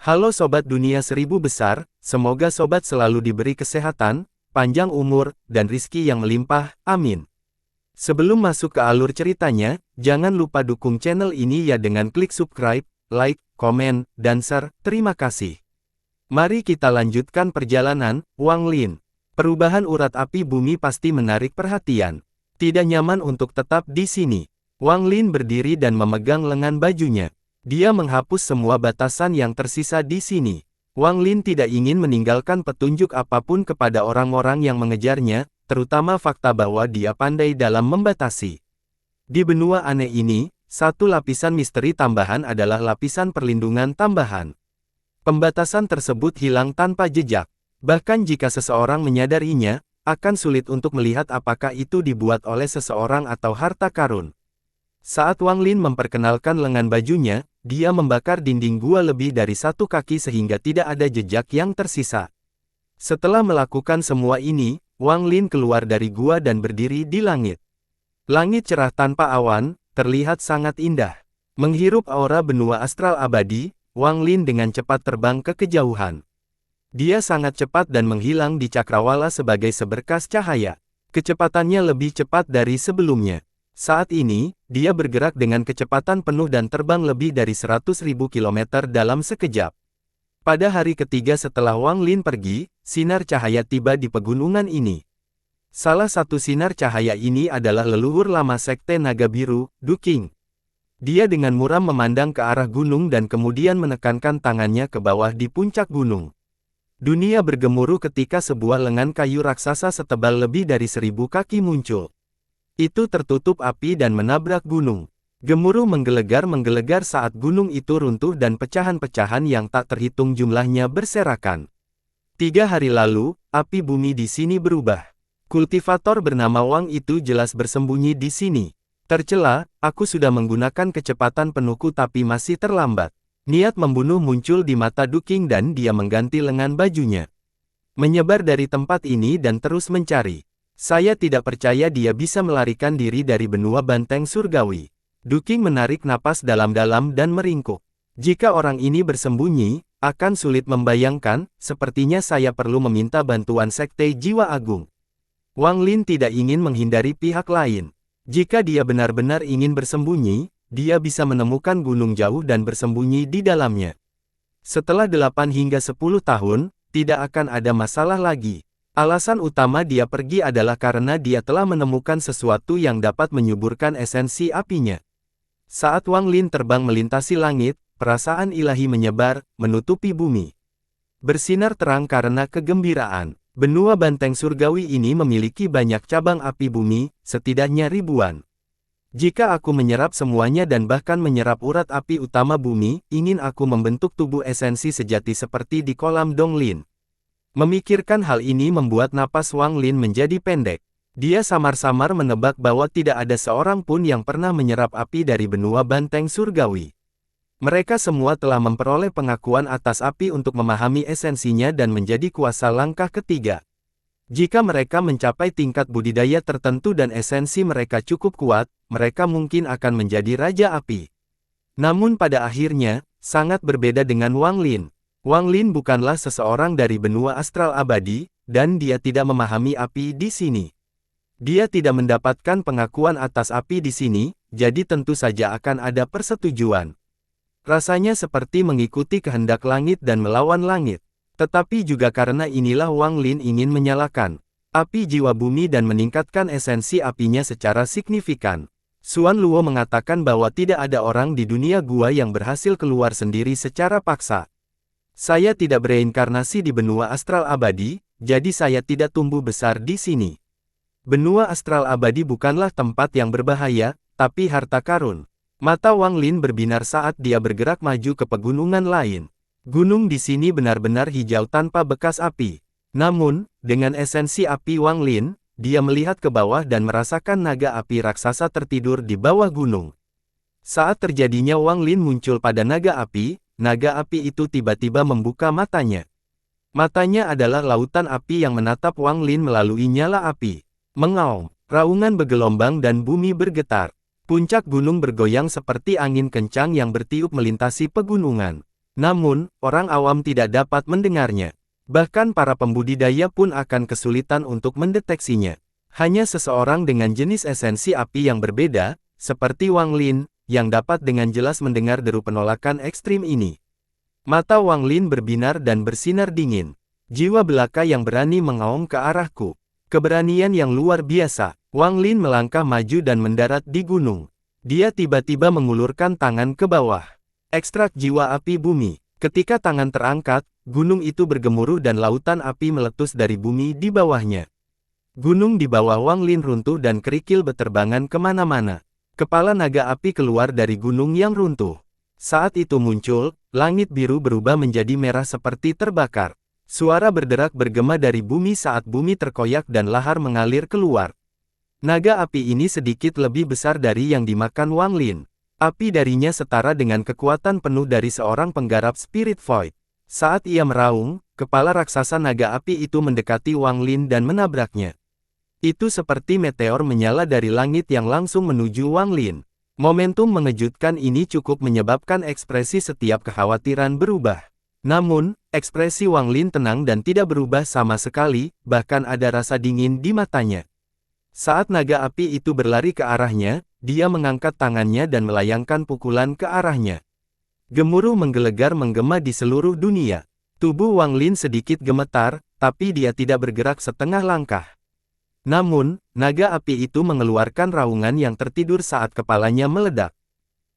Halo Sobat Dunia Seribu Besar, semoga Sobat selalu diberi kesehatan, panjang umur, dan rizki yang melimpah, amin. Sebelum masuk ke alur ceritanya, jangan lupa dukung channel ini ya dengan klik subscribe, like, komen, dan share, terima kasih. Mari kita lanjutkan perjalanan, Wang Lin. Perubahan urat api bumi pasti menarik perhatian. Tidak nyaman untuk tetap di sini. Wang Lin berdiri dan memegang lengan bajunya. Dia menghapus semua batasan yang tersisa di sini. Wang Lin tidak ingin meninggalkan petunjuk apapun kepada orang-orang yang mengejarnya, terutama fakta bahwa dia pandai dalam membatasi. Di benua aneh ini, satu lapisan misteri tambahan adalah lapisan perlindungan tambahan. Pembatasan tersebut hilang tanpa jejak. Bahkan jika seseorang menyadarinya, akan sulit untuk melihat apakah itu dibuat oleh seseorang atau harta karun. Saat Wang Lin memperkenalkan lengan bajunya, dia membakar dinding gua lebih dari 1 kaki sehingga tidak ada jejak yang tersisa. Setelah melakukan semua ini, Wang Lin keluar dari gua dan berdiri di langit. Langit cerah tanpa awan, terlihat sangat indah. Menghirup aura benua astral abadi, Wang Lin dengan cepat terbang ke kejauhan. Dia sangat cepat dan menghilang di cakrawala sebagai seberkas cahaya. Kecepatannya lebih cepat dari sebelumnya. Saat ini, dia bergerak dengan kecepatan penuh dan terbang lebih dari 100.000 km dalam sekejap. Pada hari ketiga setelah Wang Lin pergi, sinar cahaya tiba di pegunungan ini. Salah satu sinar cahaya ini adalah leluhur lama Sekte Naga Biru, Du Qing. Dia dengan muram memandang ke arah gunung dan kemudian menekankan tangannya ke bawah di puncak gunung. Dunia bergemuruh ketika sebuah lengan kayu raksasa setebal lebih dari 1000 kaki muncul. Itu tertutup api dan menabrak gunung. Gemuruh menggelegar saat gunung itu runtuh dan pecahan-pecahan yang tak terhitung jumlahnya berserakan. 3 hari lalu, api bumi di sini berubah. Kultivator bernama Wang itu jelas bersembunyi di sini. Tercela, aku sudah menggunakan kecepatan penuhku tapi masih terlambat. Niat membunuh muncul di mata Du Qing dan dia mengganti lengan bajunya. Menyebar dari tempat ini dan terus mencari. Saya tidak percaya dia bisa melarikan diri dari benua banteng surgawi. Du Qing menarik napas dalam-dalam dan meringkuk. Jika orang ini bersembunyi, akan sulit membayangkan, sepertinya saya perlu meminta bantuan Sekte Jiwa Agung. Wang Lin tidak ingin menghindari pihak lain. Jika dia benar-benar ingin bersembunyi, dia bisa menemukan gunung jauh dan bersembunyi di dalamnya. Setelah 8 hingga 10 tahun, tidak akan ada masalah lagi. Alasan utama dia pergi adalah karena dia telah menemukan sesuatu yang dapat menyuburkan esensi apinya. Saat Wang Lin terbang melintasi langit, perasaan ilahi menyebar, menutupi bumi. Bersinar terang karena kegembiraan. Benua banteng surgawi ini memiliki banyak cabang api bumi, setidaknya ribuan. Jika aku menyerap semuanya dan bahkan menyerap urat api utama bumi, ingin aku membentuk tubuh esensi sejati seperti di kolam Donglin. Memikirkan hal ini membuat napas Wang Lin menjadi pendek. Dia samar-samar menebak bahwa tidak ada seorang pun yang pernah menyerap api dari benua banteng surgawi. Mereka semua telah memperoleh pengakuan atas api untuk memahami esensinya dan menjadi kuasa langkah ketiga. Jika mereka mencapai tingkat budidaya tertentu dan esensi mereka cukup kuat, mereka mungkin akan menjadi Raja Api. Namun pada akhirnya, sangat berbeda dengan Wang Lin. Wang Lin bukanlah seseorang dari benua astral abadi, dan dia tidak memahami api di sini. Dia tidak mendapatkan pengakuan atas api di sini, jadi tentu saja akan ada persetujuan. Rasanya seperti mengikuti kehendak langit dan melawan langit. Tetapi juga karena inilah Wang Lin ingin menyalakan api jiwa bumi dan meningkatkan esensi apinya secara signifikan. Xuan Luo mengatakan bahwa tidak ada orang di dunia gua yang berhasil keluar sendiri secara paksa. Saya tidak bereinkarnasi di benua astral abadi, jadi saya tidak tumbuh besar di sini. Benua astral abadi bukanlah tempat yang berbahaya, tapi harta karun. Mata Wang Lin berbinar saat dia bergerak maju ke pegunungan lain. Gunung di sini benar-benar hijau tanpa bekas api. Namun, dengan esensi api Wang Lin, dia melihat ke bawah dan merasakan naga api raksasa tertidur di bawah gunung. Saat terjadinya Wang Lin muncul pada naga api itu tiba-tiba membuka matanya. Matanya adalah lautan api yang menatap Wang Lin melalui nyala api. Mengaum, raungan bergelombang dan bumi bergetar. Puncak gunung bergoyang seperti angin kencang yang bertiup melintasi pegunungan. Namun, orang awam tidak dapat mendengarnya. Bahkan para pembudidaya pun akan kesulitan untuk mendeteksinya. Hanya seseorang dengan jenis esensi api yang berbeda, seperti Wang Lin, yang dapat dengan jelas mendengar deru penolakan ekstrim ini. Mata Wang Lin berbinar dan bersinar dingin. Jiwa belaka yang berani mengaum ke arahku. Keberanian yang luar biasa. Wang Lin melangkah maju dan mendarat di gunung. Dia tiba-tiba mengulurkan tangan ke bawah. Ekstrak jiwa api bumi. Ketika tangan terangkat, gunung itu bergemuruh dan lautan api meletus dari bumi di bawahnya. Gunung di bawah Wang Lin runtuh dan kerikil beterbangan kemana-mana. Kepala naga api keluar dari gunung yang runtuh. Saat itu muncul, langit biru berubah menjadi merah seperti terbakar. Suara berderak bergema dari bumi saat bumi terkoyak dan lahar mengalir keluar. Naga api ini sedikit lebih besar dari yang dimakan Wang Lin. Api darinya setara dengan kekuatan penuh dari seorang penggarap Spirit Void. Saat ia meraung, kepala raksasa naga api itu mendekati Wang Lin dan menabraknya. Itu seperti meteor menyala dari langit yang langsung menuju Wang Lin. Momentum mengejutkan ini cukup menyebabkan ekspresi setiap kekhawatiran berubah. Namun, ekspresi Wang Lin tenang dan tidak berubah sama sekali, bahkan ada rasa dingin di matanya. Saat naga api itu berlari ke arahnya, dia mengangkat tangannya dan melayangkan pukulan ke arahnya. Gemuruh menggelegar menggema di seluruh dunia. Tubuh Wang Lin sedikit gemetar, tapi dia tidak bergerak setengah langkah. Namun, naga api itu mengeluarkan raungan yang tertidur saat kepalanya meledak.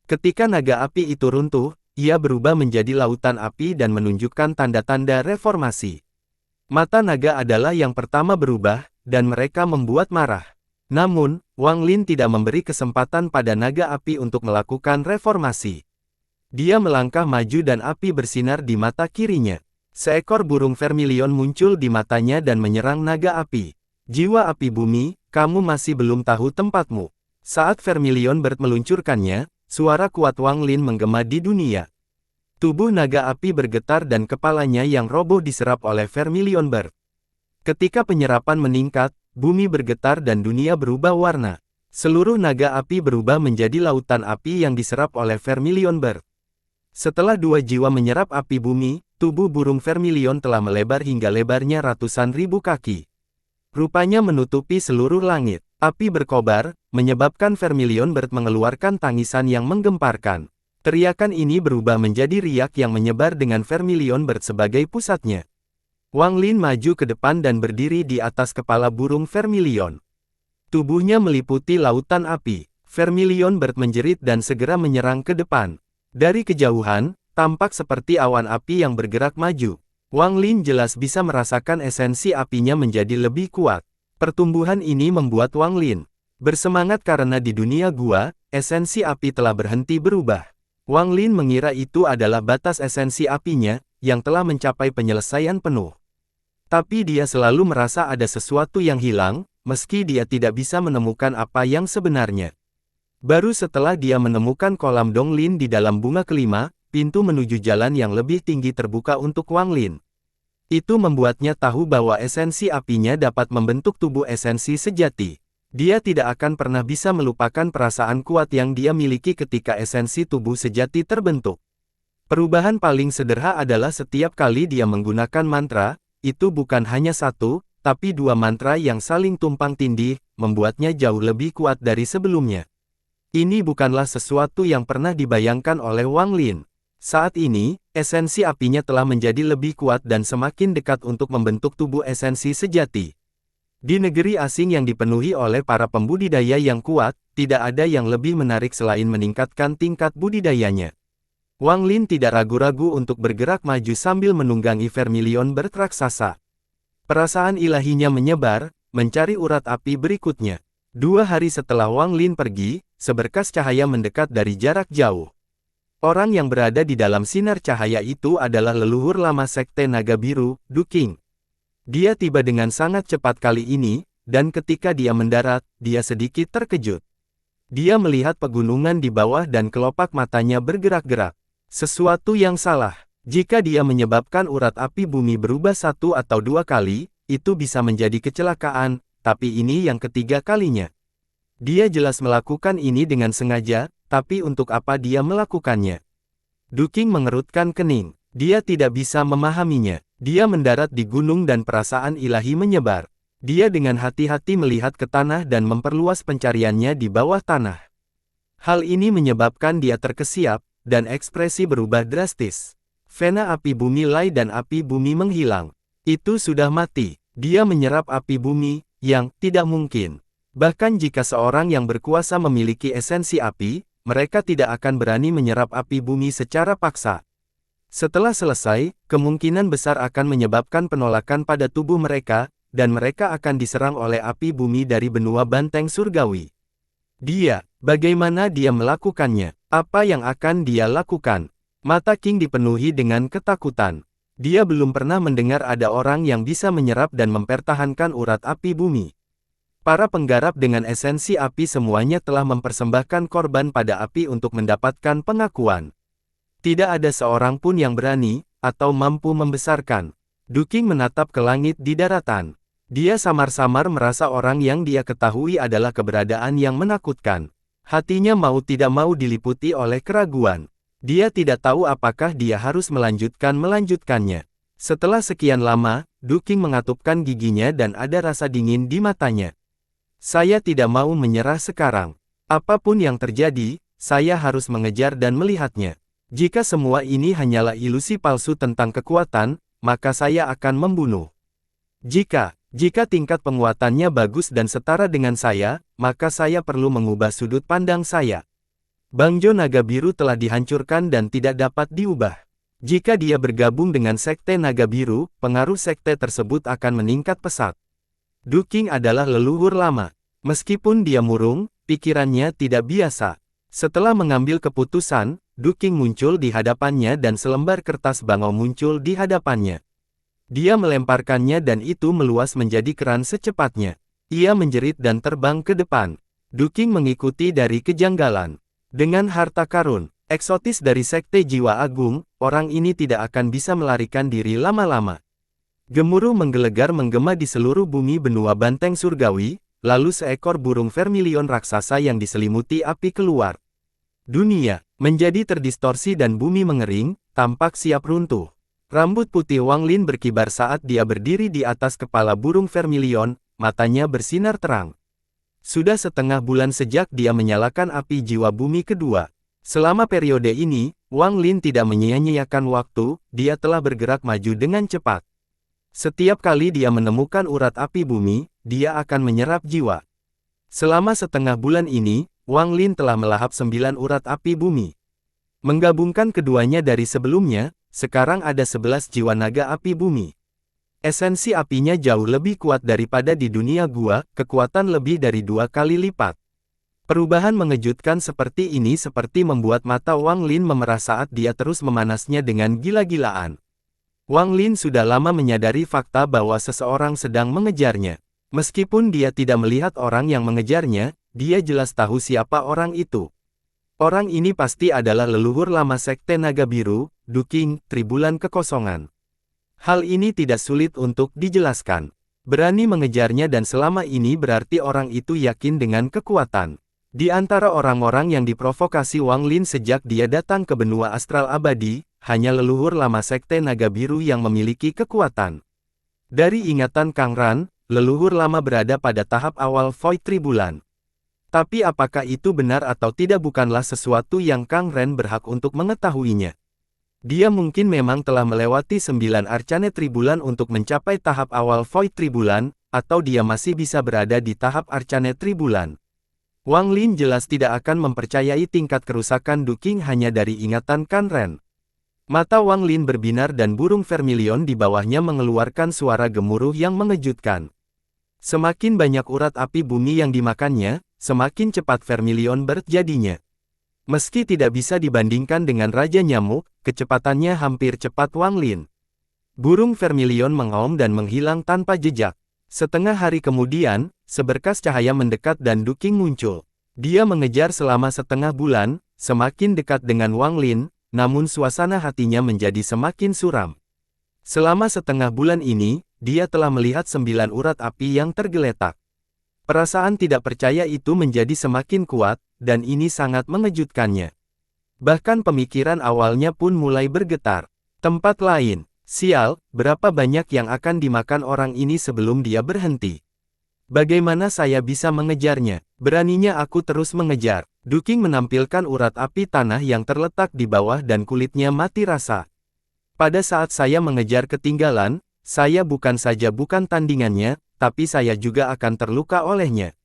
Ketika naga api itu runtuh, ia berubah menjadi lautan api dan menunjukkan tanda-tanda reformasi. Mata naga adalah yang pertama berubah, dan mereka membuat marah. Namun, Wang Lin tidak memberi kesempatan pada naga api untuk melakukan reformasi. Dia melangkah maju dan api bersinar di mata kirinya. Seekor burung vermilion muncul di matanya dan menyerang naga api. Jiwa api bumi, kamu masih belum tahu tempatmu. Saat Vermilion Bird meluncurkannya, suara kuat Wang Lin menggema di dunia. Tubuh naga api bergetar dan kepalanya yang roboh diserap oleh Vermilion Bird. Ketika penyerapan meningkat, bumi bergetar dan dunia berubah warna. Seluruh naga api berubah menjadi lautan api yang diserap oleh Vermilion Bird. Setelah dua jiwa menyerap api bumi, tubuh burung Vermilion telah melebar hingga lebarnya ratusan ribu kaki. Rupanya menutupi seluruh langit. Api berkobar, menyebabkan Vermilion Bird mengeluarkan tangisan yang menggemparkan. Teriakan ini berubah menjadi riak yang menyebar dengan Vermilion Bird sebagai pusatnya. Wang Lin maju ke depan dan berdiri di atas kepala burung Vermilion. Tubuhnya meliputi lautan api. Vermilion Bird menjerit dan segera menyerang ke depan. Dari kejauhan, tampak seperti awan api yang bergerak maju. Wang Lin jelas bisa merasakan esensi apinya menjadi lebih kuat. Pertumbuhan ini membuat Wang Lin bersemangat karena di dunia gua, esensi api telah berhenti berubah. Wang Lin mengira itu adalah batas esensi apinya, yang telah mencapai penyelesaian penuh. Tapi dia selalu merasa ada sesuatu yang hilang, meski dia tidak bisa menemukan apa yang sebenarnya. Baru setelah dia menemukan kolam Dong Lin di dalam bunga kelima, pintu menuju jalan yang lebih tinggi terbuka untuk Wang Lin. Itu membuatnya tahu bahwa esensi apinya dapat membentuk tubuh esensi sejati. Dia tidak akan pernah bisa melupakan perasaan kuat yang dia miliki ketika esensi tubuh sejati terbentuk. Perubahan paling sederhana adalah setiap kali dia menggunakan mantra, itu bukan hanya satu, tapi dua mantra yang saling tumpang tindih, membuatnya jauh lebih kuat dari sebelumnya. Ini bukanlah sesuatu yang pernah dibayangkan oleh Wang Lin. Saat ini, esensi apinya telah menjadi lebih kuat dan semakin dekat untuk membentuk tubuh esensi sejati. Di negeri asing yang dipenuhi oleh para pembudidaya yang kuat, tidak ada yang lebih menarik selain meningkatkan tingkat budidayanya. Wang Lin tidak ragu-ragu untuk bergerak maju sambil menunggangi Vermilion Bird raksasa. Perasaan ilahinya menyebar, mencari urat api berikutnya. 2 hari setelah Wang Lin pergi, seberkas cahaya mendekat dari jarak jauh. Orang yang berada di dalam sinar cahaya itu adalah leluhur lama Sekte Naga Biru, Du King. Dia tiba dengan sangat cepat kali ini, dan ketika dia mendarat, dia sedikit terkejut. Dia melihat pegunungan di bawah dan kelopak matanya bergerak-gerak. Sesuatu yang salah. Jika dia menyebabkan urat api bumi berubah 1 atau 2 kali, itu bisa menjadi kecelakaan, tapi ini yang ketiga kalinya. Dia jelas melakukan ini dengan sengaja, tapi untuk apa dia melakukannya? Duking mengerutkan kening. Dia tidak bisa memahaminya. Dia mendarat di gunung dan perasaan ilahi menyebar. Dia dengan hati-hati melihat ke tanah dan memperluas pencariannya di bawah tanah. Hal ini menyebabkan dia terkesiap, dan ekspresi berubah drastis. Vena api bumi Lai dan api bumi menghilang. Itu sudah mati. Dia menyerap api bumi, yang tidak mungkin. Bahkan jika seorang yang berkuasa memiliki esensi api, mereka tidak akan berani menyerap api bumi secara paksa. Setelah selesai, kemungkinan besar akan menyebabkan penolakan pada tubuh mereka, dan mereka akan diserang oleh api bumi dari benua banteng surgawi. Bagaimana dia melakukannya? Apa yang akan dia lakukan? Mata King dipenuhi dengan ketakutan. Dia belum pernah mendengar ada orang yang bisa menyerap dan mempertahankan urat api bumi. Para penggarap dengan esensi api semuanya telah mempersembahkan korban pada api untuk mendapatkan pengakuan. Tidak ada seorang pun yang berani, atau mampu membesarkan. Duking menatap ke langit di daratan. Dia samar-samar merasa orang yang dia ketahui adalah keberadaan yang menakutkan. Hatinya mau tidak mau diliputi oleh keraguan. Dia tidak tahu apakah dia harus melanjutkannya. Setelah sekian lama, Duking mengatupkan giginya dan ada rasa dingin di matanya. Saya tidak mau menyerah sekarang. Apapun yang terjadi, saya harus mengejar dan melihatnya. Jika semua ini hanyalah ilusi palsu tentang kekuatan, maka saya akan membunuh. Jika tingkat penguatannya bagus dan setara dengan saya, maka saya perlu mengubah sudut pandang saya. Bangjo Naga Biru telah dihancurkan dan tidak dapat diubah. Jika dia bergabung dengan Sekte Naga Biru, pengaruh sekte tersebut akan meningkat pesat. Duking adalah leluhur lama. Meskipun dia murung, pikirannya tidak biasa. Setelah mengambil keputusan, Duking muncul di hadapannya dan selembar kertas bangau muncul di hadapannya. Dia melemparkannya dan itu meluas menjadi keran secepatnya. Ia menjerit dan terbang ke depan. Duking mengikuti dari kejanggalan. Dengan harta karun, eksotis dari Sekte Jiwa Agung, orang ini tidak akan bisa melarikan diri lama-lama. Gemuruh menggelegar menggema di seluruh bumi benua banteng surgawi, lalu seekor burung vermilion raksasa yang diselimuti api keluar. Dunia menjadi terdistorsi dan bumi mengering, tampak siap runtuh. Rambut putih Wang Lin berkibar saat dia berdiri di atas kepala burung vermilion, matanya bersinar terang. Sudah setengah bulan sejak dia menyalakan api jiwa bumi kedua. Selama periode ini, Wang Lin tidak menyia-nyiakan waktu, dia telah bergerak maju dengan cepat. Setiap kali dia menemukan urat api bumi, dia akan menyerap jiwa. Selama setengah bulan ini, Wang Lin telah melahap 9 urat api bumi. Menggabungkan keduanya dari sebelumnya, sekarang ada 11 jiwa naga api bumi. Esensi apinya jauh lebih kuat daripada di dunia gua, kekuatan lebih dari 2 kali lipat. Perubahan mengejutkan seperti ini seperti membuat mata Wang Lin memerah saat dia terus memanasnya dengan gila-gilaan. Wang Lin sudah lama menyadari fakta bahwa seseorang sedang mengejarnya. Meskipun dia tidak melihat orang yang mengejarnya, dia jelas tahu siapa orang itu. Orang ini pasti adalah leluhur lama Sekte Naga Biru, Duking, Tribulan Kekosongan. Hal ini tidak sulit untuk dijelaskan. Berani mengejarnya dan selama ini berarti orang itu yakin dengan kekuatan. Di antara orang-orang yang diprovokasi Wang Lin sejak dia datang ke benua astral abadi, hanya leluhur lama Sekte Naga Biru yang memiliki kekuatan. Dari ingatan Kang Ran, leluhur lama berada pada tahap awal Void Tribulan. Tapi apakah itu benar atau tidak bukanlah sesuatu yang Kang Ren berhak untuk mengetahuinya. Dia mungkin memang telah melewati 9 arcane Tribulan untuk mencapai tahap awal Void Tribulan, atau dia masih bisa berada di tahap arcane Tribulan. Wang Lin jelas tidak akan mempercayai tingkat kerusakan Duking hanya dari ingatan Kang Ren. Mata Wang Lin berbinar dan burung vermilion di bawahnya mengeluarkan suara gemuruh yang mengejutkan. Semakin banyak urat api bumi yang dimakannya, semakin cepat vermilion berjadinya. Meski tidak bisa dibandingkan dengan Raja Nyamuk, kecepatannya hampir cepat Wang Lin. Burung vermilion mengaum dan menghilang tanpa jejak. Setengah hari kemudian, seberkas cahaya mendekat dan Duking muncul. Dia mengejar selama setengah bulan, semakin dekat dengan Wang Lin, namun suasana hatinya menjadi semakin suram. Selama setengah bulan ini, dia telah melihat 9 urat api yang tergeletak. Perasaan tidak percaya itu menjadi semakin kuat, dan ini sangat mengejutkannya. Bahkan pemikiran awalnya pun mulai bergetar. Tempat lain. Sial, berapa banyak yang akan dimakan orang ini sebelum dia berhenti? Bagaimana saya bisa mengejarnya? Beraninya aku terus mengejar. Duking menampilkan urat api tanah yang terletak di bawah dan kulitnya mati rasa. Pada saat saya mengejar ketinggalan, saya bukan saja bukan tandingannya, tapi saya juga akan terluka olehnya.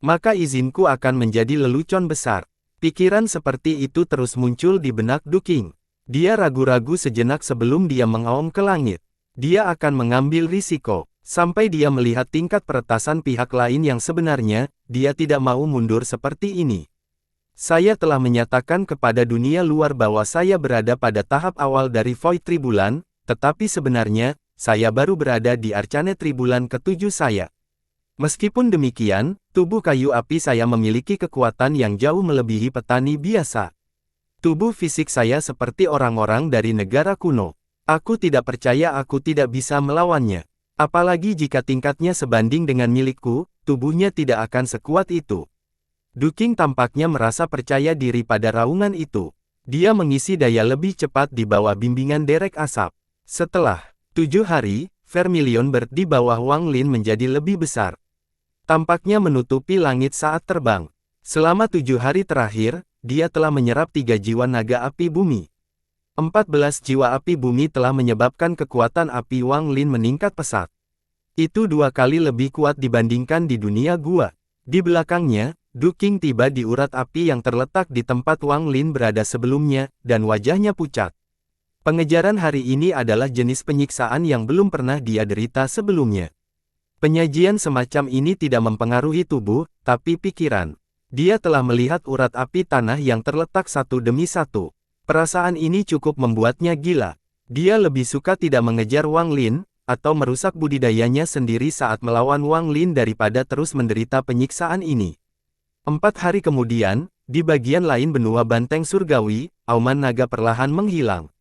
Maka izinku akan menjadi lelucon besar. Pikiran seperti itu terus muncul di benak Duking. Dia ragu-ragu sejenak sebelum dia mengaum ke langit. Dia akan mengambil risiko. Sampai dia melihat tingkat peretasan pihak lain yang sebenarnya, dia tidak mau mundur seperti ini. Saya telah menyatakan kepada dunia luar bahwa saya berada pada tahap awal dari Void Tribulan, tetapi sebenarnya, saya baru berada di Arcane Tribulan ke-7 saya. Meskipun demikian, tubuh kayu api saya memiliki kekuatan yang jauh melebihi petani biasa. Tubuh fisik saya seperti orang-orang dari negara kuno. Aku tidak percaya aku tidak bisa melawannya. Apalagi jika tingkatnya sebanding dengan milikku, tubuhnya tidak akan sekuat itu. Duking tampaknya merasa percaya diri pada raungan itu. Dia mengisi daya lebih cepat di bawah bimbingan derek asap. Setelah 7 hari, Vermilion Bird di bawah Wang Lin menjadi lebih besar. Tampaknya menutupi langit saat terbang. Selama 7 hari terakhir, dia telah menyerap 3 jiwa naga api bumi. 14 jiwa api bumi telah menyebabkan kekuatan api Wang Lin meningkat pesat. Itu 2 kali lebih kuat dibandingkan di dunia gua. Di belakangnya, Duking tiba di urat api yang terletak di tempat Wang Lin berada sebelumnya, dan wajahnya pucat. Pengejaran hari ini adalah jenis penyiksaan yang belum pernah dia derita sebelumnya. Penyajian semacam ini tidak mempengaruhi tubuh, tapi pikiran. Dia telah melihat urat api tanah yang terletak satu demi satu. Perasaan ini cukup membuatnya gila. Dia lebih suka tidak mengejar Wang Lin, atau merusak budidayanya sendiri saat melawan Wang Lin daripada terus menderita penyiksaan ini. 4 hari kemudian, di bagian lain benua banteng surgawi, auman naga perlahan menghilang.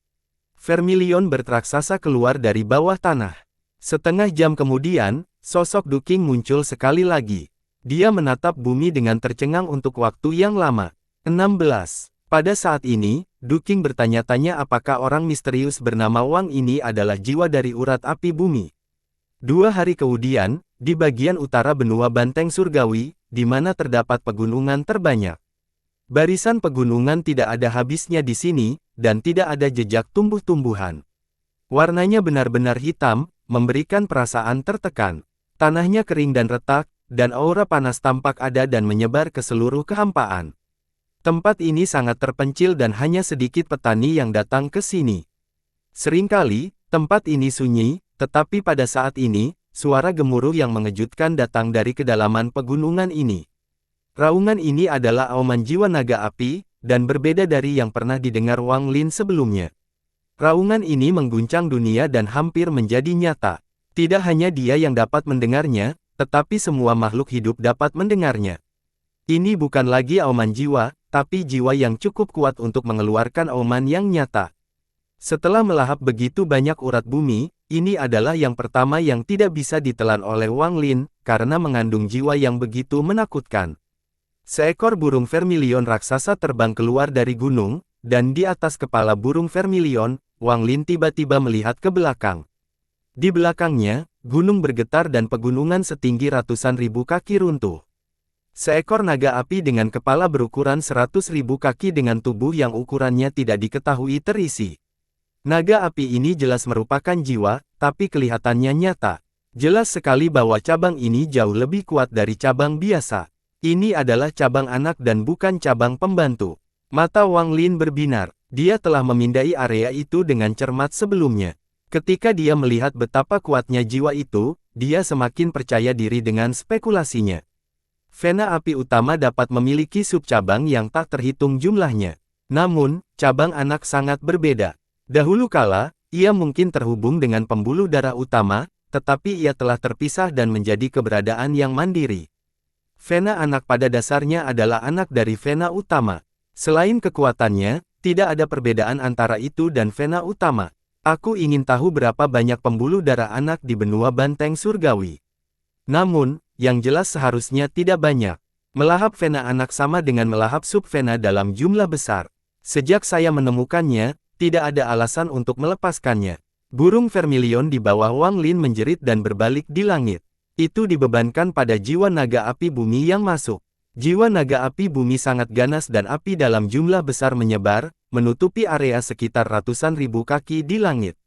Vermilion bertraksasa keluar dari bawah tanah. Setengah jam kemudian, sosok Duking muncul sekali lagi. Dia menatap bumi dengan tercengang untuk waktu yang lama. 16. Pada saat ini, Duking bertanya-tanya apakah orang misterius bernama Wang ini adalah jiwa dari urat api bumi. 2 hari kemudian, di bagian utara benua banteng surgawi, di mana terdapat pegunungan terbanyak. Barisan pegunungan tidak ada habisnya di sini, dan tidak ada jejak tumbuh-tumbuhan. Warnanya benar-benar hitam, memberikan perasaan tertekan. Tanahnya kering dan retak, dan aura panas tampak ada dan menyebar ke seluruh kehampaan. Tempat ini sangat terpencil dan hanya sedikit petani yang datang ke sini. Seringkali, tempat ini sunyi, tetapi pada saat ini, suara gemuruh yang mengejutkan datang dari kedalaman pegunungan ini. Raungan ini adalah auman jiwa naga api, dan berbeda dari yang pernah didengar Wang Lin sebelumnya. Raungan ini mengguncang dunia dan hampir menjadi nyata. Tidak hanya dia yang dapat mendengarnya, tetapi semua makhluk hidup dapat mendengarnya. Ini bukan lagi auman jiwa, tapi jiwa yang cukup kuat untuk mengeluarkan auman yang nyata. Setelah melahap begitu banyak urat bumi, ini adalah yang pertama yang tidak bisa ditelan oleh Wang Lin, karena mengandung jiwa yang begitu menakutkan. Seekor burung vermilion raksasa terbang keluar dari gunung, dan di atas kepala burung vermilion, Wang Lin tiba-tiba melihat ke belakang. Di belakangnya, gunung bergetar dan pegunungan setinggi ratusan ribu kaki runtuh. Seekor naga api dengan kepala berukuran 100.000 kaki dengan tubuh yang ukurannya tidak diketahui terisi. Naga api ini jelas merupakan jiwa, tapi kelihatannya nyata. Jelas sekali bahwa cabang ini jauh lebih kuat dari cabang biasa. Ini adalah cabang anak dan bukan cabang pembantu. Mata Wang Lin berbinar. Dia telah memindai area itu dengan cermat sebelumnya. Ketika dia melihat betapa kuatnya jiwa itu, dia semakin percaya diri dengan spekulasinya. Vena api utama dapat memiliki subcabang yang tak terhitung jumlahnya. Namun, cabang anak sangat berbeda. Dahulu kala, ia mungkin terhubung dengan pembuluh darah utama, tetapi ia telah terpisah dan menjadi keberadaan yang mandiri. Vena anak pada dasarnya adalah anak dari vena utama. Selain kekuatannya, tidak ada perbedaan antara itu dan vena utama. Aku ingin tahu berapa banyak pembuluh darah anak di benua banteng surgawi. Namun, yang jelas seharusnya tidak banyak. Melahap vena anak sama dengan melahap subvena dalam jumlah besar. Sejak saya menemukannya, tidak ada alasan untuk melepaskannya. Burung vermilion di bawah Wang Lin menjerit dan berbalik di langit. Itu dibebankan pada jiwa naga api bumi yang masuk. Jiwa naga api bumi sangat ganas dan api dalam jumlah besar menyebar, menutupi area sekitar ratusan ribu kaki di langit.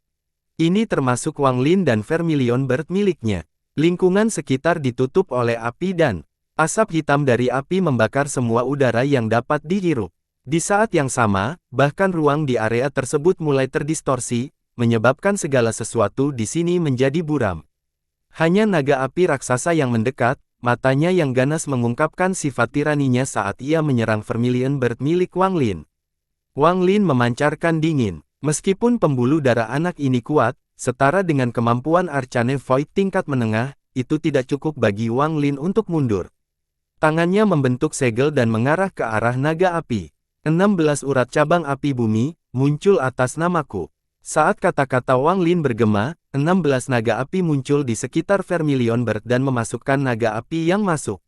Ini termasuk Wang Lin dan vermilion bird miliknya. Lingkungan sekitar ditutup oleh api dan asap hitam dari api membakar semua udara yang dapat dihirup. Di saat yang sama, bahkan ruang di area tersebut mulai terdistorsi, menyebabkan segala sesuatu di sini menjadi buram. Hanya naga api raksasa yang mendekat, matanya yang ganas mengungkapkan sifat tiraninya saat ia menyerang vermilion bird milik Wang Lin. Wang Lin memancarkan dingin. Meskipun pembuluh darah anak ini kuat, setara dengan kemampuan Arcane Void tingkat menengah, itu tidak cukup bagi Wang Lin untuk mundur. Tangannya membentuk segel dan mengarah ke arah naga api. 16 urat cabang api bumi, muncul atas namaku. Saat kata-kata Wang Lin bergema, 16 naga api muncul di sekitar vermilion bird dan memasukkan naga api yang masuk.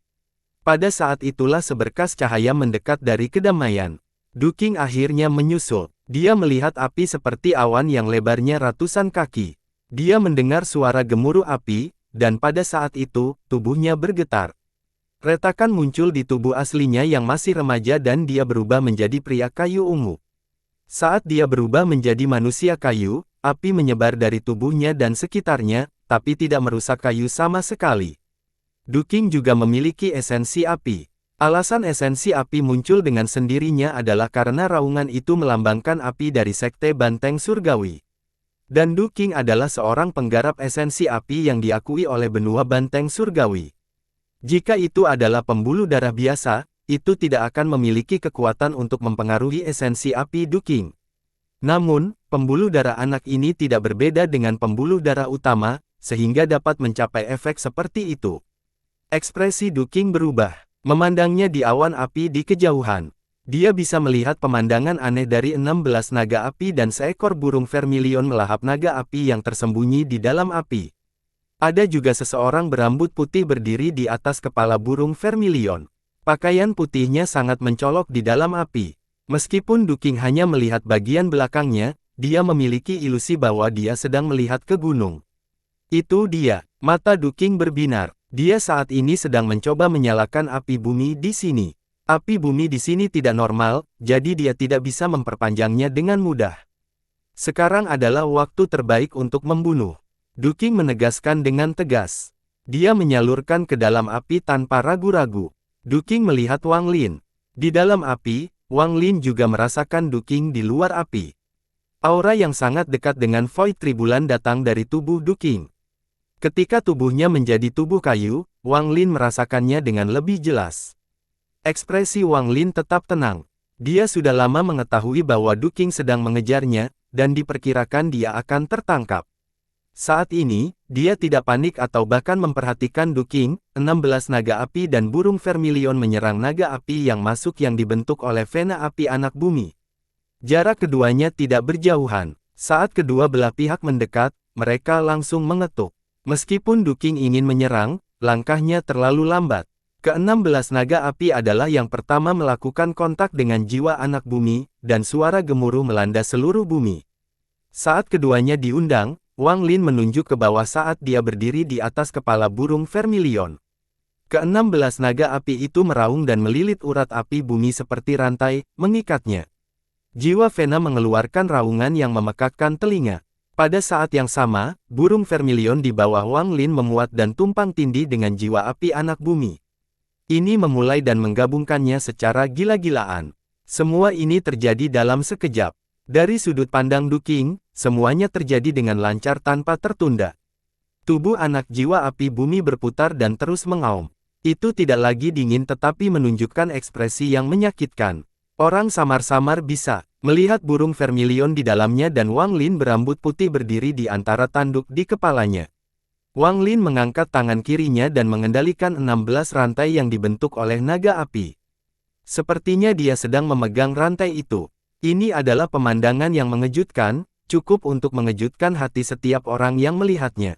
Pada saat itulah seberkas cahaya mendekat dari kedamaian. Du Qing akhirnya menyusul. Dia melihat api seperti awan yang lebarnya ratusan kaki. Dia mendengar suara gemuruh api, dan pada saat itu, tubuhnya bergetar. Retakan muncul di tubuh aslinya yang masih remaja dan dia berubah menjadi pria kayu ungu. Saat dia berubah menjadi manusia kayu, api menyebar dari tubuhnya dan sekitarnya, tapi tidak merusak kayu sama sekali. Du Qing juga memiliki esensi api. Alasan esensi api muncul dengan sendirinya adalah karena raungan itu melambangkan api dari Sekte Banteng Surgawi. Dan Du Qing adalah seorang penggarap esensi api yang diakui oleh benua Banteng Surgawi. Jika itu adalah pembuluh darah biasa, itu tidak akan memiliki kekuatan untuk mempengaruhi esensi api Du Qing. Namun, pembuluh darah anak ini tidak berbeda dengan pembuluh darah utama, sehingga dapat mencapai efek seperti itu. Ekspresi Du Qing berubah, memandangnya di awan api di kejauhan. Dia bisa melihat pemandangan aneh dari 16 naga api dan seekor burung vermilion melahap naga api yang tersembunyi di dalam api. Ada juga seseorang berambut putih berdiri di atas kepala burung vermilion. Pakaian putihnya sangat mencolok di dalam api. Meskipun Du Qing hanya melihat bagian belakangnya, dia memiliki ilusi bahwa dia sedang melihat ke gunung. Itu dia. Mata Du Qing berbinar. Dia saat ini sedang mencoba menyalakan api bumi di sini. Api bumi di sini tidak normal, jadi dia tidak bisa memperpanjangnya dengan mudah. Sekarang adalah waktu terbaik untuk membunuh. Du Qing menegaskan dengan tegas. Dia menyalurkan ke dalam api tanpa ragu-ragu. Du Qing melihat Wang Lin. Di dalam api, Wang Lin juga merasakan Du Qing di luar api. Aura yang sangat dekat dengan Void Tribulan datang dari tubuh Du Qing. Ketika tubuhnya menjadi tubuh kayu, Wang Lin merasakannya dengan lebih jelas. Ekspresi Wang Lin tetap tenang. Dia sudah lama mengetahui bahwa Du Qing sedang mengejarnya, dan diperkirakan dia akan tertangkap. Saat ini, dia tidak panik atau bahkan memperhatikan Du Qing. 16 naga api dan burung vermilion menyerang naga api yang masuk yang dibentuk oleh vena api anak bumi. Jarak keduanya tidak berjauhan. Saat kedua belah pihak mendekat, mereka langsung mengetuk. Meskipun Du Qing ingin menyerang, langkahnya terlalu lambat. Ke-16 naga api adalah yang pertama melakukan kontak dengan jiwa anak bumi, dan suara gemuruh melanda seluruh bumi. Saat keduanya diundang, Wang Lin menunjuk ke bawah saat dia berdiri di atas kepala burung vermilion. Ke-16 naga api itu meraung dan melilit urat api bumi seperti rantai, mengikatnya. Jiwa vena mengeluarkan raungan yang memekakkan telinga. Pada saat yang sama, burung vermilion di bawah Wang Lin memuat dan tumpang tindih dengan jiwa api anak bumi. Ini memulai dan menggabungkannya secara gila-gilaan. Semua ini terjadi dalam sekejap. Dari sudut pandang Du Qing, semuanya terjadi dengan lancar tanpa tertunda. Tubuh anak jiwa api bumi berputar dan terus mengaum. Itu tidak lagi dingin tetapi menunjukkan ekspresi yang menyakitkan. Orang samar-samar bisa melihat burung vermilion di dalamnya dan Wang Lin berambut putih berdiri di antara tanduk di kepalanya. Wang Lin mengangkat tangan kirinya dan mengendalikan 16 rantai yang dibentuk oleh naga api. Sepertinya dia sedang memegang rantai itu. Ini adalah pemandangan yang mengejutkan, cukup untuk mengejutkan hati setiap orang yang melihatnya.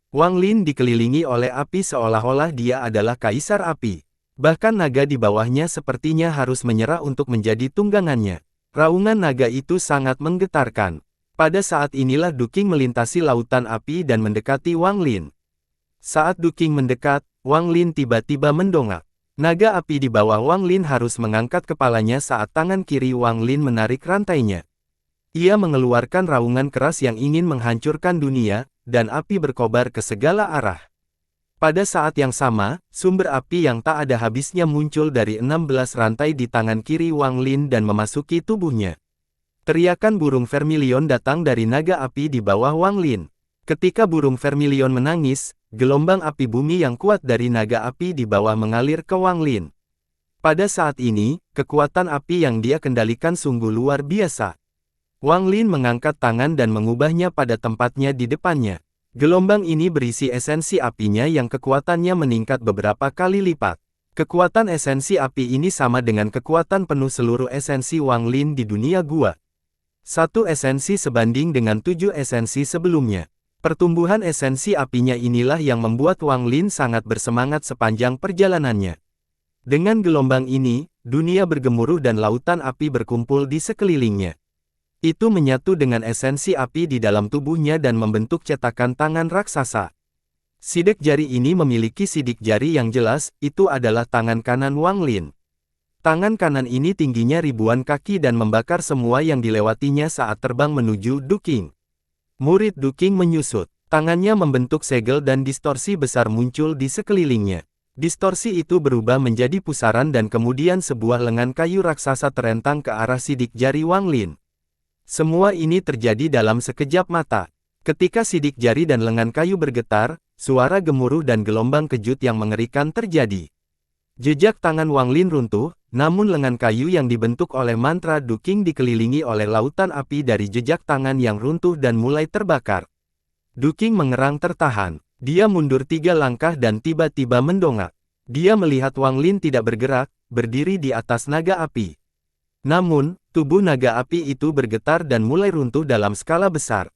Wang Lin dikelilingi oleh api seolah-olah dia adalah kaisar api. Bahkan naga di bawahnya sepertinya harus menyerah untuk menjadi tunggangannya. Raungan naga itu sangat menggetarkan. Pada saat inilah Duking melintasi lautan api dan mendekati Wang Lin. Saat Duking mendekat, Wang Lin tiba-tiba mendongak. Naga api di bawah Wang Lin harus mengangkat kepalanya saat tangan kiri Wang Lin menarik rantainya. Ia mengeluarkan raungan keras yang ingin menghancurkan dunia, dan api berkobar ke segala arah. Pada saat yang sama, sumber api yang tak ada habisnya muncul dari 16 rantai di tangan kiri Wang Lin dan memasuki tubuhnya. Teriakan burung vermilion datang dari naga api di bawah Wang Lin. Ketika burung vermilion menangis, gelombang api bumi yang kuat dari naga api di bawah mengalir ke Wang Lin. Pada saat ini, kekuatan api yang dia kendalikan sungguh luar biasa. Wang Lin mengangkat tangan dan mengubahnya pada tempatnya di depannya. Gelombang ini berisi esensi apinya yang kekuatannya meningkat beberapa kali lipat. Kekuatan esensi api ini sama dengan kekuatan penuh seluruh esensi Wang Lin di dunia gua. Satu esensi sebanding dengan 7 esensi sebelumnya. Pertumbuhan esensi apinya inilah yang membuat Wang Lin sangat bersemangat sepanjang perjalanannya. Dengan gelombang ini, dunia bergemuruh dan lautan api berkumpul di sekelilingnya. Itu menyatu dengan esensi api di dalam tubuhnya dan membentuk cetakan tangan raksasa. Sidik jari ini memiliki sidik jari yang jelas, itu adalah tangan kanan Wang Lin. Tangan kanan ini tingginya ribuan kaki dan membakar semua yang dilewatinya saat terbang menuju Duking. Murid Duking menyusut. Tangannya membentuk segel dan distorsi besar muncul di sekelilingnya. Distorsi itu berubah menjadi pusaran dan kemudian sebuah lengan kayu raksasa terentang ke arah sidik jari Wang Lin. Semua ini terjadi dalam sekejap mata. Ketika sidik jari dan lengan kayu bergetar, suara gemuruh dan gelombang kejut yang mengerikan terjadi. Jejak tangan Wang Lin runtuh, namun lengan kayu yang dibentuk oleh mantra Duking dikelilingi oleh lautan api dari jejak tangan yang runtuh dan mulai terbakar. Duking mengerang tertahan. Dia mundur 3 langkah dan tiba-tiba mendongak. Dia melihat Wang Lin tidak bergerak, berdiri di atas naga api. Namun, tubuh naga api itu bergetar dan mulai runtuh dalam skala besar.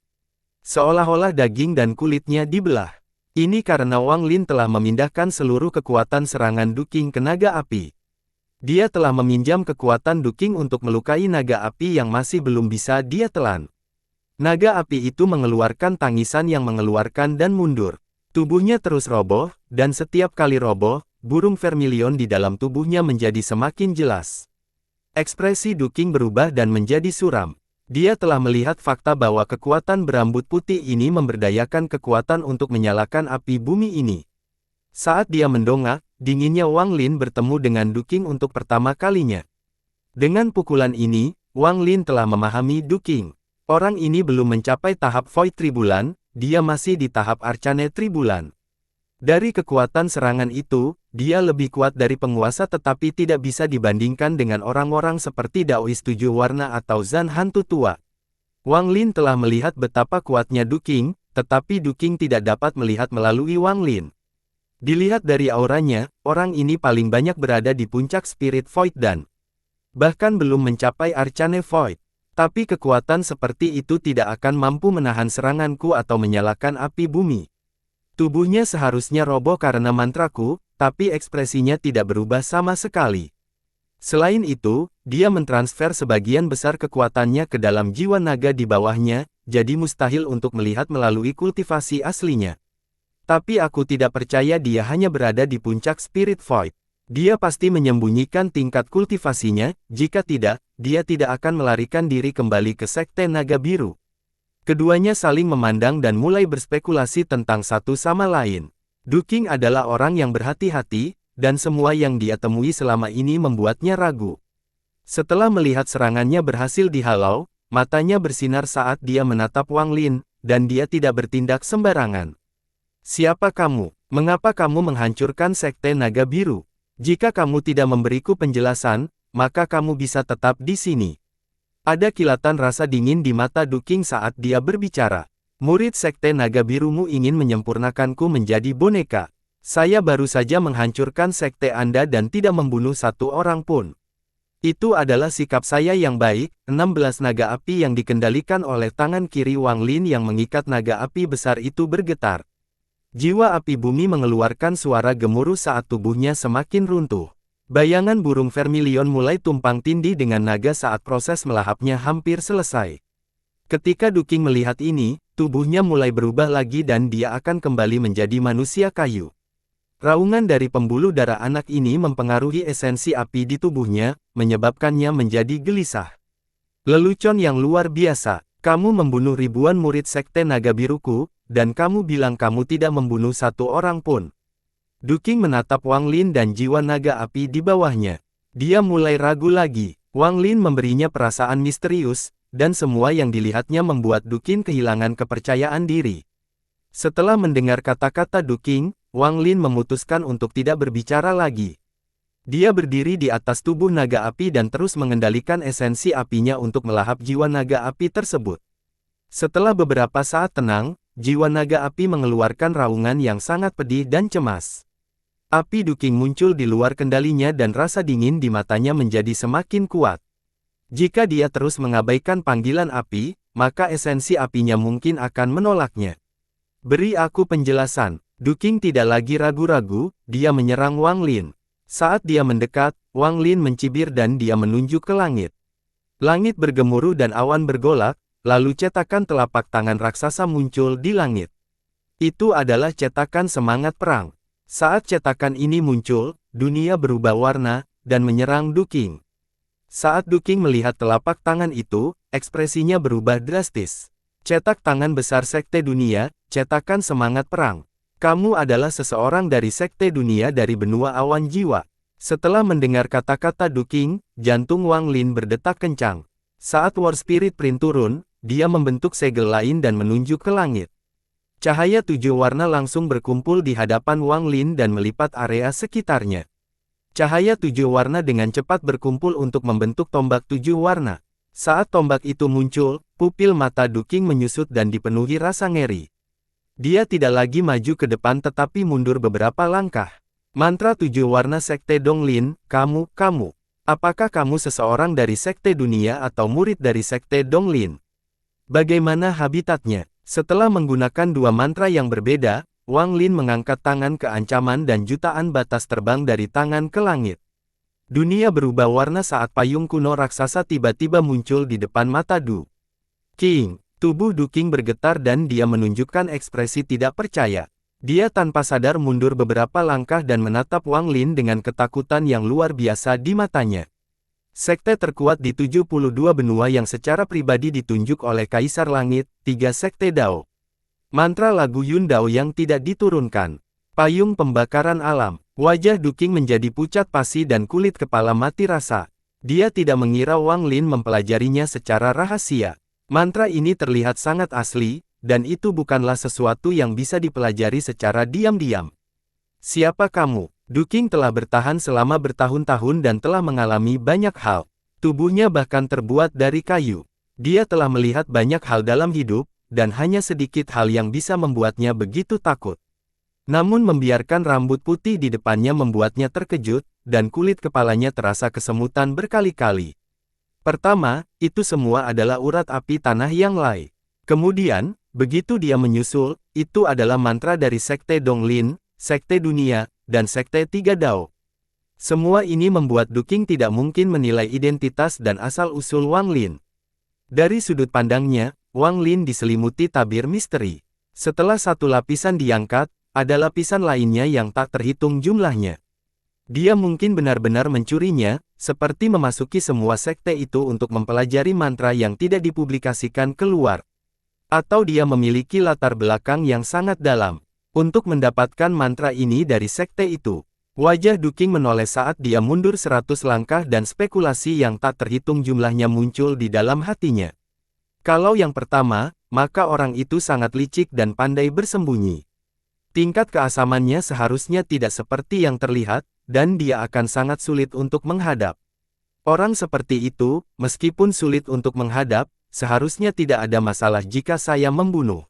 Seolah-olah daging dan kulitnya dibelah. Ini karena Wang Lin telah memindahkan seluruh kekuatan serangan Duking ke naga api. Dia telah meminjam kekuatan Duking untuk melukai naga api yang masih belum bisa dia telan. Naga api itu mengeluarkan tangisan yang mengeluarkan dan mundur. Tubuhnya terus roboh, dan setiap kali roboh, burung vermilion di dalam tubuhnya menjadi semakin jelas. Ekspresi Duking berubah dan menjadi suram. Dia telah melihat fakta bahwa kekuatan berambut putih ini memberdayakan kekuatan untuk menyalakan api bumi ini. Saat dia mendongak, dinginnya Wang Lin bertemu dengan Duking untuk pertama kalinya. Dengan pukulan ini, Wang Lin telah memahami Duking. Orang ini belum mencapai tahap Void Tribulan, dia masih di tahap Arcane Tribulan. Dari kekuatan serangan itu, dia lebih kuat dari penguasa tetapi tidak bisa dibandingkan dengan orang-orang seperti Daois 7 warna atau Zan hantu tua. Wang Lin telah melihat betapa kuatnya Duking, tetapi Duking tidak dapat melihat melalui Wang Lin. Dilihat dari auranya, orang ini paling banyak berada di puncak Spirit Void dan bahkan belum mencapai Arcane Void. Tapi kekuatan seperti itu tidak akan mampu menahan seranganku atau menyalakan api bumi. Tubuhnya seharusnya roboh karena mantraku, tapi ekspresinya tidak berubah sama sekali. Selain itu, dia mentransfer sebagian besar kekuatannya ke dalam jiwa naga di bawahnya, jadi mustahil untuk melihat melalui kultivasi aslinya. Tapi aku tidak percaya dia hanya berada di puncak Spirit Void. Dia pasti menyembunyikan tingkat kultivasinya, jika tidak, dia tidak akan melarikan diri kembali ke Sekte Naga Biru. Keduanya saling memandang dan mulai berspekulasi tentang satu sama lain. Duking adalah orang yang berhati-hati, dan semua yang dia temui selama ini membuatnya ragu. Setelah melihat serangannya berhasil dihalau, matanya bersinar saat dia menatap Wang Lin, dan dia tidak bertindak sembarangan. Siapa kamu? Mengapa kamu menghancurkan Sekte Naga Biru? Jika kamu tidak memberiku penjelasan, maka kamu bisa tetap di sini. Ada kilatan rasa dingin di mata Duking saat dia berbicara. Murid Sekte Naga Birumu ingin menyempurnakanku menjadi boneka. Saya baru saja menghancurkan sekte Anda dan tidak membunuh satu orang pun. Itu adalah sikap saya yang baik. 16 naga api yang dikendalikan oleh tangan kiri Wang Lin yang mengikat naga api besar itu bergetar. Jiwa api bumi mengeluarkan suara gemuruh saat tubuhnya semakin runtuh. Bayangan burung vermilion mulai tumpang tindih dengan naga saat proses melahapnya hampir selesai. Ketika Duking melihat ini, tubuhnya mulai berubah lagi dan dia akan kembali menjadi manusia kayu. Raungan dari pembuluh darah anak ini mempengaruhi esensi api di tubuhnya, menyebabkannya menjadi gelisah. Lelucon yang luar biasa, kamu membunuh ribuan murid sekte naga biruku, dan kamu bilang kamu tidak membunuh satu orang pun. Duking menatap Wang Lin dan jiwa naga api di bawahnya. Dia mulai ragu lagi. Wang Lin memberinya perasaan misterius, dan semua yang dilihatnya membuat Duking kehilangan kepercayaan diri. Setelah mendengar kata-kata Duking, Wang Lin memutuskan untuk tidak berbicara lagi. Dia berdiri di atas tubuh naga api dan terus mengendalikan esensi apinya untuk melahap jiwa naga api tersebut. Setelah beberapa saat tenang, jiwa naga api mengeluarkan raungan yang sangat pedih dan cemas. Api Duking muncul di luar kendalinya dan rasa dingin di matanya menjadi semakin kuat. Jika dia terus mengabaikan panggilan api, maka esensi apinya mungkin akan menolaknya. Beri aku penjelasan. Duking tidak lagi ragu-ragu, dia menyerang Wang Lin. Saat dia mendekat, Wang Lin mencibir dan dia menunjuk ke langit. Langit bergemuruh dan awan bergolak, lalu cetakan telapak tangan raksasa muncul di langit. Itu adalah cetakan semangat perang. Saat cetakan ini muncul, dunia berubah warna, dan menyerang Duking. Saat Duking melihat telapak tangan itu, ekspresinya berubah drastis. Cetak tangan besar Sekte Dunia, cetakan semangat perang. Kamu adalah seseorang dari Sekte Dunia dari benua awan jiwa. Setelah mendengar kata-kata Duking, jantung Wang Lin berdetak kencang. Saat War Spirit Print turun, dia membentuk segel lain dan menunjuk ke langit. Cahaya 7 warna langsung berkumpul di hadapan Wang Lin dan melipat area sekitarnya. Cahaya 7 warna dengan cepat berkumpul untuk membentuk tombak 7 warna. Saat tombak itu muncul, pupil mata Duking menyusut dan dipenuhi rasa ngeri. Dia tidak lagi maju ke depan tetapi mundur beberapa langkah. Mantra 7 warna Sekte Donglin, kamu. Apakah kamu seseorang dari Sekte Dunia atau murid dari Sekte Donglin? Bagaimana habitatnya? Setelah menggunakan dua mantra yang berbeda, Wang Lin mengangkat tangan ke ancaman dan jutaan batas terbang dari tangan ke langit. Dunia berubah warna saat payung kuno raksasa tiba-tiba muncul di depan mata Duking. Tubuh Duking bergetar dan dia menunjukkan ekspresi tidak percaya. Dia tanpa sadar mundur beberapa langkah dan menatap Wang Lin dengan ketakutan yang luar biasa di matanya. Sekte terkuat di 72 benua yang secara pribadi ditunjuk oleh Kaisar Langit, 3 Sekte Dao. Mantra lagu Yun Dao yang tidak diturunkan. Payung pembakaran alam. Wajah Duking menjadi pucat pasi dan kulit kepala mati rasa. Dia tidak mengira Wang Lin mempelajarinya secara rahasia. Mantra ini terlihat sangat asli, dan itu bukanlah sesuatu yang bisa dipelajari secara diam-diam. Siapa kamu? Duking telah bertahan selama bertahun-tahun dan telah mengalami banyak hal. Tubuhnya bahkan terbuat dari kayu. Dia telah melihat banyak hal dalam hidup, dan hanya sedikit hal yang bisa membuatnya begitu takut. Namun membiarkan rambut putih di depannya membuatnya terkejut, dan kulit kepalanya terasa kesemutan berkali-kali. Pertama, itu semua adalah urat api tanah yang lai. Kemudian, begitu dia menyusul, itu adalah mantra dari Sekte Donglin, Sekte Dunia, dan Sekte Tiga Dao. Semua ini membuat Duking tidak mungkin menilai identitas dan asal-usul Wang Lin. Dari sudut pandangnya, Wang Lin diselimuti tabir misteri. Setelah satu lapisan diangkat, ada lapisan lainnya yang tak terhitung jumlahnya. Dia mungkin benar-benar mencurinya, seperti memasuki semua sekte itu untuk mempelajari mantra yang tidak dipublikasikan keluar. Atau dia memiliki latar belakang yang sangat dalam untuk mendapatkan mantra ini dari sekte itu. Wajah Duking menoleh saat dia mundur 100 langkah dan spekulasi yang tak terhitung jumlahnya muncul di dalam hatinya. Kalau yang pertama, maka orang itu sangat licik dan pandai bersembunyi. Tingkat keasamannya seharusnya tidak seperti yang terlihat, dan dia akan sangat sulit untuk menghadap. Orang seperti itu, meskipun sulit untuk menghadap, seharusnya tidak ada masalah jika saya membunuh.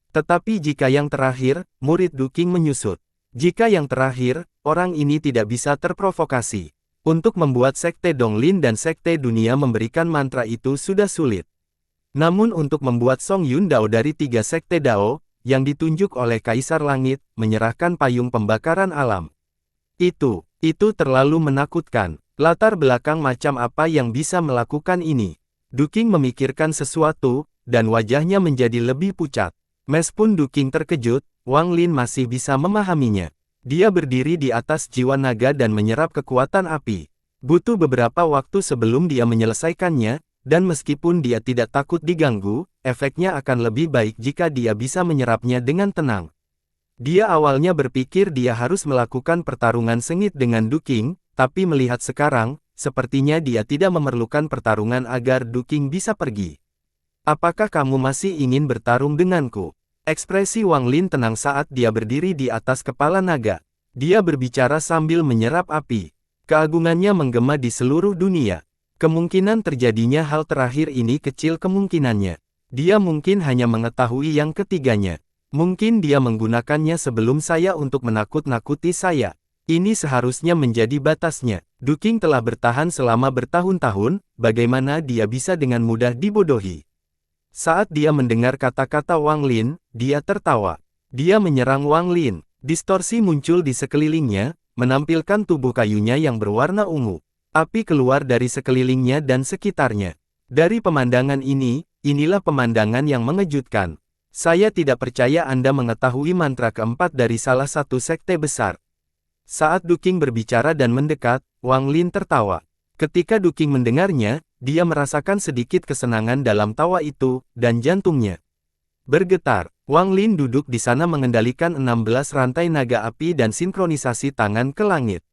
Tetapi jika yang terakhir, murid Duking menyusut. Jika yang terakhir, orang ini tidak bisa terprovokasi. Untuk membuat Sekte Donglin dan Sekte Dunia memberikan mantra itu sudah sulit. Namun untuk membuat Song Yun Dao dari 3 Sekte Dao, yang ditunjuk oleh Kaisar Langit, menyerahkan payung pembakaran alam. Itu, Itu terlalu menakutkan. Latar belakang macam apa yang bisa melakukan ini? Duking memikirkan sesuatu, dan wajahnya menjadi lebih pucat. Meskipun Duking terkejut, Wang Lin masih bisa memahaminya. Dia berdiri di atas jiwa naga dan menyerap kekuatan api. Butuh beberapa waktu sebelum dia menyelesaikannya, dan meskipun dia tidak takut diganggu, efeknya akan lebih baik jika dia bisa menyerapnya dengan tenang. Dia awalnya berpikir dia harus melakukan pertarungan sengit dengan Duking, tapi melihat sekarang, sepertinya dia tidak memerlukan pertarungan agar Duking bisa pergi. Apakah kamu masih ingin bertarung denganku? Ekspresi Wang Lin tenang saat dia berdiri di atas kepala naga. Dia berbicara sambil menyerap api. Keagungannya menggema di seluruh dunia. Kemungkinan terjadinya hal terakhir ini kecil kemungkinannya. Dia mungkin hanya mengetahui yang ketiganya. Mungkin dia menggunakannya sebelum saya untuk menakut-nakuti saya. Ini seharusnya menjadi batasnya. Duking telah bertahan selama bertahun-tahun, bagaimana dia bisa dengan mudah dibodohi? Saat dia mendengar kata-kata Wang Lin, dia tertawa. Dia menyerang Wang Lin. Distorsi muncul di sekelilingnya, menampilkan tubuh kayunya yang berwarna ungu. Api keluar dari sekelilingnya dan sekitarnya. Dari pemandangan ini, inilah pemandangan yang mengejutkan. Saya tidak percaya Anda mengetahui mantra keempat dari salah satu sekte besar. Saat Duking berbicara dan mendekat, Wang Lin tertawa. Ketika Duking mendengarnya, dia merasakan sedikit kesenangan dalam tawa itu, dan jantungnya bergetar. Wang Lin duduk di sana mengendalikan 16 rantai naga api dan sinkronisasi tangan ke langit.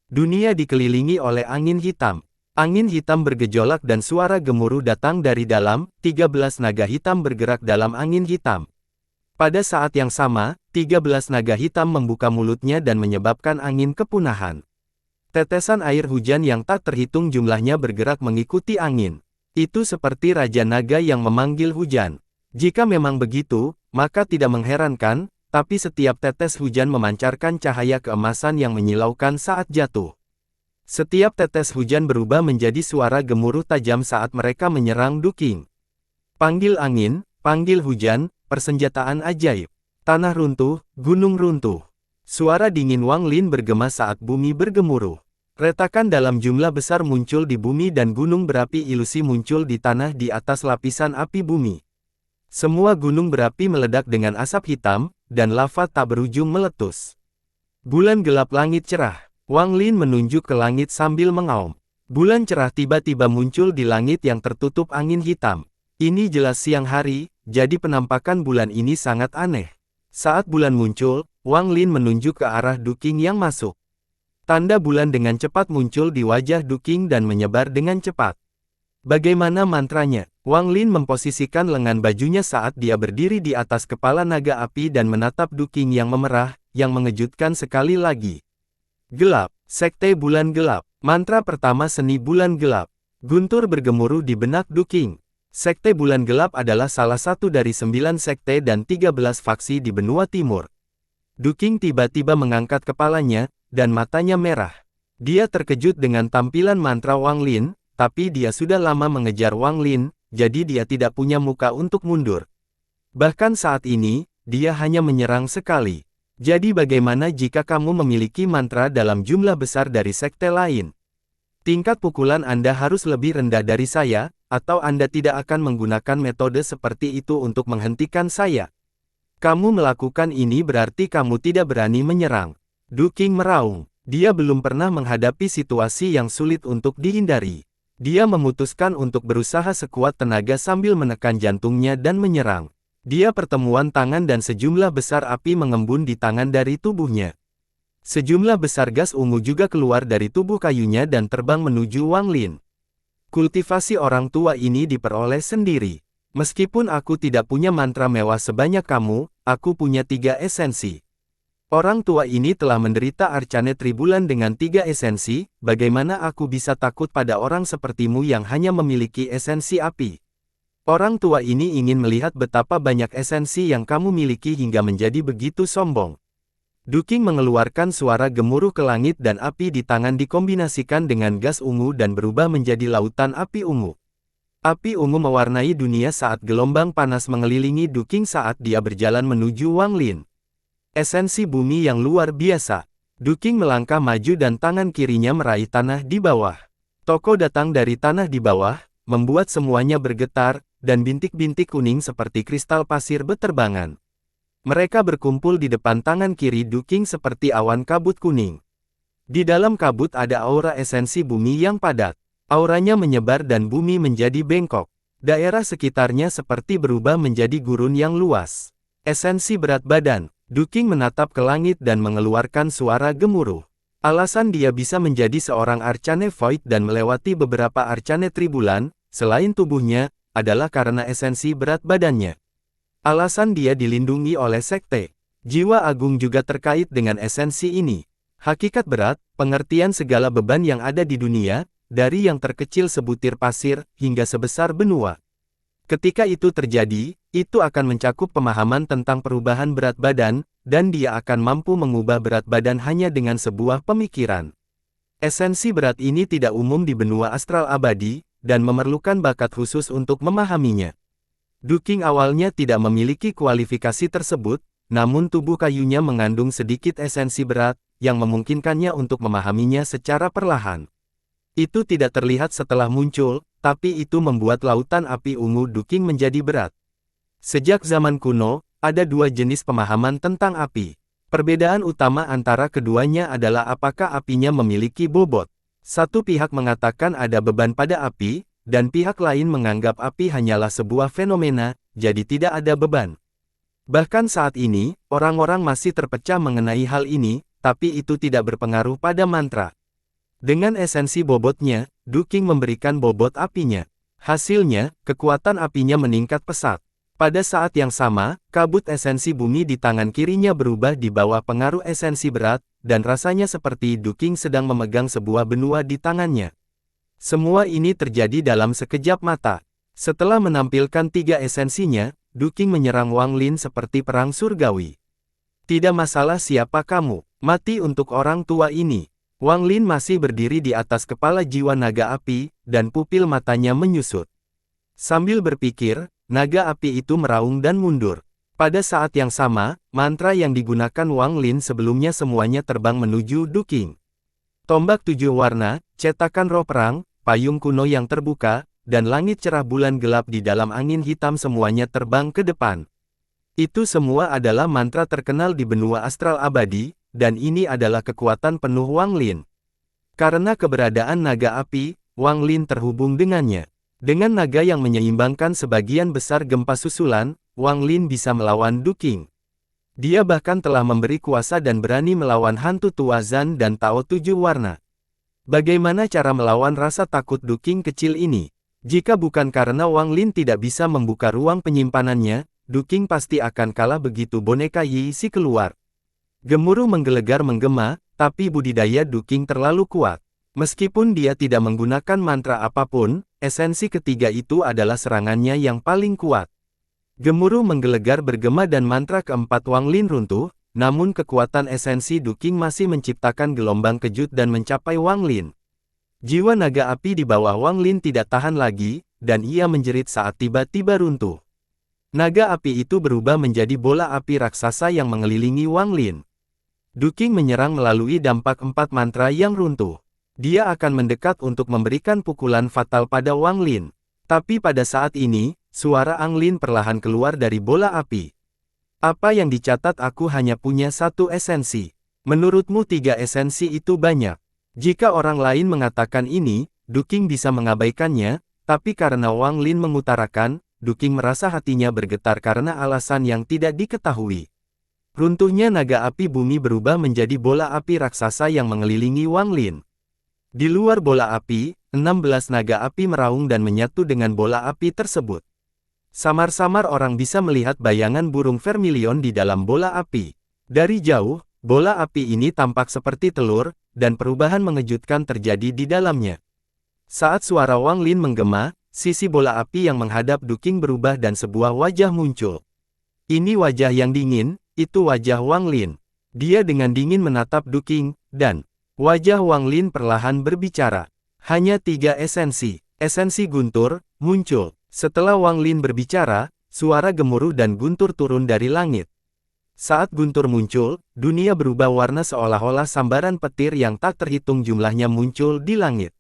Dunia dikelilingi oleh angin hitam. Angin hitam bergejolak dan suara gemuruh datang dari dalam, 13 naga hitam bergerak dalam angin hitam. Pada saat yang sama, 13 naga hitam membuka mulutnya dan menyebabkan angin kepunahan. Tetesan air hujan yang tak terhitung jumlahnya bergerak mengikuti angin. Itu seperti Raja Naga yang memanggil hujan. Jika memang begitu, maka tidak mengherankan, tapi setiap tetes hujan memancarkan cahaya keemasan yang menyilaukan saat jatuh. Setiap tetes hujan berubah menjadi suara gemuruh tajam saat mereka menyerang Duking. Panggil angin, panggil hujan, persenjataan ajaib. Tanah runtuh, gunung runtuh. Suara dingin Wang Lin bergema saat bumi bergemuruh. Retakan dalam jumlah besar muncul di bumi dan gunung berapi ilusi muncul di tanah di atas lapisan api bumi. Semua gunung berapi meledak dengan asap hitam, dan lava tak berujung meletus. Bulan gelap langit cerah. Wang Lin menunjuk ke langit sambil mengaum. Bulan cerah tiba-tiba muncul di langit yang tertutup angin hitam. Ini jelas siang hari, jadi penampakan bulan ini sangat aneh. Saat bulan muncul, Wang Lin menunjuk ke arah Duking yang masuk. Tanda bulan dengan cepat muncul di wajah Duking dan menyebar dengan cepat. Bagaimana mantranya? Wang Lin memposisikan lengan bajunya saat dia berdiri di atas kepala naga api dan menatap Duking yang memerah, yang mengejutkan sekali lagi. Gelap, sekte bulan gelap. Mantra pertama seni bulan gelap. Guntur bergemuruh di benak Duking. Sekte bulan gelap adalah salah satu dari 9 sekte dan 13 faksi di benua timur. Duking tiba-tiba mengangkat kepalanya, dan matanya merah. Dia terkejut dengan tampilan mantra Wang Lin, tapi dia sudah lama mengejar Wang Lin, jadi dia tidak punya muka untuk mundur. Bahkan saat ini, dia hanya menyerang sekali. Jadi bagaimana jika kamu memiliki mantra dalam jumlah besar dari sekte lain? Tingkat pukulan Anda harus lebih rendah dari saya, atau Anda tidak akan menggunakan metode seperti itu untuk menghentikan saya. Kamu melakukan ini berarti kamu tidak berani menyerang. Duking meraung. Dia belum pernah menghadapi situasi yang sulit untuk dihindari. Dia memutuskan untuk berusaha sekuat tenaga sambil menekan jantungnya dan menyerang. Dia pertemuan tangan dan sejumlah besar api mengembun di tangan dari tubuhnya. Sejumlah besar gas ungu juga keluar dari tubuh kayunya dan terbang menuju Wang Lin. Kultivasi orang tua ini diperoleh sendiri. Meskipun aku tidak punya mantra mewah sebanyak kamu, aku punya 3 esensi. Orang tua ini telah menderita arcane tribulan dengan 3 esensi, bagaimana aku bisa takut pada orang sepertimu yang hanya memiliki esensi api? Orang tua ini ingin melihat betapa banyak esensi yang kamu miliki hingga menjadi begitu sombong. Duking mengeluarkan suara gemuruh ke langit dan api di tangan dikombinasikan dengan gas ungu dan berubah menjadi lautan api ungu. Api ungu mewarnai dunia saat gelombang panas mengelilingi Duking saat dia berjalan menuju Wang Lin. Esensi bumi yang luar biasa. Duking melangkah maju dan tangan kirinya meraih tanah di bawah. Toko datang dari tanah di bawah, membuat semuanya bergetar, dan bintik-bintik kuning seperti kristal pasir beterbangan. Mereka berkumpul di depan tangan kiri Duking seperti awan kabut kuning. Di dalam kabut ada aura esensi bumi yang padat. Auranya menyebar dan bumi menjadi bengkok. Daerah sekitarnya seperti berubah menjadi gurun yang luas. Esensi berat badan. Duking menatap ke langit dan mengeluarkan suara gemuruh. Alasan dia bisa menjadi seorang Arcane Void dan melewati beberapa Arcane Tribulan, selain tubuhnya, adalah karena esensi berat badannya. Alasan dia dilindungi oleh sekte. Jiwa agung juga terkait dengan esensi ini. Hakikat berat, pengertian segala beban yang ada di dunia, dari yang terkecil sebutir pasir, hingga sebesar benua. Ketika itu terjadi, itu akan mencakup pemahaman tentang perubahan berat badan, dan dia akan mampu mengubah berat badan hanya dengan sebuah pemikiran. Esensi berat ini tidak umum di benua astral abadi, dan memerlukan bakat khusus untuk memahaminya. Duking awalnya tidak memiliki kualifikasi tersebut, namun tubuh kayunya mengandung sedikit esensi berat, yang memungkinkannya untuk memahaminya secara perlahan. Itu tidak terlihat setelah muncul, tapi itu membuat lautan api ungu Duking menjadi berat. Sejak zaman kuno, ada dua jenis pemahaman tentang api. Perbedaan utama antara keduanya adalah apakah apinya memiliki bobot. Satu pihak mengatakan ada beban pada api, dan pihak lain menganggap api hanyalah sebuah fenomena, jadi tidak ada beban. Bahkan saat ini, orang-orang masih terpecah mengenai hal ini, tapi itu tidak berpengaruh pada mantra. Dengan esensi bobotnya, Duking memberikan bobot apinya. Hasilnya, kekuatan apinya meningkat pesat. Pada saat yang sama, kabut esensi bumi di tangan kirinya berubah di bawah pengaruh esensi berat, dan rasanya seperti Duking sedang memegang sebuah benua di tangannya. Semua ini terjadi dalam sekejap mata. Setelah menampilkan tiga esensinya, Duking menyerang Wang Lin seperti perang surgawi. Tidak masalah siapa kamu, mati untuk orang tua ini. Wang Lin masih berdiri di atas kepala jiwa naga api, dan pupil matanya menyusut. Sambil berpikir, naga api itu meraung dan mundur. Pada saat yang sama, mantra yang digunakan Wang Lin sebelumnya semuanya terbang menuju Duking. Tombak tujuh warna, cetakan roh perang, payung kuno yang terbuka, dan langit cerah bulan gelap di dalam angin hitam semuanya terbang ke depan. Itu semua adalah mantra terkenal di benua astral abadi, dan ini adalah kekuatan penuh Wang Lin. Karena keberadaan naga api, Wang Lin terhubung dengannya. Dengan naga yang menyeimbangkan sebagian besar gempa susulan, Wang Lin bisa melawan Duking. Dia bahkan telah memberi kuasa dan berani melawan hantu tua Zan dan Tao tujuh warna. Bagaimana cara melawan rasa takut Duking kecil ini? Jika bukan karena Wang Lin tidak bisa membuka ruang penyimpanannya, Duking pasti akan kalah begitu boneka Yi Si keluar. Gemuruh menggelegar menggema, tapi budidaya Duking terlalu kuat. Meskipun dia tidak menggunakan mantra apapun, esensi ketiga itu adalah serangannya yang paling kuat. Gemuruh menggelegar bergema dan mantra keempat Wang Lin runtuh, namun kekuatan esensi Duking masih menciptakan gelombang kejut dan mencapai Wang Lin. Jiwa naga api di bawah Wang Lin tidak tahan lagi, dan ia menjerit saat tiba-tiba runtuh. Naga api itu berubah menjadi bola api raksasa yang mengelilingi Wang Lin. Duking menyerang melalui dampak empat mantra yang runtuh. Dia akan mendekat untuk memberikan pukulan fatal pada Wang Lin. Tapi pada saat ini, suara Ang Lin perlahan keluar dari bola api. Apa yang dicatat aku hanya punya satu esensi. Menurutmu tiga esensi itu banyak. Jika orang lain mengatakan ini, Duking bisa mengabaikannya, tapi karena Wang Lin mengutarakan, Duking merasa hatinya bergetar karena alasan yang tidak diketahui. Runtuhnya naga api bumi berubah menjadi bola api raksasa yang mengelilingi Wang Lin. Di luar bola api, 16 naga api meraung dan menyatu dengan bola api tersebut. Samar-samar orang bisa melihat bayangan burung vermilion di dalam bola api. Dari jauh, bola api ini tampak seperti telur, dan perubahan mengejutkan terjadi di dalamnya. Saat suara Wang Lin menggema, sisi bola api yang menghadap Duking berubah dan sebuah wajah muncul. Ini wajah yang dingin, itu wajah Wang Lin. Dia dengan dingin menatap Duking, dan wajah Wang Lin perlahan berbicara. Hanya tiga esensi. Esensi guntur, muncul. Setelah Wang Lin berbicara, suara gemuruh dan guntur turun dari langit. Saat guntur muncul, dunia berubah warna seolah-olah sambaran petir yang tak terhitung jumlahnya muncul di langit.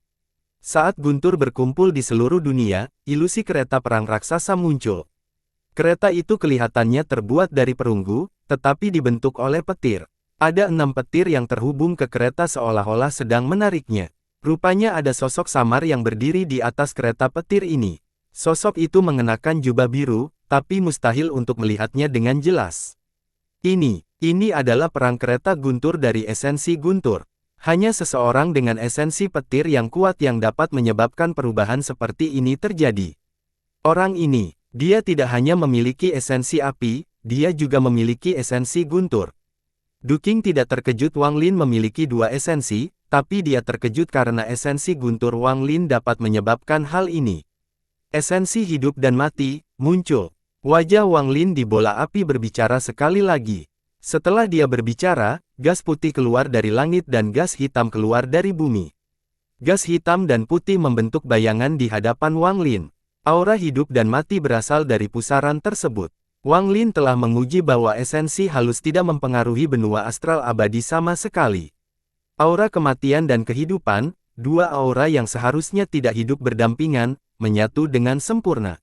Saat guntur berkumpul di seluruh dunia, ilusi kereta perang raksasa muncul. Kereta itu kelihatannya terbuat dari perunggu, tetapi dibentuk oleh petir. Ada 6 petir yang terhubung ke kereta seolah-olah sedang menariknya. Rupanya ada sosok samar yang berdiri di atas kereta petir ini. Sosok itu mengenakan jubah biru, tapi mustahil untuk melihatnya dengan jelas. Ini adalah perang kereta guntur dari esensi guntur. Hanya seseorang dengan esensi petir yang kuat yang dapat menyebabkan perubahan seperti ini terjadi. Orang ini, dia tidak hanya memiliki esensi api, dia juga memiliki esensi guntur. Du Qing tidak terkejut Wang Lin memiliki 2 esensi, tapi dia terkejut karena esensi guntur Wang Lin dapat menyebabkan hal ini. Esensi hidup dan mati muncul. Wajah Wang Lin di bola api berbicara sekali lagi. Setelah dia berbicara, gas putih keluar dari langit dan gas hitam keluar dari bumi. Gas hitam dan putih membentuk bayangan di hadapan Wang Lin. Aura hidup dan mati berasal dari pusaran tersebut. Wang Lin telah menguji bahwa esensi halus tidak mempengaruhi benua astral abadi sama sekali. Aura kematian dan kehidupan, 2 aura yang seharusnya tidak hidup berdampingan, menyatu dengan sempurna.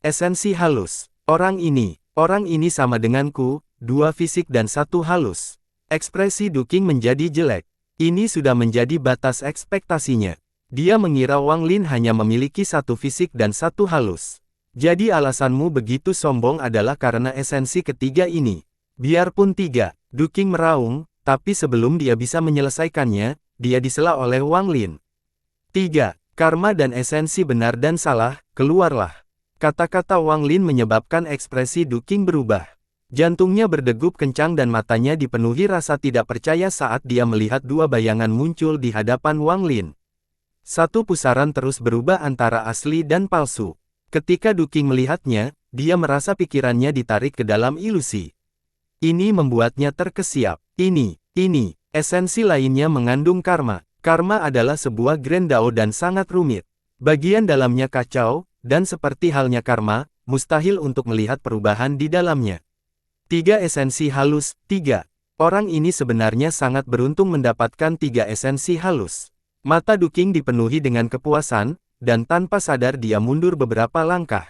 Esensi halus. Orang ini sama denganku, 2 fisik dan 1 halus. Ekspresi Du Qing menjadi jelek. Ini sudah menjadi batas ekspektasinya. Dia mengira Wang Lin hanya memiliki 1 fisik dan 1 halus. Jadi alasanmu begitu sombong adalah karena esensi ketiga ini. Biarpun 3, Du Qing meraung, tapi sebelum dia bisa menyelesaikannya, dia disela oleh Wang Lin. 3. Karma dan esensi benar dan salah, keluarlah. Kata-kata Wang Lin menyebabkan ekspresi Du Qing berubah. Jantungnya berdegup kencang dan matanya dipenuhi rasa tidak percaya saat dia melihat 2 bayangan muncul di hadapan Wang Lin. 1 pusaran terus berubah antara asli dan palsu. Ketika Du Qing melihatnya, dia merasa pikirannya ditarik ke dalam ilusi. Ini membuatnya terkesiap. Esensi lainnya mengandung karma. Karma adalah sebuah Grand Dao dan sangat rumit. Bagian dalamnya kacau, dan seperti halnya karma, mustahil untuk melihat perubahan di dalamnya. 3 esensi halus. 3. Orang ini sebenarnya sangat beruntung mendapatkan 3 esensi halus. Mata Du Qing dipenuhi dengan kepuasan, dan tanpa sadar dia mundur beberapa langkah.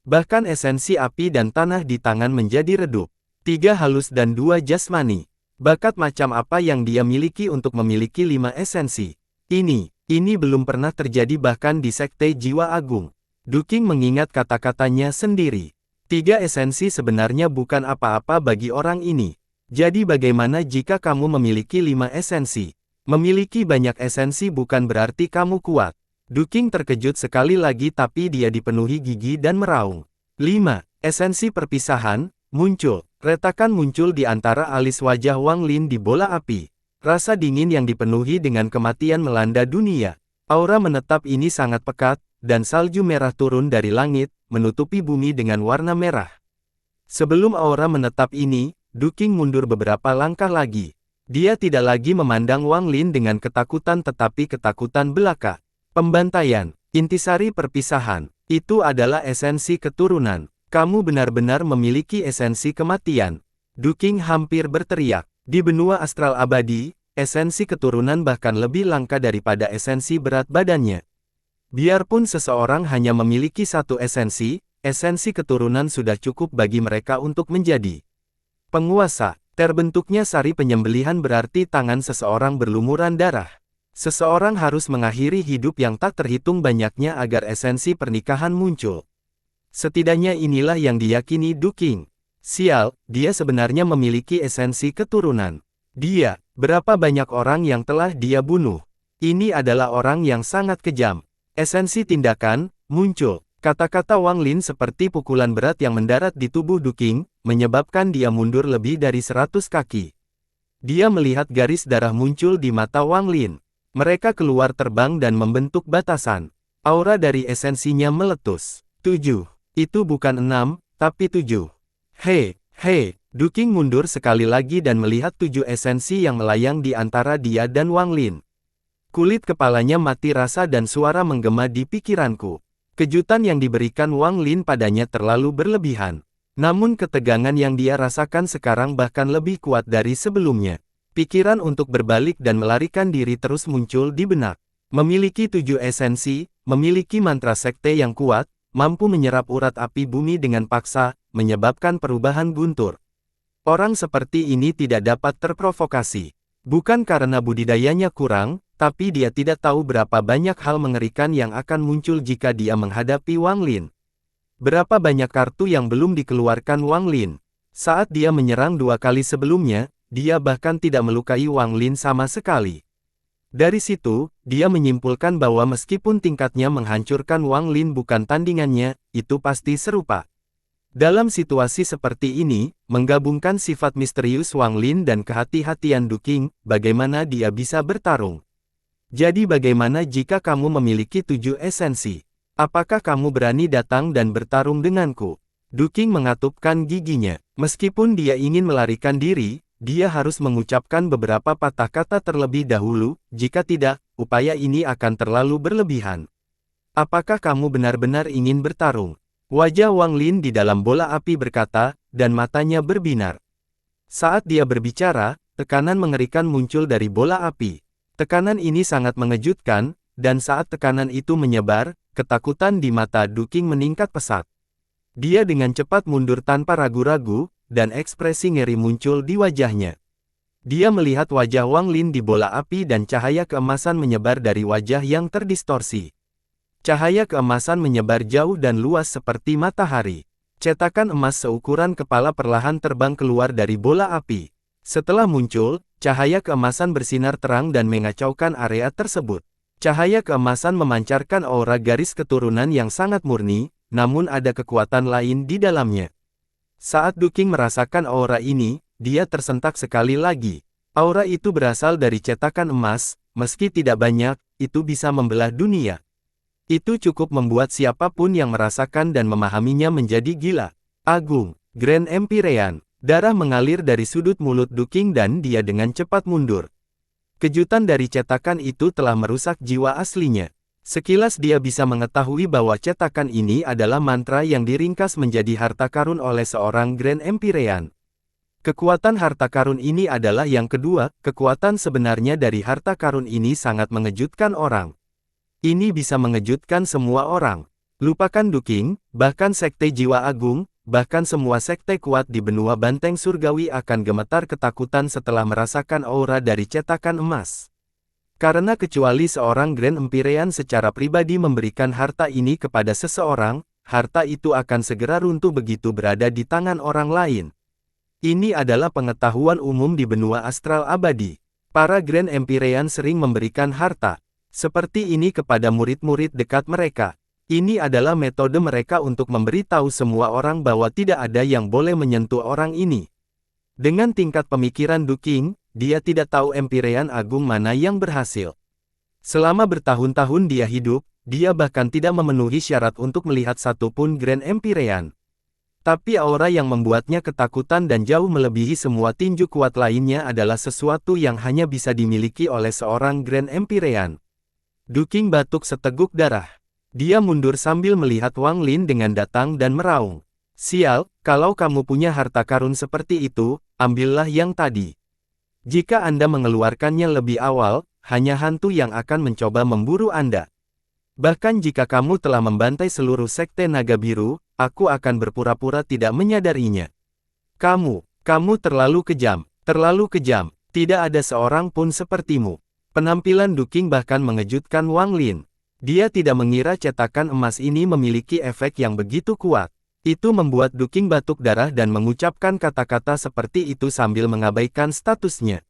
Bahkan esensi api dan tanah di tangan menjadi redup. 3 halus dan 2 jasmani. Bakat macam apa yang dia miliki untuk memiliki 5 esensi? Ini belum pernah terjadi bahkan di Sekte Jiwa Agung. Du Qing mengingat kata-katanya sendiri. 3 esensi sebenarnya bukan apa-apa bagi orang ini. Jadi bagaimana jika kamu memiliki 5 esensi? Memiliki banyak esensi bukan berarti kamu kuat. Du Qing terkejut sekali lagi tapi dia dipenuhi gigi dan meraung. 5. Esensi perpisahan muncul. Retakan muncul di antara alis wajah Wang Lin di bola api. Rasa dingin yang dipenuhi dengan kematian melanda dunia. Aura menetap ini sangat pekat, dan salju merah turun dari langit, menutupi bumi dengan warna merah. Sebelum aura menetap ini, Du Qing mundur beberapa langkah lagi. Dia tidak lagi memandang Wang Lin dengan ketakutan tetapi ketakutan belaka. Pembantaian, intisari perpisahan, itu adalah esensi keturunan. Kamu benar-benar memiliki esensi kematian. Du Qing hampir berteriak. Di benua astral abadi, esensi keturunan bahkan lebih langka daripada esensi berat badannya. Biarpun seseorang hanya memiliki 1 esensi, esensi keturunan sudah cukup bagi mereka untuk menjadi penguasa. Terbentuknya sari penyembelihan berarti tangan seseorang berlumuran darah. Seseorang harus mengakhiri hidup yang tak terhitung banyaknya agar esensi pernikahan muncul. Setidaknya inilah yang diyakini Du Qing. Sial, dia sebenarnya memiliki esensi keturunan. Berapa banyak orang yang telah dia bunuh. Ini adalah orang yang sangat kejam. Esensi tindakan muncul. Kata-kata Wang Lin seperti pukulan berat yang mendarat di tubuh Du Qing, menyebabkan dia mundur lebih dari 100 kaki. Dia melihat garis darah muncul di mata Wang Lin. Mereka keluar terbang dan membentuk batasan. Aura dari esensinya meletus. 7. Itu bukan 6, tapi 7. Hei, Du Qing mundur sekali lagi dan melihat 7 esensi yang melayang di antara dia dan Wang Lin. Kulit kepalanya mati rasa dan suara menggema di pikiranku. Kejutan yang diberikan Wang Lin padanya terlalu berlebihan. Namun ketegangan yang dia rasakan sekarang bahkan lebih kuat dari sebelumnya. Pikiran untuk berbalik dan melarikan diri terus muncul di benak. Memiliki 7 esensi, memiliki mantra sekte yang kuat, mampu menyerap urat api bumi dengan paksa, menyebabkan perubahan guntur. Orang seperti ini tidak dapat terprovokasi. Bukan karena budidayanya kurang, tapi dia tidak tahu berapa banyak hal mengerikan yang akan muncul jika dia menghadapi Wang Lin. Berapa banyak kartu yang belum dikeluarkan Wang Lin. Saat dia menyerang 2 kali sebelumnya, dia bahkan tidak melukai Wang Lin sama sekali. Dari situ, dia menyimpulkan bahwa meskipun tingkatnya menghancurkan Wang Lin bukan tandingannya, itu pasti serupa. Dalam situasi seperti ini, menggabungkan sifat misterius Wang Lin dan kehati-hatian Du Qing, bagaimana dia bisa bertarung? Jadi bagaimana jika kamu memiliki 7 esensi? Apakah kamu berani datang dan bertarung denganku? Du Qing mengatupkan giginya. Meskipun dia ingin melarikan diri, dia harus mengucapkan beberapa patah kata terlebih dahulu, jika tidak, upaya ini akan terlalu berlebihan. Apakah kamu benar-benar ingin bertarung? Wajah Wang Lin di dalam bola api berkata, dan matanya berbinar. Saat dia berbicara, tekanan mengerikan muncul dari bola api. Tekanan ini sangat mengejutkan, dan saat tekanan itu menyebar, ketakutan di mata Du Qing meningkat pesat. Dia dengan cepat mundur tanpa ragu-ragu, dan ekspresi ngeri muncul di wajahnya. Dia melihat wajah Wang Lin di bola api dan cahaya keemasan menyebar dari wajah yang terdistorsi. Cahaya keemasan menyebar jauh dan luas seperti matahari. Cetakan emas seukuran kepala perlahan terbang keluar dari bola api. Setelah muncul, cahaya keemasan bersinar terang dan mengacaukan area tersebut. Cahaya keemasan memancarkan aura garis keturunan yang sangat murni, namun ada kekuatan lain di dalamnya. Saat Du Qing merasakan aura ini, dia tersentak sekali lagi. Aura itu berasal dari cetakan emas, meski tidak banyak, itu bisa membelah dunia. Itu cukup membuat siapapun yang merasakan dan memahaminya menjadi gila. Agung, Grand Empyrean. Darah mengalir dari sudut mulut Du Qing dan dia dengan cepat mundur. Kejutan dari cetakan itu telah merusak jiwa aslinya. Sekilas dia bisa mengetahui bahwa cetakan ini adalah mantra yang diringkas menjadi harta karun oleh seorang Grand Empyrean. Kekuatan harta karun ini adalah yang kedua, kekuatan sebenarnya dari harta karun ini sangat mengejutkan orang. Ini bisa mengejutkan semua orang. Lupakan Du Qing, bahkan sekte jiwa agung, bahkan semua sekte kuat di benua banteng surgawi akan gemetar ketakutan setelah merasakan aura dari cetakan emas. Karena kecuali seorang Grand Empyrean secara pribadi memberikan harta ini kepada seseorang, harta itu akan segera runtuh begitu berada di tangan orang lain. Ini adalah pengetahuan umum di benua astral abadi. Para Grand Empyrean sering memberikan harta seperti ini kepada murid-murid dekat mereka. Ini adalah metode mereka untuk memberitahu semua orang bahwa tidak ada yang boleh menyentuh orang ini. Dengan tingkat pemikiran Du Qing, dia tidak tahu Empyrean agung mana yang berhasil. Selama bertahun-tahun dia hidup, dia bahkan tidak memenuhi syarat untuk melihat satupun Grand Empyrean. Tapi aura yang membuatnya ketakutan dan jauh melebihi semua tinju kuat lainnya adalah sesuatu yang hanya bisa dimiliki oleh seorang Grand Empyrean. Du Qing batuk seteguk darah. Dia mundur sambil melihat Wang Lin dengan datang dan meraung. Sial, kalau kamu punya harta karun seperti itu, ambillah yang tadi. Jika Anda mengeluarkannya lebih awal, hanya hantu yang akan mencoba memburu Anda. Bahkan jika kamu telah membantai seluruh sekte naga biru, aku akan berpura-pura tidak menyadarinya. Kamu terlalu kejam, tidak ada seorang pun sepertimu. Penampilan Du Qing bahkan mengejutkan Wang Lin. Dia tidak mengira cetakan emas ini memiliki efek yang begitu kuat. Itu membuat Du Qing batuk darah dan mengucapkan kata-kata seperti itu sambil mengabaikan statusnya.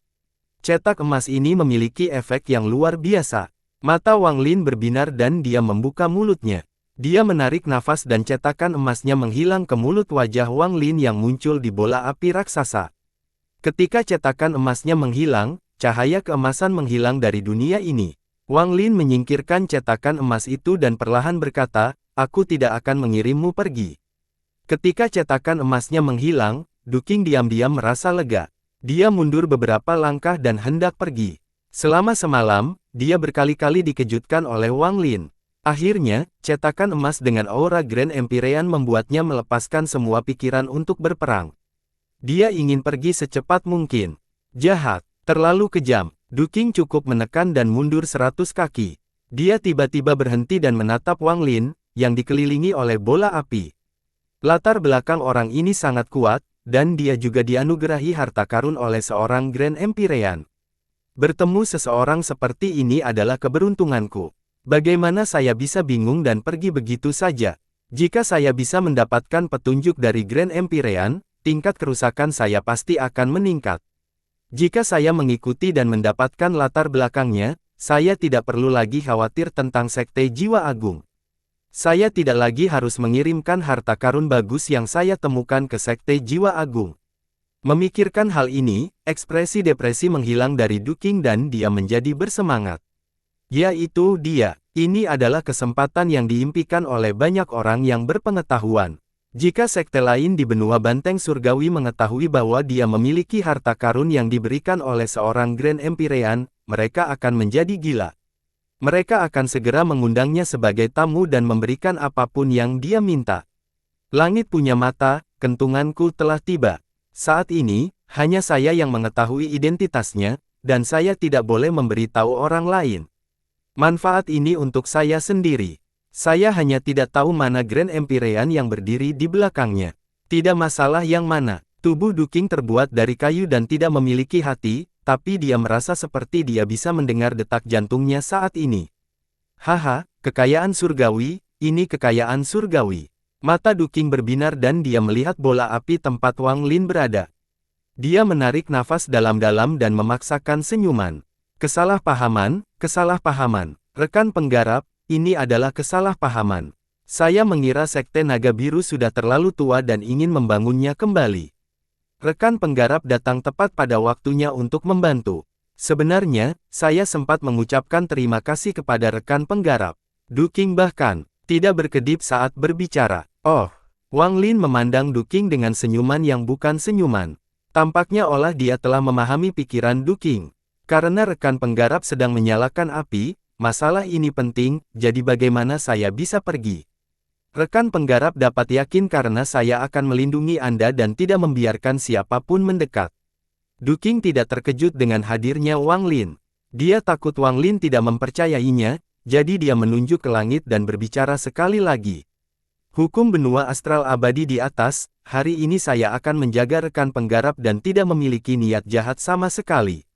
Cetak emas ini memiliki efek yang luar biasa. Mata Wang Lin berbinar dan dia membuka mulutnya. Dia menarik nafas dan cetakan emasnya menghilang ke mulut wajah Wang Lin yang muncul di bola api raksasa. Ketika cetakan emasnya menghilang, cahaya keemasan menghilang dari dunia ini. Wang Lin menyingkirkan cetakan emas itu dan perlahan berkata, "Aku tidak akan mengirimmu pergi." Ketika cetakan emasnya menghilang, Du Qing diam-diam merasa lega. Dia mundur beberapa langkah dan hendak pergi. Selama semalam, dia berkali-kali dikejutkan oleh Wang Lin. Akhirnya, cetakan emas dengan aura Grand Empyrean membuatnya melepaskan semua pikiran untuk berperang. Dia ingin pergi secepat mungkin. Jahat, terlalu kejam. Du Qing cukup menekan dan mundur 100 kaki. Dia tiba-tiba berhenti dan menatap Wang Lin, yang dikelilingi oleh bola api. Latar belakang orang ini sangat kuat, dan dia juga dianugerahi harta karun oleh seorang Grand Empyrean. Bertemu seseorang seperti ini adalah keberuntunganku. Bagaimana saya bisa bingung dan pergi begitu saja? Jika saya bisa mendapatkan petunjuk dari Grand Empyrean, tingkat kerusakan saya pasti akan meningkat. Jika saya mengikuti dan mendapatkan latar belakangnya, saya tidak perlu lagi khawatir tentang Sekte Jiwa Agung. Saya tidak lagi harus mengirimkan harta karun bagus yang saya temukan ke Sekte Jiwa Agung. Memikirkan hal ini, ekspresi depresi menghilang dari Du Qing dan dia menjadi bersemangat. Yaitu dia, ini adalah kesempatan yang diimpikan oleh banyak orang yang berpengetahuan. Jika sekte lain di benua Banteng Surgawi mengetahui bahwa dia memiliki harta karun yang diberikan oleh seorang Grand Empyrean, mereka akan menjadi gila. Mereka akan segera mengundangnya sebagai tamu dan memberikan apapun yang dia minta. Langit punya mata, kentunganku telah tiba. Saat ini, hanya saya yang mengetahui identitasnya, dan saya tidak boleh memberitahu orang lain. Manfaat ini untuk saya sendiri. Saya hanya tidak tahu mana Grand Empyrean yang berdiri di belakangnya. Tidak masalah yang mana. Tubuh Du Qing terbuat dari kayu dan tidak memiliki hati, tapi dia merasa seperti dia bisa mendengar detak jantungnya saat ini. Haha, kekayaan surgawi, ini kekayaan surgawi. Mata Du Qing berbinar dan dia melihat bola api tempat Wang Lin berada. Dia menarik nafas dalam-dalam dan memaksakan senyuman. Kesalahpahaman, kesalahpahaman. Rekan penggarap, ini adalah kesalahpahaman. Saya mengira Sekte Naga Biru sudah terlalu tua dan ingin membangunnya kembali. Rekan penggarap datang tepat pada waktunya untuk membantu. Sebenarnya, saya sempat mengucapkan terima kasih kepada rekan penggarap. Du Qing bahkan tidak berkedip saat berbicara. Oh, Wang Lin memandang Du Qing dengan senyuman yang bukan senyuman. Tampaknya olah dia telah memahami pikiran Du Qing. Karena rekan penggarap sedang menyalakan api, masalah ini penting, jadi bagaimana saya bisa pergi? Rekan penggarap dapat yakin karena saya akan melindungi Anda dan tidak membiarkan siapapun mendekat. Du Qing tidak terkejut dengan hadirnya Wang Lin. Dia takut Wang Lin tidak mempercayainya, jadi dia menunjuk ke langit dan berbicara sekali lagi. Hukum benua astral abadi di atas, hari ini saya akan menjaga rekan penggarap dan tidak memiliki niat jahat sama sekali.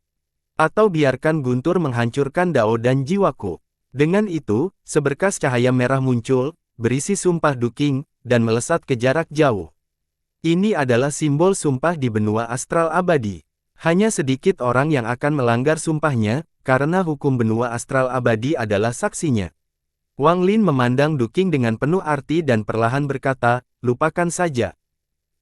Atau biarkan guntur menghancurkan dao dan jiwaku. Dengan itu, seberkas cahaya merah muncul, berisi sumpah Du Qing, dan melesat ke jarak jauh. Ini adalah simbol sumpah di benua astral abadi. Hanya sedikit orang yang akan melanggar sumpahnya, karena hukum benua astral abadi adalah saksinya. Wang Lin memandang Du Qing dengan penuh arti dan perlahan berkata, lupakan saja.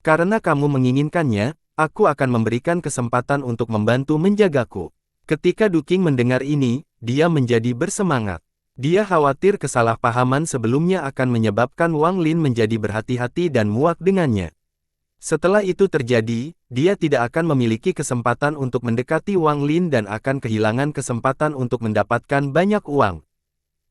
Karena kamu menginginkannya, aku akan memberikan kesempatan untuk membantu menjagaku. Ketika Du Qing mendengar ini, dia menjadi bersemangat. Dia khawatir kesalahpahaman sebelumnya akan menyebabkan Wang Lin menjadi berhati-hati dan muak dengannya. Setelah itu terjadi, dia tidak akan memiliki kesempatan untuk mendekati Wang Lin dan akan kehilangan kesempatan untuk mendapatkan banyak uang.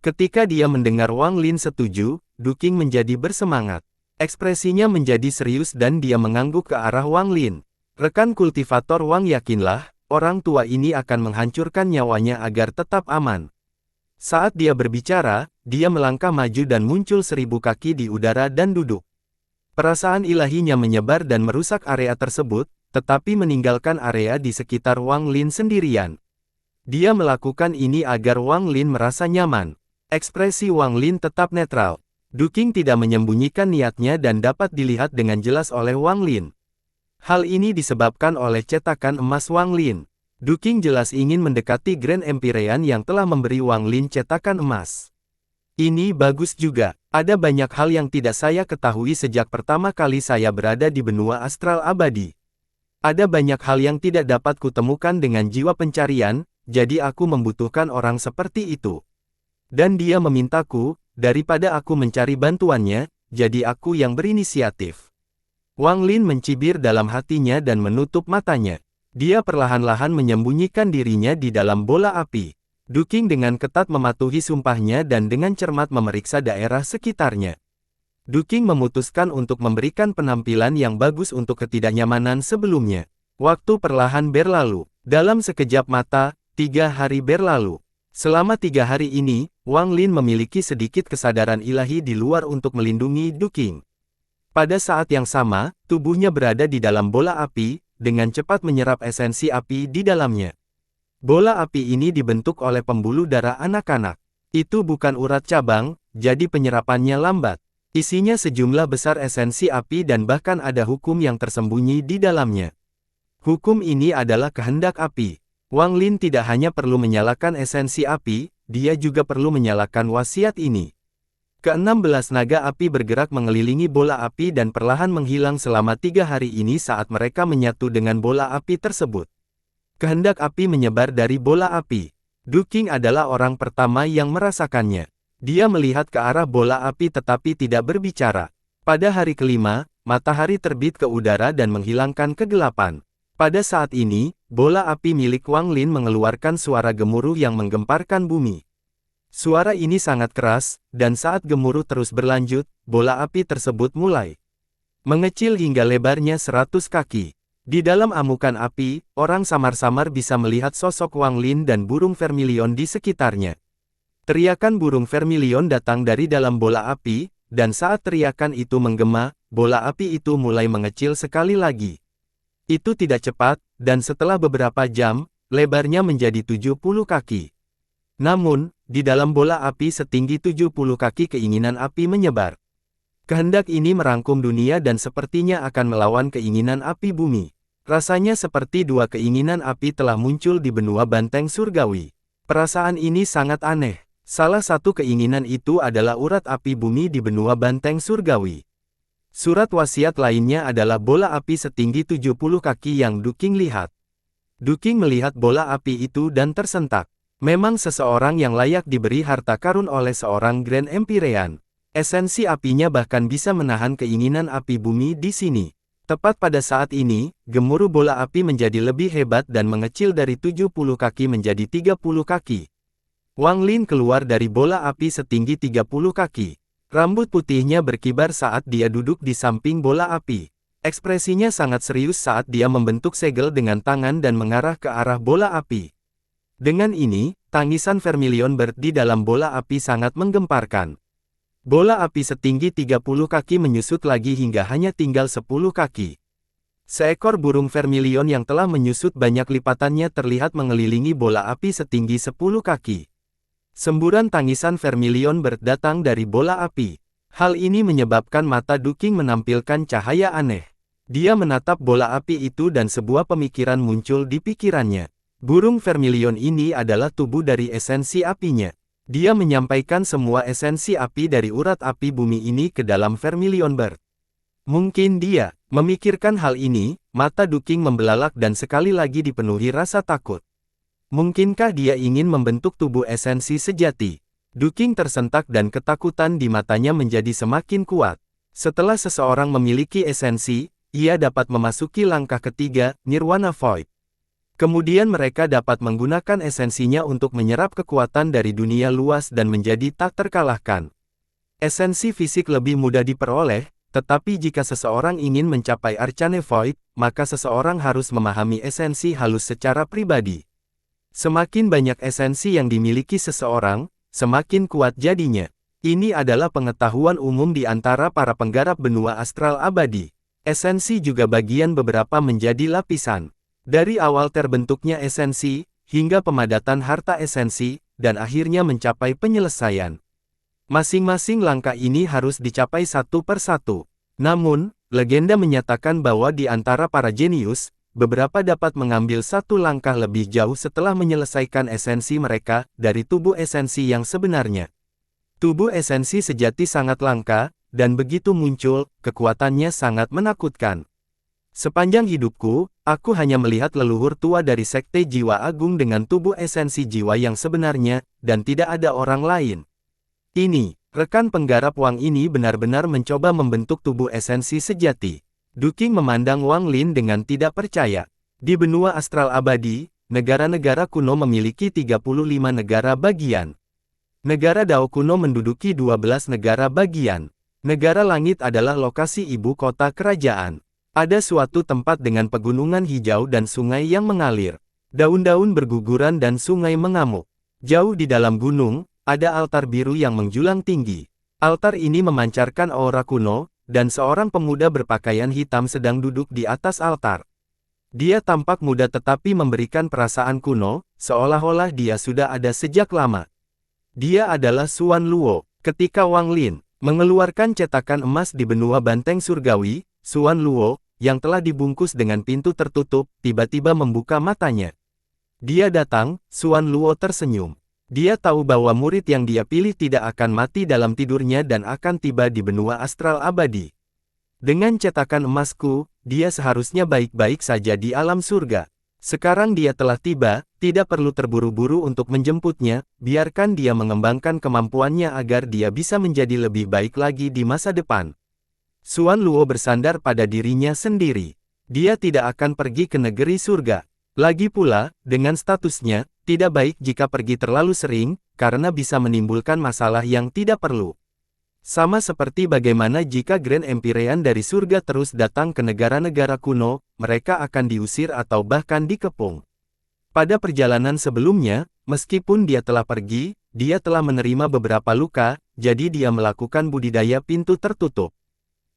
Ketika dia mendengar Wang Lin setuju, Du Qing menjadi bersemangat. Ekspresinya menjadi serius dan dia mengangguk ke arah Wang Lin. Rekan kultivator Wang, yakinlah, orang tua ini akan menghancurkan nyawanya agar tetap aman. Saat dia berbicara, dia melangkah maju dan muncul 1000 kaki di udara dan duduk. Perasaan ilahinya menyebar dan merusak area tersebut, tetapi meninggalkan area di sekitar Wang Lin sendirian. Dia melakukan ini agar Wang Lin merasa nyaman. Ekspresi Wang Lin tetap netral. Du Qing tidak menyembunyikan niatnya dan dapat dilihat dengan jelas oleh Wang Lin. Hal ini disebabkan oleh cetakan emas Wang Lin. Du Qing jelas ingin mendekati Grand Empyrean yang telah memberi Wang Lin cetakan emas. Ini bagus juga. Ada banyak hal yang tidak saya ketahui sejak pertama kali saya berada di benua astral abadi. Ada banyak hal yang tidak dapat kutemukan dengan jiwa pencarian, jadi aku membutuhkan orang seperti itu. Dan dia memintaku, daripada aku mencari bantuannya, jadi aku yang berinisiatif. Wang Lin mencibir dalam hatinya dan menutup matanya. Dia perlahan-lahan menyembunyikan dirinya di dalam bola api. Duking dengan ketat mematuhi sumpahnya dan dengan cermat memeriksa daerah sekitarnya. Duking memutuskan untuk memberikan penampilan yang bagus untuk ketidaknyamanan sebelumnya. Waktu perlahan berlalu. Dalam sekejap mata, 3 hari berlalu. Selama 3 hari ini, Wang Lin memiliki sedikit kesadaran ilahi di luar untuk melindungi Duking. Pada saat yang sama, tubuhnya berada di dalam bola api, dengan cepat menyerap esensi api di dalamnya. Bola api ini dibentuk oleh pembuluh darah anak-anak. Itu bukan urat cabang, jadi penyerapannya lambat. Isinya sejumlah besar esensi api dan bahkan ada hukum yang tersembunyi di dalamnya. Hukum ini adalah kehendak api. Wang Lin tidak hanya perlu menyalakan esensi api, dia juga perlu menyalakan wasiat ini. Ke-16 naga api bergerak mengelilingi bola api dan perlahan menghilang selama 3 hari ini saat mereka menyatu dengan bola api tersebut. Kehendak api menyebar dari bola api. Duking adalah orang pertama yang merasakannya. Dia melihat ke arah bola api tetapi tidak berbicara. Pada hari kelima, matahari terbit ke udara dan menghilangkan kegelapan. Pada saat ini, bola api milik Wang Lin mengeluarkan suara gemuruh yang menggemparkan bumi. Suara ini sangat keras, dan saat gemuruh terus berlanjut, bola api tersebut mulai mengecil hingga lebarnya 100 kaki. Di dalam amukan api, orang samar-samar bisa melihat sosok Wang Lin dan burung vermilion di sekitarnya. Teriakan burung vermilion datang dari dalam bola api, dan saat teriakan itu menggema, bola api itu mulai mengecil sekali lagi. Itu tidak cepat, dan setelah beberapa jam, lebarnya menjadi 70 kaki. Namun, di dalam bola api setinggi 70 kaki keinginan api menyebar. Kehendak ini merangkum dunia dan sepertinya akan melawan keinginan api bumi. Rasanya seperti dua keinginan api telah muncul di benua banteng surgawi. Perasaan ini sangat aneh. Salah satu keinginan itu adalah urat api bumi di benua banteng surgawi. Surat wasiat lainnya adalah bola api setinggi 70 kaki yang Duking lihat. Duking melihat bola api itu dan tersentak. Memang seseorang yang layak diberi harta karun oleh seorang Grand Empyrean. Esensi apinya bahkan bisa menahan keinginan api bumi di sini. Tepat pada saat ini, gemuruh bola api menjadi lebih hebat dan mengecil dari 70 kaki menjadi 30 kaki. Wang Lin keluar dari bola api setinggi 30 kaki. Rambut putihnya berkibar saat dia duduk di samping bola api. Ekspresinya sangat serius saat dia membentuk segel dengan tangan dan mengarah ke arah bola api. Dengan ini, tangisan vermilion bird di dalam bola api sangat menggemparkan. Bola api setinggi 30 kaki menyusut lagi hingga hanya tinggal 10 kaki. Seekor burung vermilion yang telah menyusut banyak lipatannya terlihat mengelilingi bola api setinggi 10 kaki. Semburan tangisan vermilion bird datang dari bola api. Hal ini menyebabkan mata Duking menampilkan cahaya aneh. Dia menatap bola api itu dan sebuah pemikiran muncul di pikirannya. Burung vermilion ini adalah tubuh dari esensi apinya. Dia menyampaikan semua esensi api dari urat api bumi ini ke dalam vermilion bird. Mungkin dia memikirkan hal ini, mata Duking membelalak dan sekali lagi dipenuhi rasa takut. Mungkinkah dia ingin membentuk tubuh esensi sejati? Duking tersentak dan ketakutan di matanya menjadi semakin kuat. Setelah seseorang memiliki esensi, ia dapat memasuki langkah ketiga, Nirwana Void. Kemudian mereka dapat menggunakan esensinya untuk menyerap kekuatan dari dunia luas dan menjadi tak terkalahkan. Esensi fisik lebih mudah diperoleh, tetapi jika seseorang ingin mencapai Arcane Void, maka seseorang harus memahami esensi halus secara pribadi. Semakin banyak esensi yang dimiliki seseorang, semakin kuat jadinya. Ini adalah pengetahuan umum di antara para penggarap benua astral abadi. Esensi juga bagian beberapa menjadi lapisan. Dari awal terbentuknya esensi, hingga pemadatan harta esensi, dan akhirnya mencapai penyelesaian. Masing-masing langkah ini harus dicapai satu persatu. Namun, legenda menyatakan bahwa di antara para jenius, beberapa dapat mengambil satu langkah lebih jauh setelah menyelesaikan esensi mereka dari tubuh esensi yang sebenarnya. Tubuh esensi sejati sangat langka, dan begitu muncul, kekuatannya sangat menakutkan. Sepanjang hidupku, aku hanya melihat leluhur tua dari Sekte Jiwa Agung dengan tubuh esensi jiwa yang sebenarnya, dan tidak ada orang lain. Ini, rekan penggarap Wang ini benar-benar mencoba membentuk tubuh esensi sejati. Duking memandang Wang Lin dengan tidak percaya. Di benua astral abadi, negara-negara kuno memiliki 35 negara bagian. Negara Dao kuno menduduki 12 negara bagian. Negara langit adalah lokasi ibu kota kerajaan. Ada suatu tempat dengan pegunungan hijau dan sungai yang mengalir. Daun-daun berguguran dan sungai mengamuk. Jauh di dalam gunung, ada altar biru yang menjulang tinggi. Altar ini memancarkan aura kuno, dan seorang pemuda berpakaian hitam sedang duduk di atas altar. Dia tampak muda tetapi memberikan perasaan kuno, seolah-olah dia sudah ada sejak lama. Dia adalah Xuan Luo. Ketika Wang Lin mengeluarkan cetakan emas di benua banteng surgawi, Xuan Luo, yang telah dibungkus dengan pintu tertutup, tiba-tiba membuka matanya. Dia datang, Xuan Luo tersenyum. Dia tahu bahwa murid yang dia pilih tidak akan mati dalam tidurnya dan akan tiba di benua astral abadi. Dengan cetakan emasku, dia seharusnya baik-baik saja di alam surga. Sekarang dia telah tiba, tidak perlu terburu-buru untuk menjemputnya, biarkan dia mengembangkan kemampuannya agar dia bisa menjadi lebih baik lagi di masa depan. Xuan Luo bersandar pada dirinya sendiri. Dia tidak akan pergi ke negeri surga. Lagi pula, dengan statusnya, tidak baik jika pergi terlalu sering, karena bisa menimbulkan masalah yang tidak perlu. Sama seperti bagaimana jika Grand Empyrean dari surga terus datang ke negara-negara kuno, mereka akan diusir atau bahkan dikepung. Pada perjalanan sebelumnya, meskipun dia telah pergi, dia telah menerima beberapa luka, jadi dia melakukan budidaya pintu tertutup.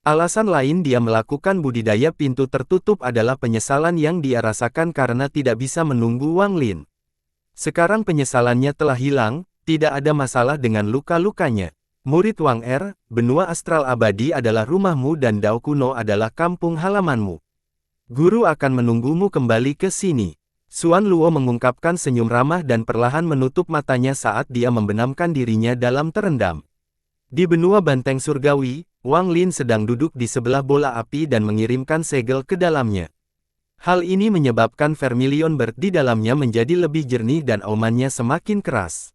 Alasan lain dia melakukan budidaya pintu tertutup adalah penyesalan yang dia rasakan karena tidak bisa menunggu Wang Lin. Sekarang penyesalannya telah hilang, tidak ada masalah dengan luka-lukanya. Murid Wang Er, benua astral abadi adalah rumahmu dan Dao kuno adalah kampung halamanmu. Guru akan menunggumu kembali ke sini. Xuan Luo mengungkapkan senyum ramah dan perlahan menutup matanya saat dia membenamkan dirinya dalam terendam. Di benua banteng surgawi, Wang Lin sedang duduk di sebelah bola api dan mengirimkan segel ke dalamnya. Hal ini menyebabkan vermilion bird di dalamnya menjadi lebih jernih dan aumannya semakin keras.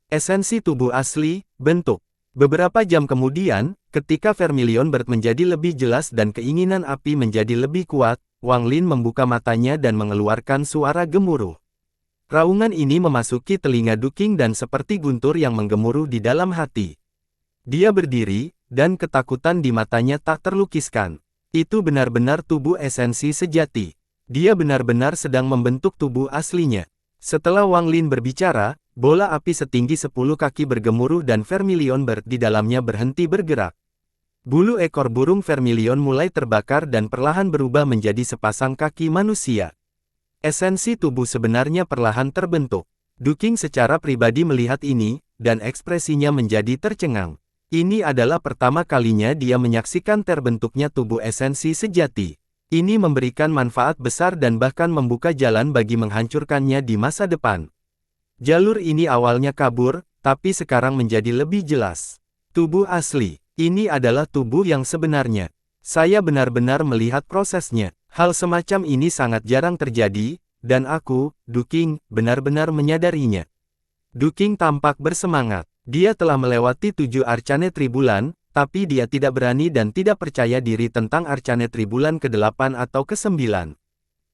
Esensi tubuh asli, bentuk. Beberapa jam kemudian, ketika vermilion bird menjadi lebih jelas dan keinginan api menjadi lebih kuat, Wang Lin membuka matanya dan mengeluarkan suara gemuruh. Raungan ini memasuki telinga Duking dan seperti guntur yang menggemuruh di dalam hati. Dia berdiri, dan ketakutan di matanya tak terlukiskan. Itu benar-benar tubuh esensi sejati. Dia benar-benar sedang membentuk tubuh aslinya. Setelah Wang Lin berbicara, bola api setinggi 10 kaki bergemuruh dan vermilion bird di dalamnya berhenti bergerak. Bulu ekor burung vermilion mulai terbakar dan perlahan berubah menjadi sepasang kaki manusia. Esensi tubuh sebenarnya perlahan terbentuk. Duking secara pribadi melihat ini, dan ekspresinya menjadi tercengang. Ini adalah pertama kalinya dia menyaksikan terbentuknya tubuh esensi sejati. Ini memberikan manfaat besar dan bahkan membuka jalan bagi menghancurkannya di masa depan. Jalur ini awalnya kabur, tapi sekarang menjadi lebih jelas. Tubuh asli, ini adalah tubuh yang sebenarnya. Saya benar-benar melihat prosesnya. Hal semacam ini sangat jarang terjadi, dan aku, Duking, benar-benar menyadarinya. Duking tampak bersemangat. Dia telah melewati 7 arcane tribulan, tapi dia tidak berani dan tidak percaya diri tentang arcane tribulan ke-8 atau ke-9.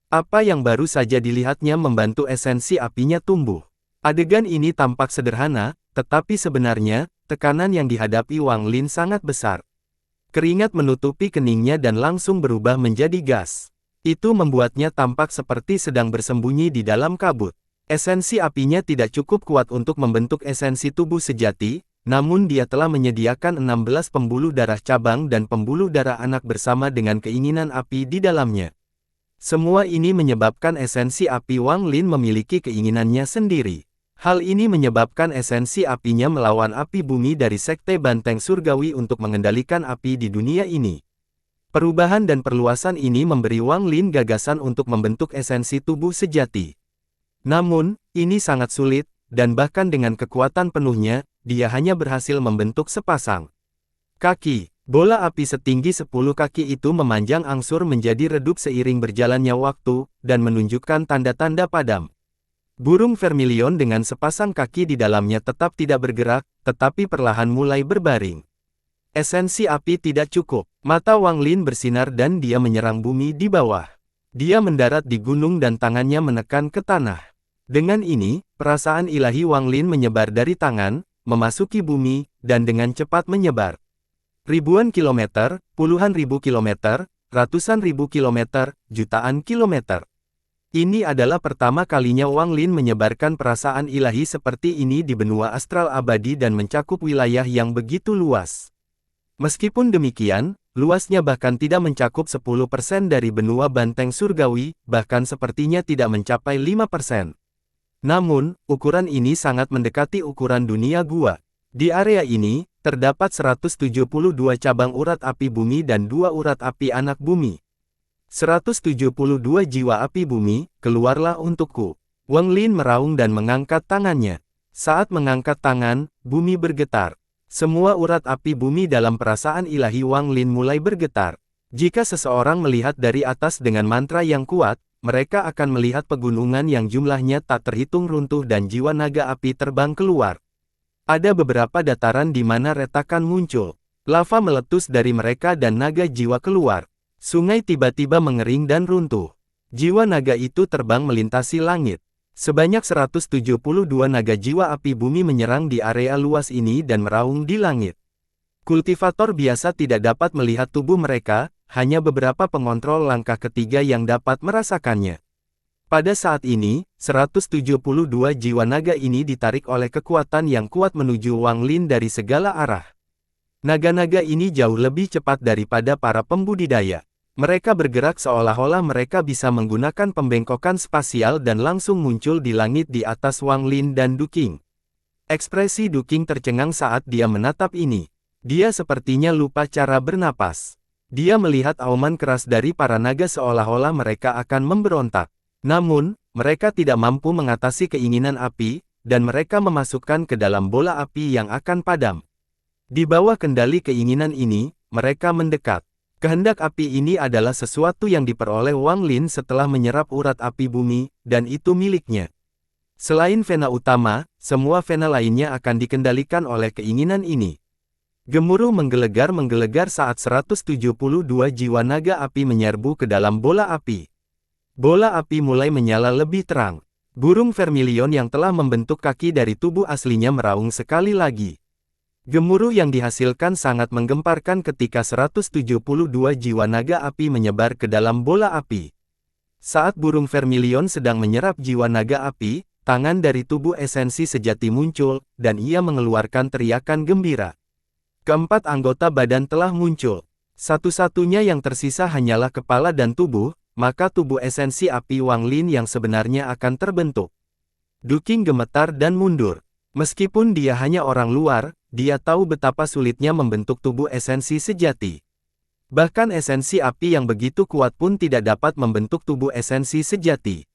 Apa yang baru saja dilihatnya membantu esensi apinya tumbuh. Adegan ini tampak sederhana, tetapi sebenarnya, tekanan yang dihadapi Wang Lin sangat besar. Keringat menutupi keningnya dan langsung berubah menjadi gas. Itu membuatnya tampak seperti sedang bersembunyi di dalam kabut. Esensi apinya tidak cukup kuat untuk membentuk esensi tubuh sejati, namun dia telah menyediakan 16 pembuluh darah cabang dan pembuluh darah anak bersama dengan keinginan api di dalamnya. Semua ini menyebabkan esensi api Wang Lin memiliki keinginannya sendiri. Hal ini menyebabkan esensi apinya melawan api bumi dari Sekte Banteng Surgawi untuk mengendalikan api di dunia ini. Perubahan dan perluasan ini memberi Wang Lin gagasan untuk membentuk esensi tubuh sejati. Namun, ini sangat sulit, dan bahkan dengan kekuatan penuhnya, dia hanya berhasil membentuk sepasang kaki. Bola api setinggi 10 kaki itu memanjang angsur menjadi redup seiring berjalannya waktu, dan menunjukkan tanda-tanda padam. Burung vermilion dengan sepasang kaki di dalamnya tetap tidak bergerak, tetapi perlahan mulai berbaring. Esensi api tidak cukup. Mata Wang Lin bersinar dan dia menyerang bumi di bawah. Dia mendarat di gunung dan tangannya menekan ke tanah. Dengan ini, perasaan ilahi Wang Lin menyebar dari tangan, memasuki bumi, dan dengan cepat menyebar. Ribuan kilometer, puluhan ribu kilometer, ratusan ribu kilometer, jutaan kilometer. Ini adalah pertama kalinya Wang Lin menyebarkan perasaan ilahi seperti ini di benua astral abadi dan mencakup wilayah yang begitu luas. Meskipun demikian, luasnya bahkan tidak mencakup 10% dari benua banteng surgawi, bahkan sepertinya tidak mencapai 5%. Namun, ukuran ini sangat mendekati ukuran dunia gua. Di area ini, terdapat 172 cabang urat api bumi dan 2 urat api anak bumi. 172 jiwa api bumi, keluarlah untukku. Wang Lin meraung dan mengangkat tangannya. Saat mengangkat tangan, bumi bergetar. Semua urat api bumi dalam perasaan ilahi Wang Lin mulai bergetar. Jika seseorang melihat dari atas dengan mantra yang kuat, mereka akan melihat pegunungan yang jumlahnya tak terhitung runtuh dan jiwa naga api terbang keluar. Ada beberapa dataran di mana retakan muncul. Lava meletus dari mereka dan naga jiwa keluar. Sungai tiba-tiba mengering dan runtuh. Jiwa naga itu terbang melintasi langit. Sebanyak 172 naga jiwa api bumi menyerang di area luas ini dan meraung di langit. Kultivator biasa tidak dapat melihat tubuh mereka, hanya beberapa pengontrol langkah ketiga yang dapat merasakannya. Pada saat ini, 172 jiwa naga ini ditarik oleh kekuatan yang kuat menuju Wang Lin dari segala arah. Naga-naga ini jauh lebih cepat daripada para pembudidaya. Mereka bergerak seolah-olah mereka bisa menggunakan pembengkokan spasial dan langsung muncul di langit di atas Wang Lin dan Du Qing. Ekspresi Du Qing tercengang saat dia menatap ini. Dia sepertinya lupa cara bernapas. Dia melihat auman keras dari para naga seolah-olah mereka akan memberontak. Namun, mereka tidak mampu mengatasi keinginan api, dan mereka memasukkan ke dalam bola api yang akan padam. Di bawah kendali keinginan ini, mereka mendekat. Kehendak api ini adalah sesuatu yang diperoleh Wang Lin setelah menyerap urat api bumi, dan itu miliknya. Selain vena utama, semua vena lainnya akan dikendalikan oleh keinginan ini. Gemuruh menggelegar saat 172 jiwa naga api menyerbu ke dalam bola api. Bola api mulai menyala lebih terang. Burung vermilion yang telah membentuk kaki dari tubuh aslinya meraung sekali lagi. Gemuruh yang dihasilkan sangat menggemparkan ketika 172 jiwa naga api menyebar ke dalam bola api. Saat burung vermilion sedang menyerap jiwa naga api, tangan dari tubuh esensi sejati muncul, dan ia mengeluarkan teriakan gembira. Keempat anggota badan telah muncul. Satu-satunya yang tersisa hanyalah kepala dan tubuh, maka tubuh esensi api Wang Lin yang sebenarnya akan terbentuk. Du Qing gemetar dan mundur. Meskipun dia hanya orang luar, dia tahu betapa sulitnya membentuk tubuh esensi sejati. Bahkan esensi api yang begitu kuat pun tidak dapat membentuk tubuh esensi sejati.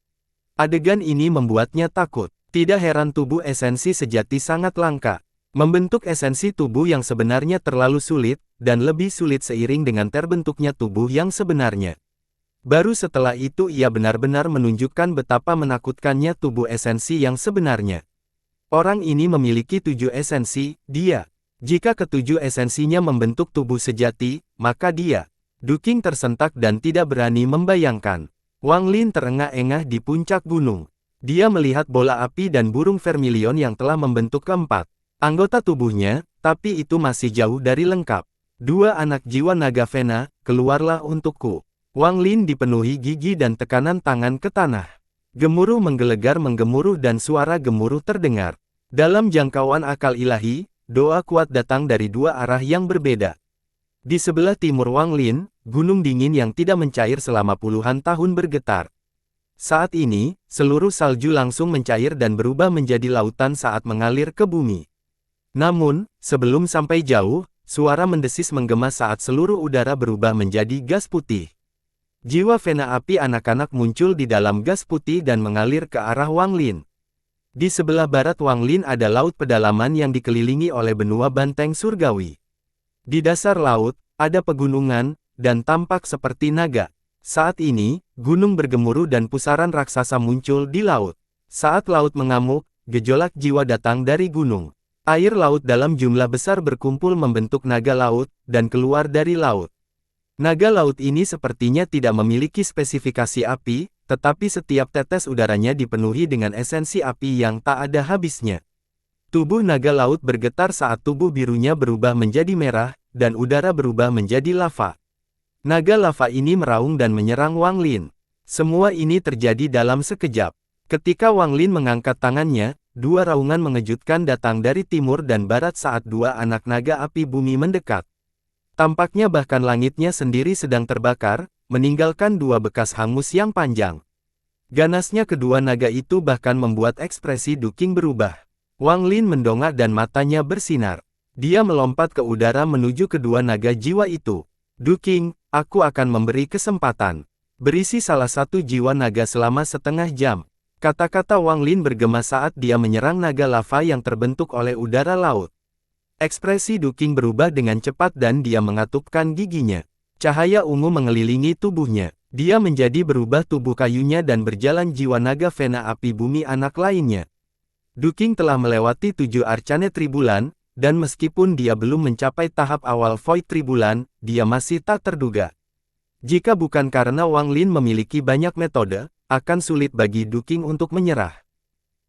Adegan ini membuatnya takut. Tidak heran tubuh esensi sejati sangat langka. Membentuk esensi tubuh yang sebenarnya terlalu sulit, dan lebih sulit seiring dengan terbentuknya tubuh yang sebenarnya. Baru setelah itu ia benar-benar menunjukkan betapa menakutkannya tubuh esensi yang sebenarnya. Orang ini memiliki 7 esensi, dia. Jika ketujuh esensinya membentuk tubuh sejati, maka dia. Du Qing tersentak dan tidak berani membayangkan. Wang Lin terengah-engah di puncak gunung. Dia melihat bola api dan burung vermilion yang telah membentuk keempat anggota tubuhnya, tapi itu masih jauh dari lengkap. 2 anak jiwa naga vena, keluarlah untukku. Wang Lin dipenuhi gigi dan tekanan tangan ke tanah. Gemuruh menggelegar menggemuruh dan suara gemuruh terdengar. Dalam jangkauan akal ilahi, doa kuat datang dari 2 arah yang berbeda. Di sebelah timur Wang Lin, gunung dingin yang tidak mencair selama puluhan tahun bergetar. Saat ini, seluruh salju langsung mencair dan berubah menjadi lautan saat mengalir ke bumi. Namun, sebelum sampai jauh, suara mendesis menggema saat seluruh udara berubah menjadi gas putih. Jiwa vena api anak-anak muncul di dalam gas putih dan mengalir ke arah Wang Lin. Di sebelah barat Wang Lin ada laut pedalaman yang dikelilingi oleh benua banteng surgawi. Di dasar laut, ada pegunungan, dan tampak seperti naga. Saat ini, gunung bergemuruh dan pusaran raksasa muncul di laut. Saat laut mengamuk, gejolak jiwa datang dari gunung. Air laut dalam jumlah besar berkumpul membentuk naga laut, dan keluar dari laut. Naga laut ini sepertinya tidak memiliki spesifikasi api, tetapi setiap tetes udaranya dipenuhi dengan esensi api yang tak ada habisnya. Tubuh naga laut bergetar saat tubuh birunya berubah menjadi merah, dan udara berubah menjadi lava. Naga lava ini meraung dan menyerang Wang Lin. Semua ini terjadi dalam sekejap. Ketika Wang Lin mengangkat tangannya, dua raungan mengejutkan datang dari timur dan barat saat dua anak naga api bumi mendekat. Tampaknya bahkan langitnya sendiri sedang terbakar, meninggalkan dua bekas hangus yang panjang. Ganasnya kedua naga itu bahkan membuat ekspresi Du Qing berubah. Wang Lin mendongak dan matanya bersinar. Dia melompat ke udara menuju kedua naga jiwa itu. Du Qing, aku akan memberi kesempatan. Berisi salah satu jiwa naga selama setengah jam. Kata-kata Wang Lin bergema saat dia menyerang naga lava yang terbentuk oleh udara laut. Ekspresi Du Qing berubah dengan cepat dan dia mengatupkan giginya. Cahaya ungu mengelilingi tubuhnya. Dia menjadi berubah tubuh kayunya dan berjalan jiwa naga Vena api bumi anak lainnya. Du Qing telah melewati 7 arcane tribulan, dan meskipun dia belum mencapai tahap awal Void Tribulan, dia masih tak terduga. Jika bukan karena Wang Lin memiliki banyak metode, akan sulit bagi Du Qing untuk menyerah.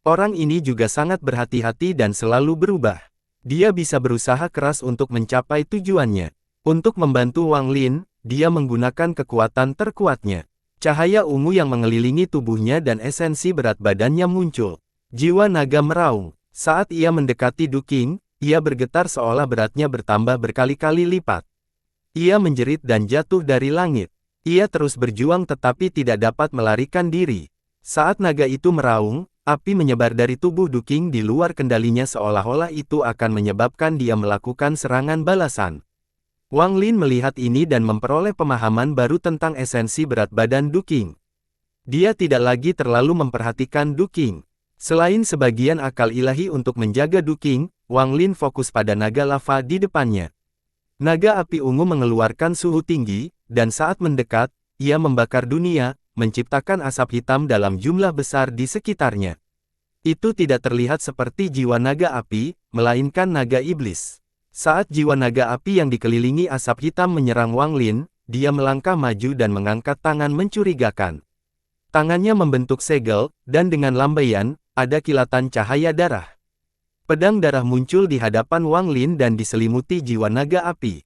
Orang ini juga sangat berhati-hati dan selalu berubah. Dia bisa berusaha keras untuk mencapai tujuannya. Untuk membantu Wang Lin, dia menggunakan kekuatan terkuatnya. Cahaya ungu yang mengelilingi tubuhnya dan esensi berat badannya muncul. Jiwa naga meraung. Saat ia mendekati Du Qing, ia bergetar seolah beratnya bertambah berkali-kali lipat. Ia menjerit dan jatuh dari langit. Ia terus berjuang tetapi tidak dapat melarikan diri. Saat naga itu meraung, api menyebar dari tubuh Du Qing di luar kendalinya seolah-olah itu akan menyebabkan dia melakukan serangan balasan. Wang Lin melihat ini dan memperoleh pemahaman baru tentang esensi berat badan Du Qing. Dia tidak lagi terlalu memperhatikan Du Qing. Selain sebagian akal ilahi untuk menjaga Du Qing, Wang Lin fokus pada naga lava di depannya. Naga api ungu mengeluarkan suhu tinggi, dan saat mendekat, ia membakar dunia, menciptakan asap hitam dalam jumlah besar di sekitarnya. Itu tidak terlihat seperti jiwa naga api, melainkan naga iblis. Saat jiwa naga api yang dikelilingi asap hitam menyerang Wang Lin, dia melangkah maju dan mengangkat tangan mencurigakan. Tangannya membentuk segel, dan dengan lambaian, ada kilatan cahaya darah. Pedang darah muncul di hadapan Wang Lin dan diselimuti jiwa naga api.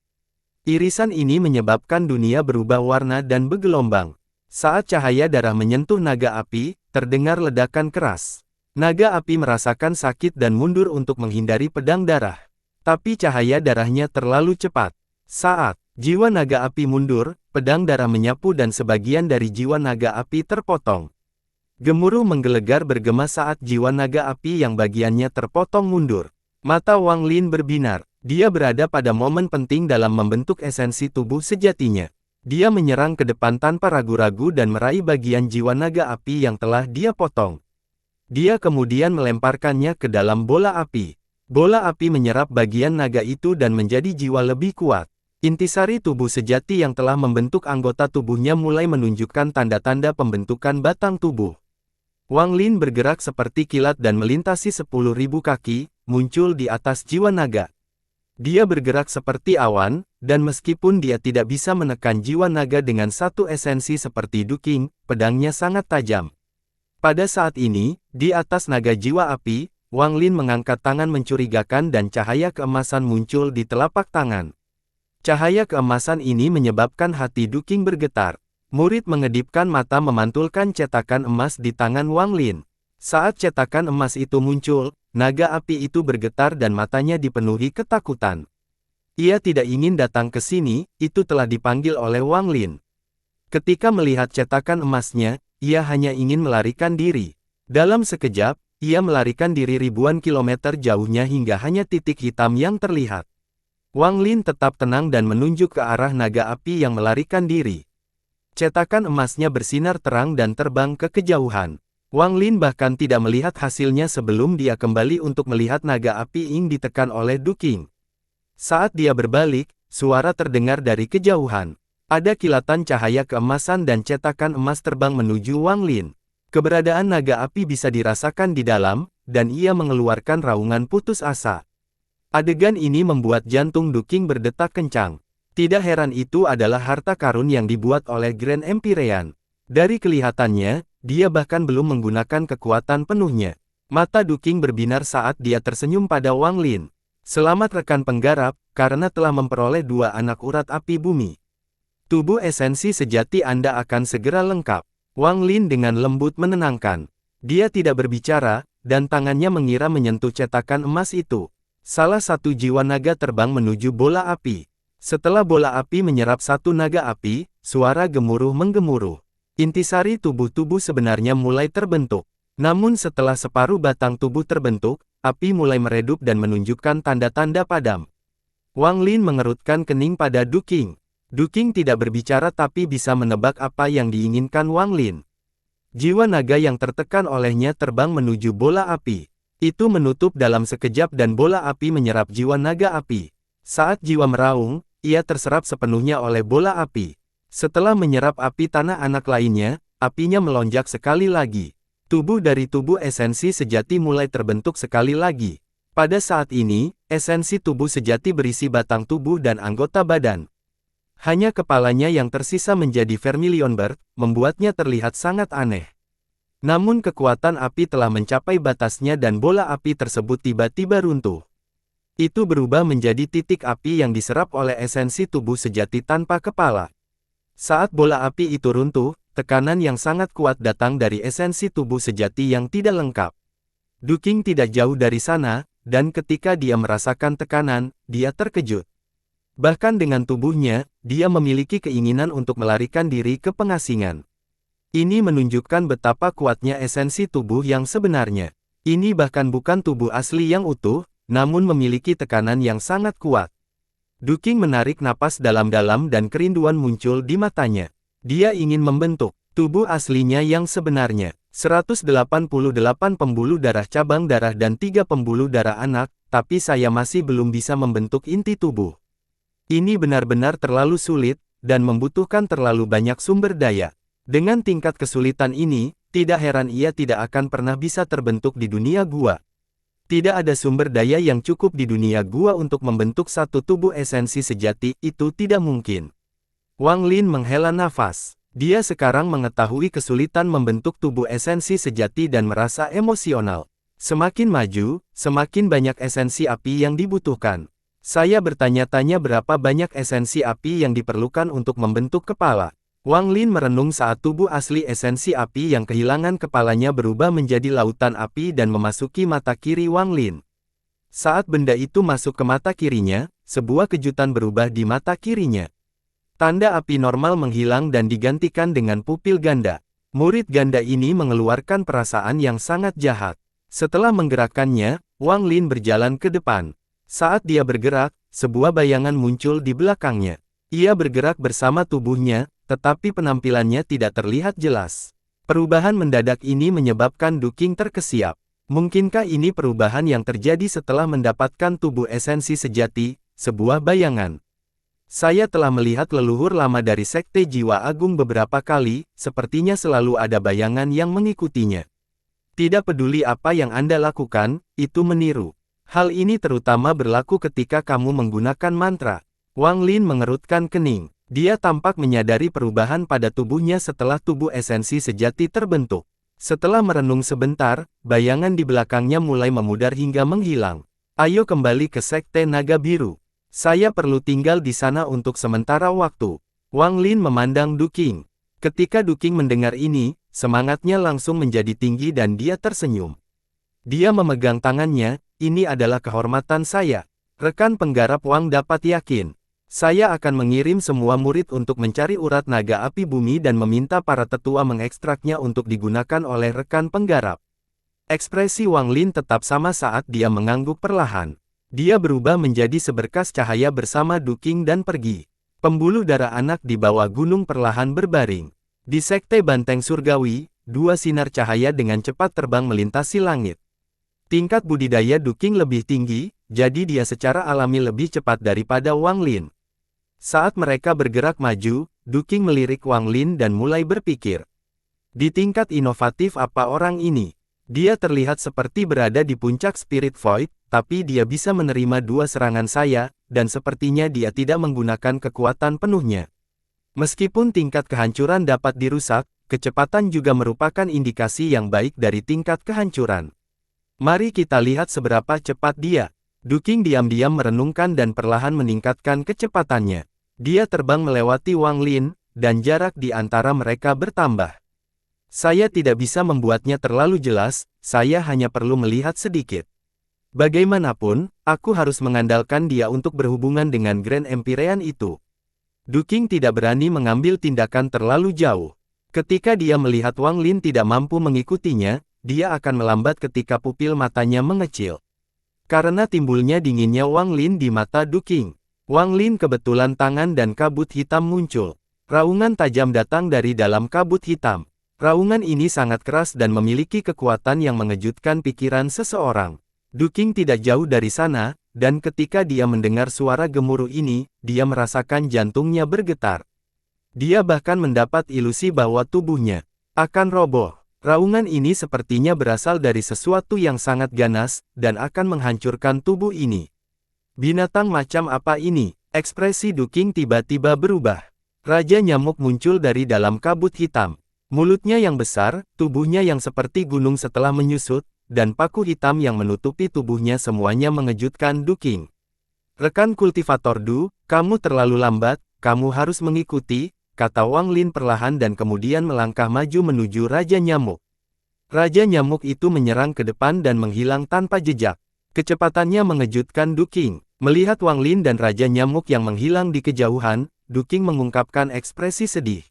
Irisan ini menyebabkan dunia berubah warna dan bergelombang. Saat cahaya darah menyentuh naga api, terdengar ledakan keras. Naga api merasakan sakit dan mundur untuk menghindari pedang darah. Tapi cahaya darahnya terlalu cepat. Saat jiwa naga api mundur, pedang darah menyapu dan sebagian dari jiwa naga api terpotong. Gemuruh menggelegar bergema saat jiwa naga api yang bagiannya terpotong mundur. Mata Wang Lin berbinar. Dia berada pada momen penting dalam membentuk esensi tubuh sejatinya. Dia menyerang ke depan tanpa ragu-ragu dan meraih bagian jiwa naga api yang telah dia potong. Dia kemudian melemparkannya ke dalam bola api. Bola api menyerap bagian naga itu dan menjadi jiwa lebih kuat. Intisari tubuh sejati yang telah membentuk anggota tubuhnya mulai menunjukkan tanda-tanda pembentukan batang tubuh. Wang Lin bergerak seperti kilat dan melintasi 10.000 kaki, muncul di atas jiwa naga. Dia bergerak seperti awan, dan meskipun dia tidak bisa menekan jiwa naga dengan satu esensi seperti Du Qing, pedangnya sangat tajam. Pada saat ini, di atas naga jiwa api, Wang Lin mengangkat tangan mencurigakan dan cahaya keemasan muncul di telapak tangan. Cahaya keemasan ini menyebabkan hati Du Qing bergetar. Murid mengedipkan mata memantulkan cetakan emas di tangan Wang Lin. Saat cetakan emas itu muncul, naga api itu bergetar dan matanya dipenuhi ketakutan. Ia tidak ingin datang ke sini, itu telah dipanggil oleh Wang Lin. Ketika melihat cetakan emasnya, ia hanya ingin melarikan diri. Dalam sekejap, ia melarikan diri ribuan kilometer jauhnya hingga hanya titik hitam yang terlihat. Wang Lin tetap tenang dan menunjuk ke arah naga api yang melarikan diri. Cetakan emasnya bersinar terang dan terbang ke kejauhan. Wang Lin bahkan tidak melihat hasilnya sebelum dia kembali untuk melihat naga api yang ditekan oleh Du Qing. Saat dia berbalik, suara terdengar dari kejauhan. Ada kilatan cahaya keemasan dan cetakan emas terbang menuju Wang Lin. Keberadaan naga api bisa dirasakan di dalam, dan ia mengeluarkan raungan putus asa. Adegan ini membuat jantung Du Qing berdetak kencang. Tidak heran itu adalah harta karun yang dibuat oleh Grand Empyrean. Dari kelihatannya, dia bahkan belum menggunakan kekuatan penuhnya. Mata Duking berbinar saat dia tersenyum pada Wang Lin. Selamat rekan penggarap, karena telah memperoleh 2 anak urat api bumi. Tubuh esensi sejati Anda akan segera lengkap. Wang Lin dengan lembut menenangkan. Dia tidak berbicara, dan tangannya mengira menyentuh cetakan emas itu. Salah satu jiwa naga terbang menuju bola api. Setelah bola api menyerap satu naga api, suara gemuruh menggemuruh. Intisari tubuh-tubuh sebenarnya mulai terbentuk. Namun setelah separuh batang tubuh terbentuk, api mulai meredup dan menunjukkan tanda-tanda padam. Wang Lin mengerutkan kening pada Duking. Duking tidak berbicara tapi bisa menebak apa yang diinginkan Wang Lin. Jiwa naga yang tertekan olehnya terbang menuju bola api. Itu menutup dalam sekejap dan bola api menyerap jiwa naga api. Saat jiwa meraung, ia terserap sepenuhnya oleh bola api. Setelah menyerap api tanah anak lainnya, apinya melonjak sekali lagi. Tubuh dari tubuh esensi sejati mulai terbentuk sekali lagi. Pada saat ini, esensi tubuh sejati berisi batang tubuh dan anggota badan. Hanya kepalanya yang tersisa menjadi Vermilion Bird, membuatnya terlihat sangat aneh. Namun kekuatan api telah mencapai batasnya dan bola api tersebut tiba-tiba runtuh. Itu berubah menjadi titik api yang diserap oleh esensi tubuh sejati tanpa kepala. Saat bola api itu runtuh, tekanan yang sangat kuat datang dari esensi tubuh sejati yang tidak lengkap. Duking tidak jauh dari sana, dan ketika dia merasakan tekanan, dia terkejut. Bahkan dengan tubuhnya, dia memiliki keinginan untuk melarikan diri ke pengasingan. Ini menunjukkan betapa kuatnya esensi tubuh yang sebenarnya. Ini bahkan bukan tubuh asli yang utuh, namun memiliki tekanan yang sangat kuat. Duking menarik napas dalam-dalam dan kerinduan muncul di matanya. Dia ingin membentuk tubuh aslinya yang sebenarnya. 188 pembuluh darah cabang darah dan 3 pembuluh darah anak, tapi saya masih belum bisa membentuk inti tubuh. Ini benar-benar terlalu sulit, dan membutuhkan terlalu banyak sumber daya. Dengan tingkat kesulitan ini, tidak heran ia tidak akan pernah bisa terbentuk di dunia gua. Tidak ada sumber daya yang cukup di dunia gua untuk membentuk satu tubuh esensi sejati, itu tidak mungkin. Wang Lin menghela nafas. Dia sekarang mengetahui kesulitan membentuk tubuh esensi sejati dan merasa emosional. Semakin maju, semakin banyak esensi api yang dibutuhkan. Saya bertanya-tanya berapa banyak esensi api yang diperlukan untuk membentuk kepala. Wang Lin merenung saat tubuh asli esensi api yang kehilangan kepalanya berubah menjadi lautan api dan memasuki mata kiri Wang Lin. Saat benda itu masuk ke mata kirinya, sebuah kejutan berubah di mata kirinya. Tanda api normal menghilang dan digantikan dengan pupil ganda. Murid ganda ini mengeluarkan perasaan yang sangat jahat. Setelah menggerakkannya, Wang Lin berjalan ke depan. Saat dia bergerak, sebuah bayangan muncul di belakangnya. Ia bergerak bersama tubuhnya, tetapi penampilannya tidak terlihat jelas. Perubahan mendadak ini menyebabkan Duking terkesiap. Mungkinkah ini perubahan yang terjadi setelah mendapatkan tubuh esensi sejati, sebuah bayangan? Saya telah melihat leluhur lama dari Sekte Jiwa Agung beberapa kali, sepertinya selalu ada bayangan yang mengikutinya. Tidak peduli apa yang Anda lakukan, itu meniru. Hal ini terutama berlaku ketika kamu menggunakan mantra. Wang Lin mengerutkan kening. Dia tampak menyadari perubahan pada tubuhnya setelah tubuh esensi sejati terbentuk. Setelah merenung sebentar, bayangan di belakangnya mulai memudar hingga menghilang. Ayo kembali ke Sekte Naga Biru. Saya perlu tinggal di sana untuk sementara waktu. Wang Lin memandang Duking. Ketika Duking mendengar ini, semangatnya langsung menjadi tinggi dan dia tersenyum. Dia memegang tangannya, ini adalah kehormatan saya. Rekan penggarap Wang dapat yakin. Saya akan mengirim semua murid untuk mencari urat naga api bumi dan meminta para tetua mengekstraknya untuk digunakan oleh rekan penggarap. Ekspresi Wang Lin tetap sama saat dia mengangguk perlahan. Dia berubah menjadi seberkas cahaya bersama Duking dan pergi. Pembuluh darah anak di bawah gunung perlahan berbaring. Di Sekte Banteng Surgawi, 2 sinar cahaya dengan cepat terbang melintasi langit. Tingkat budidaya Duking lebih tinggi, jadi dia secara alami lebih cepat daripada Wang Lin. Saat mereka bergerak maju, Duking melirik Wang Lin dan mulai berpikir. Di tingkat inovatif apa orang ini? Dia terlihat seperti berada di puncak Spirit Void, tapi dia bisa menerima 2 serangan saya, dan sepertinya dia tidak menggunakan kekuatan penuhnya. Meskipun tingkat kehancuran dapat dirusak, kecepatan juga merupakan indikasi yang baik dari tingkat kehancuran. Mari kita lihat seberapa cepat dia. Duking diam-diam merenungkan dan perlahan meningkatkan kecepatannya. Dia terbang melewati Wang Lin, dan jarak di antara mereka bertambah. Saya tidak bisa membuatnya terlalu jelas, saya hanya perlu melihat sedikit. Bagaimanapun, aku harus mengandalkan dia untuk berhubungan dengan Grand Empyrean itu. Duking tidak berani mengambil tindakan terlalu jauh. Ketika dia melihat Wang Lin tidak mampu mengikutinya, dia akan melambat ketika pupil matanya mengecil. Karena timbulnya dinginnya Wang Lin di mata Duking. Wang Lin kebetulan tangan dan kabut hitam muncul. Raungan tajam datang dari dalam kabut hitam. Raungan ini sangat keras dan memiliki kekuatan yang mengejutkan pikiran seseorang. Duking tidak jauh dari sana, dan ketika dia mendengar suara gemuruh ini, dia merasakan jantungnya bergetar. Dia bahkan mendapat ilusi bahwa tubuhnya akan roboh. Raungan ini sepertinya berasal dari sesuatu yang sangat ganas, dan akan menghancurkan tubuh ini. Binatang macam apa ini? Ekspresi Duking tiba-tiba berubah. Raja Nyamuk muncul dari dalam kabut hitam. Mulutnya yang besar, tubuhnya yang seperti gunung setelah menyusut, dan paku hitam yang menutupi tubuhnya semuanya mengejutkan Duking. Rekan kultivator Du, kamu terlalu lambat, kamu harus mengikuti, kata Wang Lin perlahan dan kemudian melangkah maju menuju Raja Nyamuk. Raja Nyamuk itu menyerang ke depan dan menghilang tanpa jejak. Kecepatannya mengejutkan Duking. Melihat Wang Lin dan Raja Nyamuk yang menghilang di kejauhan, Duking mengungkapkan ekspresi sedih.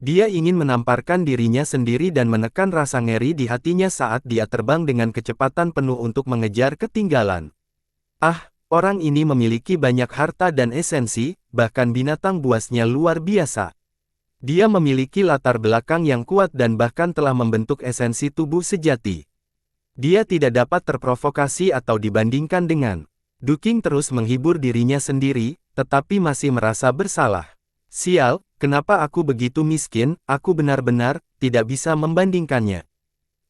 Dia ingin menamparkan dirinya sendiri dan menekan rasa ngeri di hatinya saat dia terbang dengan kecepatan penuh untuk mengejar ketinggalan. Ah, orang ini memiliki banyak harta dan esensi, bahkan binatang buasnya luar biasa. Dia memiliki latar belakang yang kuat dan bahkan telah membentuk esensi tubuh sejati. Dia tidak dapat terprovokasi atau dibandingkan dengan. Duking terus menghibur dirinya sendiri, tetapi masih merasa bersalah. Sial, kenapa aku begitu miskin, aku benar-benar tidak bisa membandingkannya.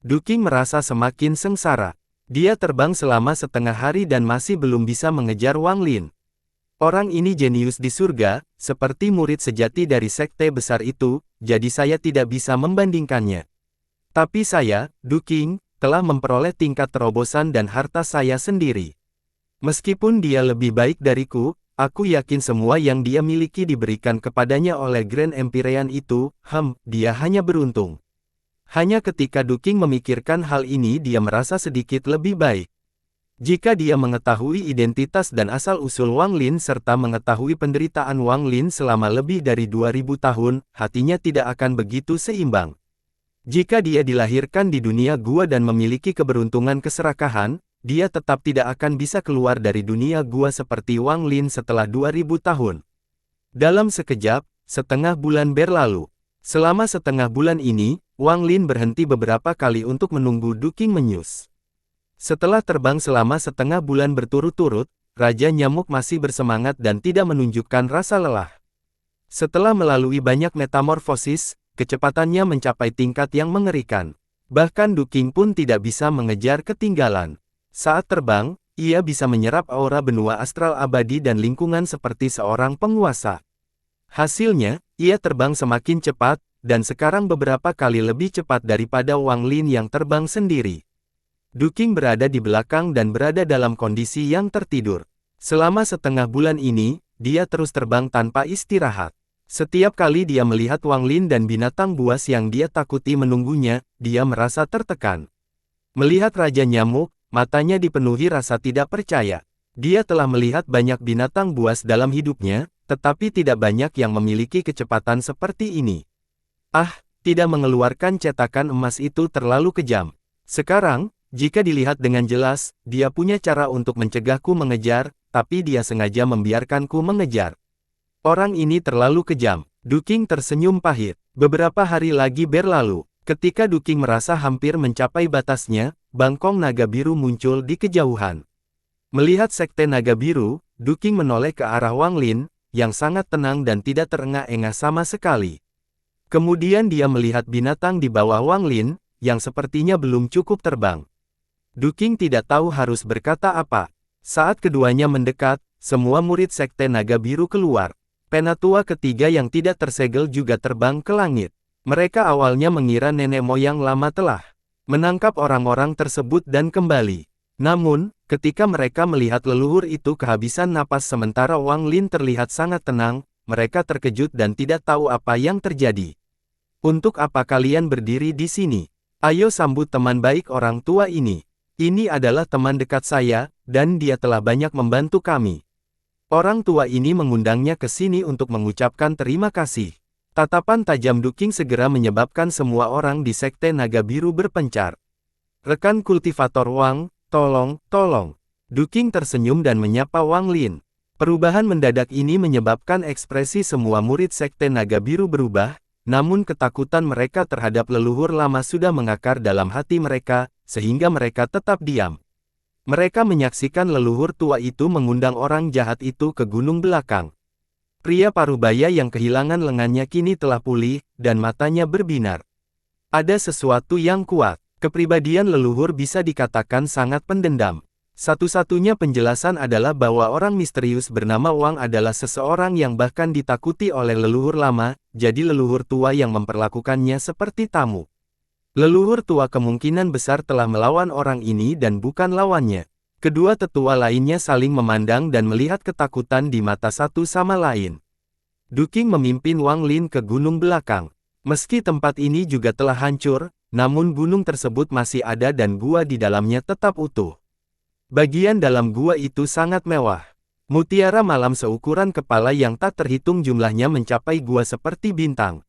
Duking merasa semakin sengsara. Dia terbang selama setengah hari dan masih belum bisa mengejar Wang Lin. Orang ini jenius di surga, seperti murid sejati dari sekte besar itu, jadi saya tidak bisa membandingkannya. Tapi saya, Duking, telah memperoleh tingkat terobosan dan harta saya sendiri. Meskipun dia lebih baik dariku, aku yakin semua yang dia miliki diberikan kepadanya oleh Grand Empyrean itu, dia hanya beruntung. Hanya ketika Duking memikirkan hal ini dia merasa sedikit lebih baik. Jika dia mengetahui identitas dan asal-usul Wang Lin serta mengetahui penderitaan Wang Lin selama lebih dari 2000 tahun, hatinya tidak akan begitu seimbang. Jika dia dilahirkan di dunia gua dan memiliki keberuntungan keserakahan, dia tetap tidak akan bisa keluar dari dunia gua seperti Wang Lin setelah 2000 tahun. Dalam sekejap, setengah bulan berlalu. Selama setengah bulan ini, Wang Lin berhenti beberapa kali untuk menunggu Duking menyus. Setelah terbang selama setengah bulan berturut-turut, Raja Nyamuk masih bersemangat dan tidak menunjukkan rasa lelah. Setelah melalui banyak metamorfosis, kecepatannya mencapai tingkat yang mengerikan. Bahkan Duking pun tidak bisa mengejar ketinggalan. Saat terbang, ia bisa menyerap aura benua astral abadi dan lingkungan seperti seorang penguasa. Hasilnya, ia terbang semakin cepat, dan sekarang beberapa kali lebih cepat daripada Wang Lin yang terbang sendiri. Duking berada di belakang dan berada dalam kondisi yang tertidur. Selama setengah bulan ini, dia terus terbang tanpa istirahat. Setiap kali dia melihat Wang Lin dan binatang buas yang dia takuti menunggunya, dia merasa tertekan. Melihat Raja Nyamuk, matanya dipenuhi rasa tidak percaya. Dia telah melihat banyak binatang buas dalam hidupnya, tetapi tidak banyak yang memiliki kecepatan seperti ini. Ah, tidak mengeluarkan cetakan emas itu terlalu kejam. Sekarang, jika dilihat dengan jelas, dia punya cara untuk mencegahku mengejar, tapi dia sengaja membiarkanku mengejar. Orang ini terlalu kejam. Duking tersenyum pahit. Beberapa hari lagi berlalu. Ketika Duking merasa hampir mencapai batasnya, bangkong naga biru muncul di kejauhan. Melihat sekte naga biru, Duking menoleh ke arah Wang Lin, yang sangat tenang dan tidak terengah-engah sama sekali. Kemudian dia melihat binatang di bawah Wang Lin, yang sepertinya belum cukup terbang. Duking tidak tahu harus berkata apa. Saat keduanya mendekat, semua murid Sekte Naga Biru keluar. Penatua ketiga yang tidak tersegel juga terbang ke langit. Mereka awalnya mengira nenek moyang lama telah menangkap orang-orang tersebut dan kembali. Namun, ketika mereka melihat leluhur itu kehabisan napas sementara Wang Lin terlihat sangat tenang, mereka terkejut dan tidak tahu apa yang terjadi. Untuk apa kalian berdiri di sini? Ayo sambut teman baik orang tua ini. Ini adalah teman dekat saya, dan dia telah banyak membantu kami. Orang tua ini mengundangnya ke sini untuk mengucapkan terima kasih. Tatapan tajam Duking segera menyebabkan semua orang di Sekte Naga Biru berpencar. Rekan kultivator Wang, tolong. Duking tersenyum dan menyapa Wang Lin. Perubahan mendadak ini menyebabkan ekspresi semua murid Sekte Naga Biru berubah, namun ketakutan mereka terhadap leluhur lama sudah mengakar dalam hati mereka, sehingga mereka tetap diam. Mereka menyaksikan leluhur tua itu mengundang orang jahat itu ke gunung belakang. Pria parubaya yang kehilangan lengannya kini telah pulih, dan matanya berbinar. Ada sesuatu yang kuat. Kepribadian leluhur bisa dikatakan sangat pendendam. Satu-satunya penjelasan adalah bahwa orang misterius bernama Wang adalah seseorang yang bahkan ditakuti oleh leluhur lama, jadi leluhur tua yang memperlakukannya seperti tamu. Leluhur tua kemungkinan besar telah melawan orang ini dan bukan lawannya. Kedua tetua lainnya saling memandang dan melihat ketakutan di mata satu sama lain. Duking memimpin Wang Lin ke gunung belakang. Meski tempat ini juga telah hancur, namun gunung tersebut masih ada dan gua di dalamnya tetap utuh. Bagian dalam gua itu sangat mewah. Mutiara malam seukuran kepala yang tak terhitung jumlahnya mencapai gua seperti bintang.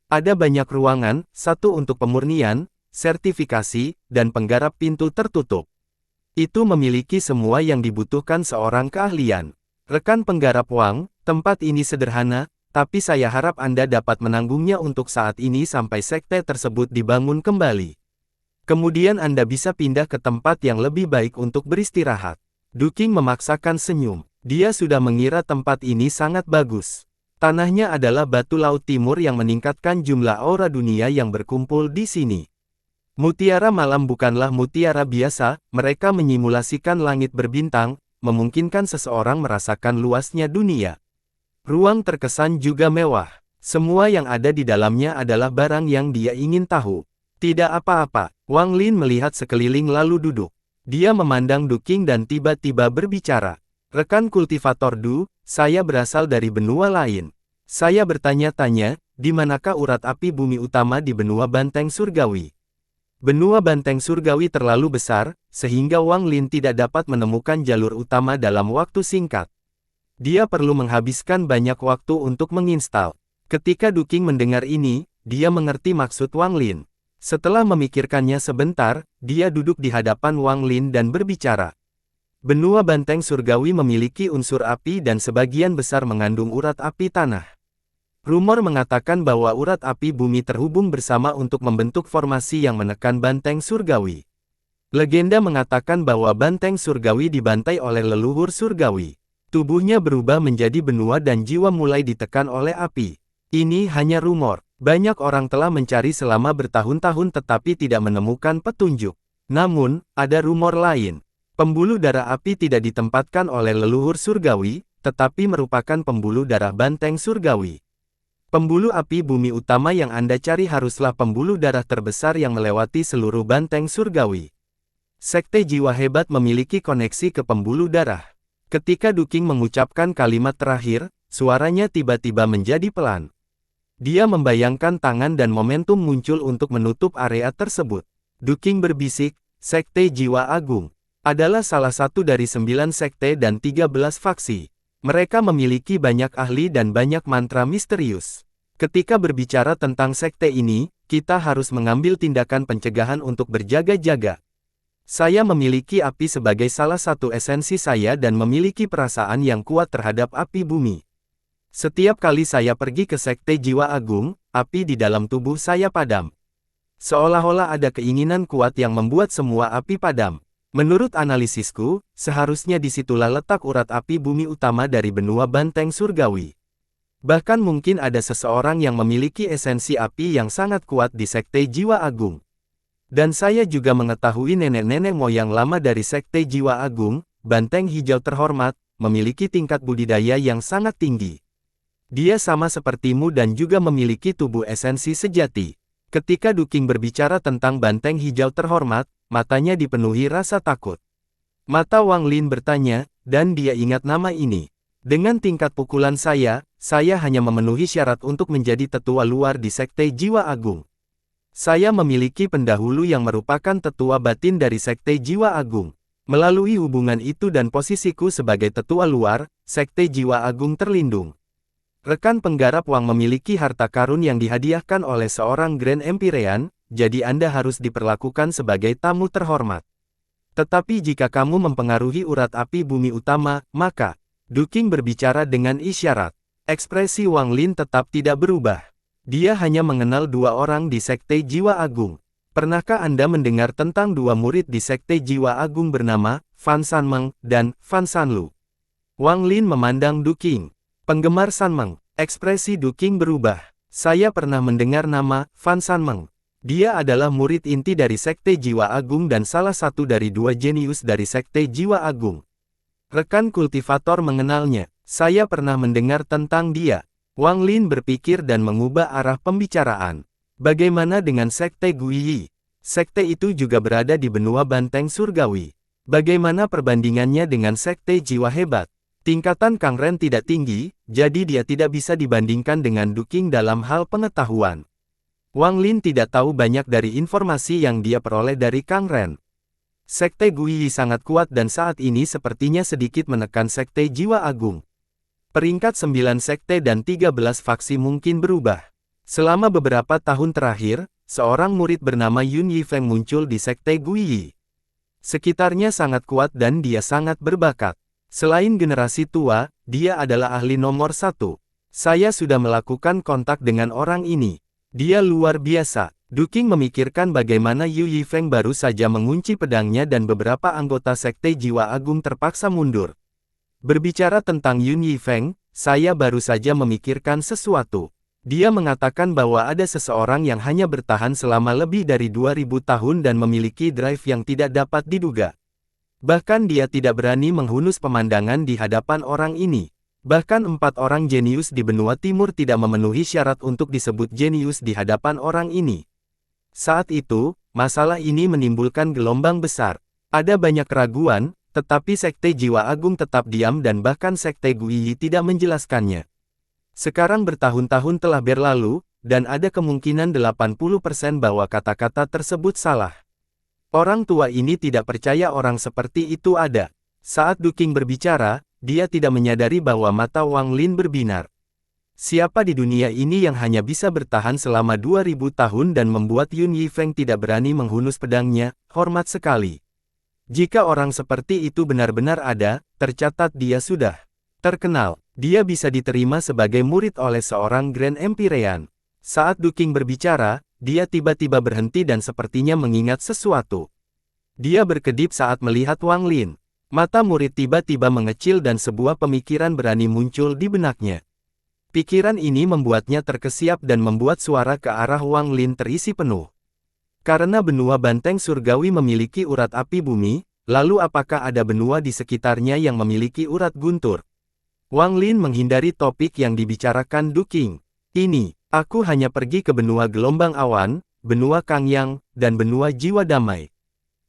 Ada banyak ruangan, satu untuk pemurnian, sertifikasi, dan penggarap pintu tertutup. Itu memiliki semua yang dibutuhkan seorang keahlian. Rekan penggarap Wang, tempat ini sederhana, tapi saya harap Anda dapat menanggungnya untuk saat ini sampai sekte tersebut dibangun kembali. Kemudian Anda bisa pindah ke tempat yang lebih baik untuk beristirahat. Duking memaksakan senyum. Dia sudah mengira tempat ini sangat bagus. Tanahnya adalah batu laut timur yang meningkatkan jumlah aura dunia yang berkumpul di sini. Mutiara malam bukanlah mutiara biasa, mereka menyimulasikan langit berbintang, memungkinkan seseorang merasakan luasnya dunia. Ruang terkesan juga mewah. Semua yang ada di dalamnya adalah barang yang dia ingin tahu. Tidak apa-apa, Wang Lin melihat sekeliling lalu duduk. Dia memandang Duking dan tiba-tiba berbicara. Rekan kultivator Du, saya berasal dari benua lain. Saya bertanya-tanya, di manakah urat api bumi utama di benua Banteng Surgawi? Benua Banteng Surgawi terlalu besar, sehingga Wang Lin tidak dapat menemukan jalur utama dalam waktu singkat. Dia perlu menghabiskan banyak waktu untuk menginstal. Ketika Duking mendengar ini, dia mengerti maksud Wang Lin. Setelah memikirkannya sebentar, dia duduk di hadapan Wang Lin dan berbicara. Benua Banteng Surgawi memiliki unsur api dan sebagian besar mengandung urat api tanah. Rumor mengatakan bahwa urat api bumi terhubung bersama untuk membentuk formasi yang menekan Banteng Surgawi. Legenda mengatakan bahwa Banteng Surgawi dibantai oleh leluhur surgawi. Tubuhnya berubah menjadi benua dan jiwa mulai ditekan oleh api. Ini hanya rumor. Banyak orang telah mencari selama bertahun-tahun tetapi tidak menemukan petunjuk. Namun, ada rumor lain. Pembuluh darah api tidak ditempatkan oleh leluhur surgawi, tetapi merupakan pembuluh darah Banteng Surgawi. Pembuluh api bumi utama yang Anda cari haruslah pembuluh darah terbesar yang melewati seluruh Banteng Surgawi. Sekte jiwa hebat memiliki koneksi ke pembuluh darah. Ketika Duking mengucapkan kalimat terakhir, suaranya tiba-tiba menjadi pelan. Dia membayangkan tangan dan momentum muncul untuk menutup area tersebut. Duking berbisik, Sekte Jiwa Agung adalah salah satu dari 9 sekte dan 13 faksi. Mereka memiliki banyak ahli dan banyak mantra misterius. Ketika berbicara tentang sekte ini, kita harus mengambil tindakan pencegahan untuk berjaga-jaga. Saya memiliki api sebagai salah satu esensi saya dan memiliki perasaan yang kuat terhadap api bumi. Setiap kali saya pergi ke Sekte Jiwa Agung, api di dalam tubuh saya padam. Seolah-olah ada keinginan kuat yang membuat semua api padam. Menurut analisisku, seharusnya disitulah letak urat api bumi utama dari benua Banteng Surgawi. Bahkan mungkin ada seseorang yang memiliki esensi api yang sangat kuat di Sekte Jiwa Agung. Dan saya juga mengetahui nenek-nenek moyang lama dari Sekte Jiwa Agung, banteng hijau terhormat, memiliki tingkat budidaya yang sangat tinggi. Dia sama sepertimu dan juga memiliki tubuh esensi sejati. Ketika Duking berbicara tentang banteng hijau terhormat, matanya dipenuhi rasa takut. Mata Wang Lin bertanya, dan dia ingat nama ini. Dengan tingkat pukulan saya hanya memenuhi syarat untuk menjadi tetua luar di Sekte Jiwa Agung. Saya memiliki pendahulu yang merupakan tetua batin dari Sekte Jiwa Agung. Melalui hubungan itu dan posisiku sebagai tetua luar, Sekte Jiwa Agung terlindung. Rekan penggarap Wang memiliki harta karun yang dihadiahkan oleh seorang Grand Empyrean, jadi Anda harus diperlakukan sebagai tamu terhormat. Tetapi jika kamu mempengaruhi urat api bumi utama, maka Duking berbicara dengan isyarat. Ekspresi Wang Lin tetap tidak berubah. Dia hanya mengenal dua orang di Sekte Jiwa Agung. Pernahkah Anda mendengar tentang dua murid di Sekte Jiwa Agung bernama Fan Sanmeng dan Fan Sanlu? Wang Lin memandang Duking. Penggemar Sanmeng. Ekspresi Duking berubah. Saya pernah mendengar nama Fan Sanmeng. Dia adalah murid inti dari Sekte Jiwa Agung dan salah satu dari dua jenius dari Sekte Jiwa Agung. Rekan kultivator mengenalnya. Saya pernah mendengar tentang dia. Wang Lin berpikir dan mengubah arah pembicaraan. Bagaimana dengan Sekte Guiyi? Sekte itu juga berada di benua banteng surgawi. Bagaimana perbandingannya dengan Sekte Jiwa Hebat? Tingkatan Kang Ren tidak tinggi, jadi dia tidak bisa dibandingkan dengan Duking dalam hal pengetahuan. Wang Lin tidak tahu banyak dari informasi yang dia peroleh dari Kang Ren. Sekte Guiyi sangat kuat dan saat ini sepertinya sedikit menekan Sekte Jiwa Agung. Peringkat 9 sekte dan 13 faksi mungkin berubah. Selama beberapa tahun terakhir, seorang murid bernama Yun Yifeng muncul di Sekte Guiyi. Sekitarnya sangat kuat dan dia sangat berbakat. Selain generasi tua, dia adalah ahli nomor 1. Saya sudah melakukan kontak dengan orang ini. Dia luar biasa. Duking memikirkan bagaimana Yu Yifeng baru saja mengunci pedangnya dan beberapa anggota Sekte Jiwa Agung terpaksa mundur. Berbicara tentang Yun Yifeng, saya baru saja memikirkan sesuatu. Dia mengatakan bahwa ada seseorang yang hanya bertahan selama lebih dari 2000 tahun dan memiliki drive yang tidak dapat diduga. Bahkan dia tidak berani menghunus pemandangan di hadapan orang ini. Bahkan 4 orang jenius di benua timur tidak memenuhi syarat untuk disebut jenius di hadapan orang ini. Saat itu, masalah ini menimbulkan gelombang besar. Ada banyak keraguan, tetapi Sekte Jiwa Agung tetap diam dan bahkan Sekte Guiyi tidak menjelaskannya. Sekarang bertahun-tahun telah berlalu, dan ada kemungkinan 80% bahwa kata-kata tersebut salah. Orang tua ini tidak percaya orang seperti itu ada. Saat Duking berbicara, dia tidak menyadari bahwa mata Wang Lin berbinar. Siapa di dunia ini yang hanya bisa bertahan selama 2000 tahun dan membuat Yun Yifeng tidak berani menghunus pedangnya? Hormat sekali. Jika orang seperti itu benar-benar ada, tercatat dia sudah terkenal. Dia bisa diterima sebagai murid oleh seorang Grand Empyrean. Saat Duking berbicara, dia tiba-tiba berhenti dan sepertinya mengingat sesuatu. Dia berkedip saat melihat Wang Lin. Mata murid tiba-tiba mengecil dan sebuah pemikiran berani muncul di benaknya. Pikiran ini membuatnya terkesiap dan membuat suara ke arah Wang Lin terisi penuh. Karena benua banteng surgawi memiliki urat api bumi, lalu apakah ada benua di sekitarnya yang memiliki urat guntur? Wang Lin menghindari topik yang dibicarakan Duking. Ini, aku hanya pergi ke benua gelombang awan, benua Kangyang, dan benua jiwa damai.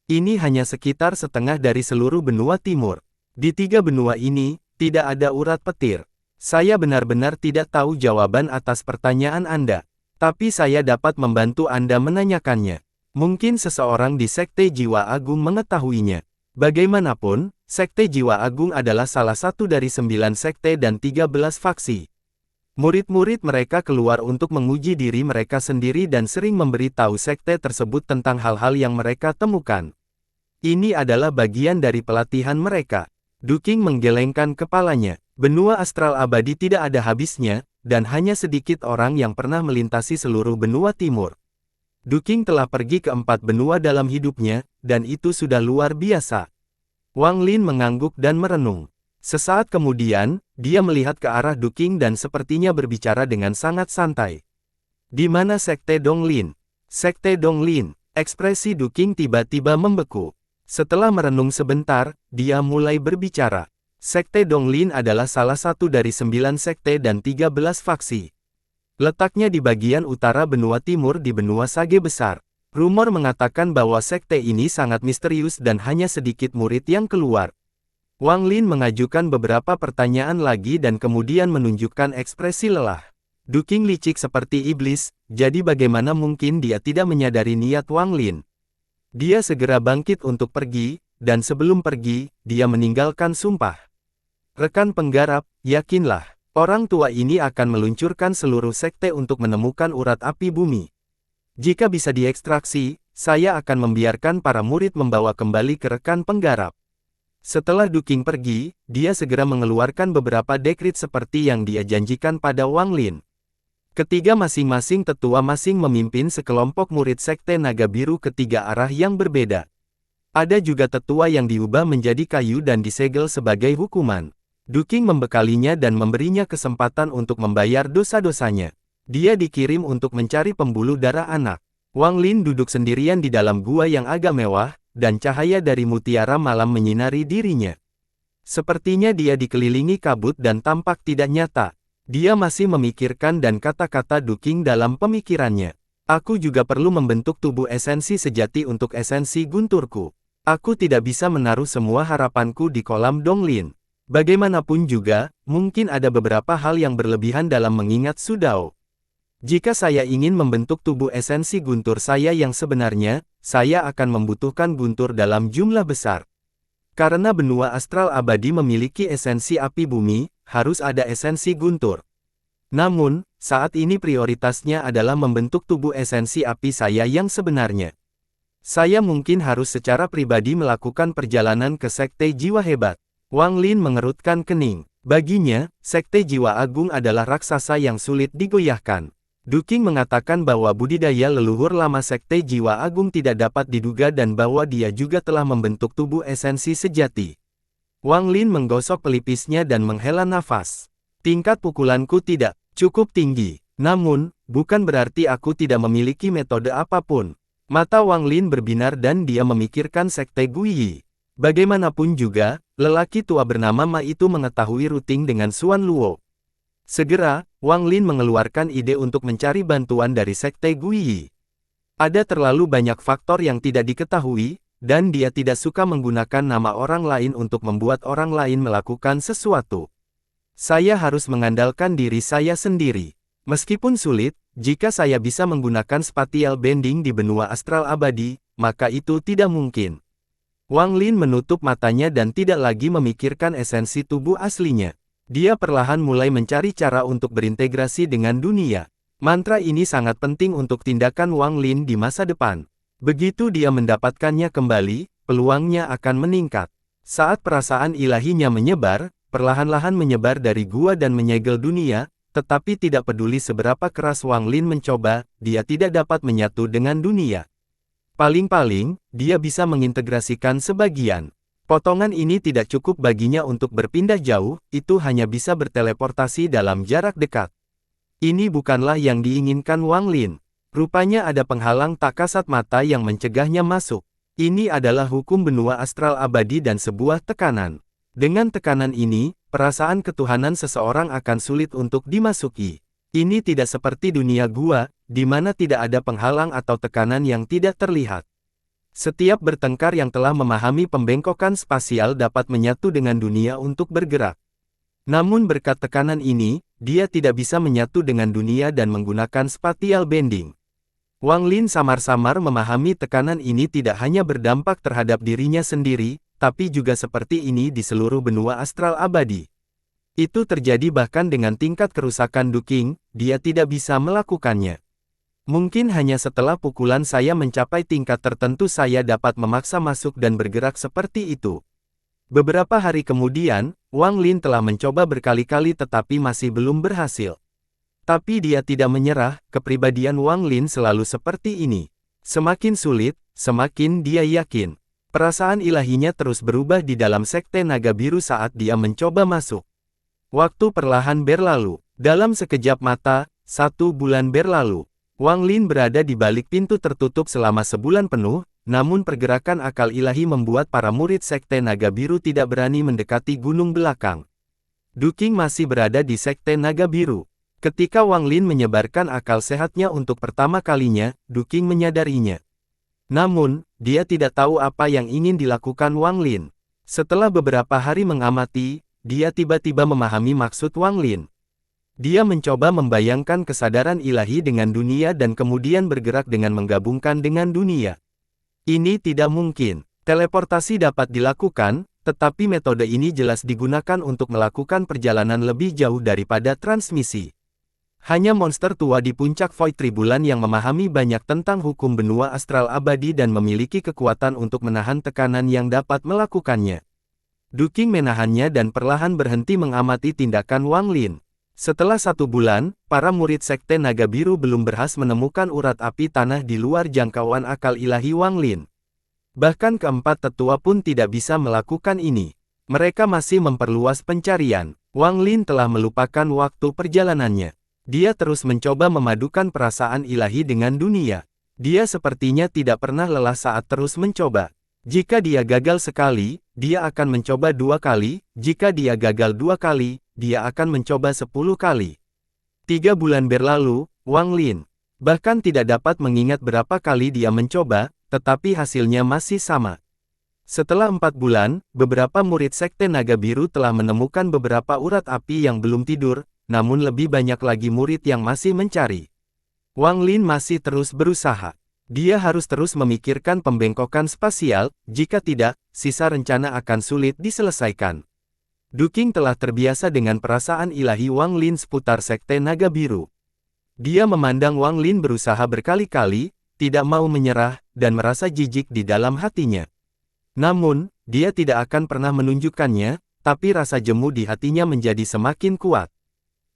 Ini hanya sekitar setengah dari seluruh benua timur. Di 3 benua ini, tidak ada urat petir. Saya benar-benar tidak tahu jawaban atas pertanyaan Anda. Tapi saya dapat membantu Anda menanyakannya. Mungkin seseorang di Sekte Jiwa Agung mengetahuinya. Bagaimanapun, Sekte Jiwa Agung adalah salah satu dari 9 sekte dan 13 faksi. Murid-murid mereka keluar untuk menguji diri mereka sendiri dan sering memberitahu sekte tersebut tentang hal-hal yang mereka temukan. Ini adalah bagian dari pelatihan mereka. Duking menggelengkan kepalanya. Benua astral abadi tidak ada habisnya, dan hanya sedikit orang yang pernah melintasi seluruh benua timur. Duking telah pergi ke 4 benua dalam hidupnya, dan itu sudah luar biasa. Wang Lin mengangguk dan merenung. Sesaat kemudian, dia melihat ke arah Duking dan sepertinya berbicara dengan sangat santai. Di mana Sekte Donglin? Sekte Donglin. Ekspresi Duking tiba-tiba membeku. Setelah merenung sebentar, dia mulai berbicara. Sekte Donglin adalah salah satu dari 9 sekte dan 13 faksi. Letaknya di bagian utara benua timur di benua Sage Besar. Rumor mengatakan bahwa sekte ini sangat misterius dan hanya sedikit murid yang keluar. Wang Lin mengajukan beberapa pertanyaan lagi dan kemudian menunjukkan ekspresi lelah. Du Qing licik seperti iblis, jadi bagaimana mungkin dia tidak menyadari niat Wang Lin? Dia segera bangkit untuk pergi, dan sebelum pergi, dia meninggalkan sumpah. Rekan penggarap, yakinlah, orang tua ini akan meluncurkan seluruh sekte untuk menemukan urat api bumi. Jika bisa diekstraksi, saya akan membiarkan para murid membawa kembali ke rekan penggarap. Setelah Du Qing pergi, dia segera mengeluarkan beberapa dekrit seperti yang dia janjikan pada Wang Lin. Ketiga masing-masing tetua masing memimpin sekelompok murid sekte naga biru ketiga arah yang berbeda. Ada juga tetua yang diubah menjadi kayu dan disegel sebagai hukuman. Du Qing membekalinya dan memberinya kesempatan untuk membayar dosa-dosanya. Dia dikirim untuk mencari pembuluh darah anak. Wang Lin duduk sendirian di dalam gua yang agak mewah, dan cahaya dari mutiara malam menyinari dirinya. Sepertinya dia dikelilingi kabut dan tampak tidak nyata. Dia masih memikirkan dan kata-kata Du Qing dalam pemikirannya. Aku juga perlu membentuk tubuh esensi sejati untuk esensi gunturku. Aku tidak bisa menaruh semua harapanku di kolam Donglin. Bagaimanapun juga, mungkin ada beberapa hal yang berlebihan dalam mengingat Sudao. Jika saya ingin membentuk tubuh esensi guntur saya yang sebenarnya, saya akan membutuhkan guntur dalam jumlah besar. Karena benua astral abadi memiliki esensi api bumi, harus ada esensi guntur. Namun, saat ini prioritasnya adalah membentuk tubuh esensi api saya yang sebenarnya. Saya mungkin harus secara pribadi melakukan perjalanan ke Sekte Jiwa Hebat. Wang Lin mengerutkan kening. Baginya, Sekte Jiwa Agung adalah raksasa yang sulit digoyahkan. Du Qing mengatakan bahwa budidaya leluhur lama Sekte Jiwa Agung tidak dapat diduga dan bahwa dia juga telah membentuk tubuh esensi sejati. Wang Lin menggosok pelipisnya dan menghela nafas. Tingkat pukulanku tidak cukup tinggi, namun, bukan berarti aku tidak memiliki metode apapun. Mata Wang Lin berbinar dan dia memikirkan Sekte Guiyi. Bagaimanapun juga, lelaki tua bernama Ma itu mengetahui ruting dengan Xuan Luo. Segera, Wang Lin mengeluarkan ide untuk mencari bantuan dari Sekte Guiyi. Ada terlalu banyak faktor yang tidak diketahui, dan dia tidak suka menggunakan nama orang lain untuk membuat orang lain melakukan sesuatu. Saya harus mengandalkan diri saya sendiri. Meskipun sulit, jika saya bisa menggunakan spatial bending di benua astral abadi, maka itu tidak mungkin. Wang Lin menutup matanya dan tidak lagi memikirkan esensi tubuh aslinya. Dia perlahan mulai mencari cara untuk berintegrasi dengan dunia. Mantra ini sangat penting untuk tindakan Wang Lin di masa depan. Begitu dia mendapatkannya kembali, peluangnya akan meningkat. Saat perasaan ilahinya menyebar, perlahan-lahan menyebar dari gua dan menyegel dunia, tetapi tidak peduli seberapa keras Wang Lin mencoba, dia tidak dapat menyatu dengan dunia. Paling-paling, dia bisa mengintegrasikan sebagian. Potongan ini tidak cukup baginya untuk berpindah jauh, itu hanya bisa berteleportasi dalam jarak dekat. Ini bukanlah yang diinginkan Wang Lin. Rupanya ada penghalang tak kasat mata yang mencegahnya masuk. Ini adalah hukum benua astral abadi dan sebuah tekanan. Dengan tekanan ini, perasaan ketuhanan seseorang akan sulit untuk dimasuki. Ini tidak seperti dunia gua, di mana tidak ada penghalang atau tekanan yang tidak terlihat. Setiap bertengkar yang telah memahami pembengkokan spasial dapat menyatu dengan dunia untuk bergerak. Namun berkat tekanan ini, dia tidak bisa menyatu dengan dunia dan menggunakan spatial bending. Wang Lin samar-samar memahami tekanan ini tidak hanya berdampak terhadap dirinya sendiri, tapi juga seperti ini di seluruh benua astral abadi. Itu terjadi bahkan dengan tingkat kerusakan Du Qing, dia tidak bisa melakukannya. Mungkin hanya setelah pukulan saya mencapai tingkat tertentu saya dapat memaksa masuk dan bergerak seperti itu. Beberapa hari kemudian, Wang Lin telah mencoba berkali-kali tetapi masih belum berhasil. Tapi dia tidak menyerah, kepribadian Wang Lin selalu seperti ini. Semakin sulit, semakin dia yakin. Perasaan ilahinya terus berubah di dalam Sekte Naga Biru saat dia mencoba masuk. Waktu perlahan berlalu. Dalam sekejap mata, 1 bulan berlalu. Wang Lin berada di balik pintu tertutup selama sebulan penuh, namun pergerakan akal ilahi membuat para murid Sekte Naga Biru tidak berani mendekati gunung belakang. Du Qing masih berada di Sekte Naga Biru. Ketika Wang Lin menyebarkan akal sehatnya untuk pertama kalinya, Du Qing menyadarinya. Namun, dia tidak tahu apa yang ingin dilakukan Wang Lin. Setelah beberapa hari mengamati, dia tiba-tiba memahami maksud Wang Lin. Dia mencoba membayangkan kesadaran ilahi dengan dunia dan kemudian bergerak dengan menggabungkan dengan dunia. Ini tidak mungkin. Teleportasi dapat dilakukan, tetapi metode ini jelas digunakan untuk melakukan perjalanan lebih jauh daripada transmisi. Hanya monster tua di puncak Void Tribulan yang memahami banyak tentang hukum benua astral abadi dan memiliki kekuatan untuk menahan tekanan yang dapat melakukannya. Du Qing menahannya dan perlahan berhenti mengamati tindakan Wang Lin. Setelah 1 bulan, para murid Sekte Naga Biru belum berhasil menemukan urat api tanah di luar jangkauan akal ilahi Wang Lin. Bahkan keempat tetua pun tidak bisa melakukan ini. Mereka masih memperluas pencarian. Wang Lin telah melupakan waktu perjalanannya. Dia terus mencoba memadukan perasaan ilahi dengan dunia. Dia sepertinya tidak pernah lelah saat terus mencoba. Jika dia gagal sekali, dia akan mencoba 2 kali, jika dia gagal 2 kali, dia akan mencoba 10 kali. 3 bulan berlalu, Wang Lin bahkan tidak dapat mengingat berapa kali dia mencoba, tetapi hasilnya masih sama. Setelah 4 bulan, beberapa murid Sekte Naga Biru telah menemukan beberapa urat api yang belum tidur, namun lebih banyak lagi murid yang masih mencari. Wang Lin masih terus berusaha. Dia harus terus memikirkan pembengkokan spasial, jika tidak, sisa rencana akan sulit diselesaikan. Du Qing telah terbiasa dengan perasaan ilahi Wang Lin seputar Sekte Naga Biru. Dia memandang Wang Lin berusaha berkali-kali, tidak mau menyerah, dan merasa jijik di dalam hatinya. Namun, dia tidak akan pernah menunjukkannya, tapi rasa jemu di hatinya menjadi semakin kuat.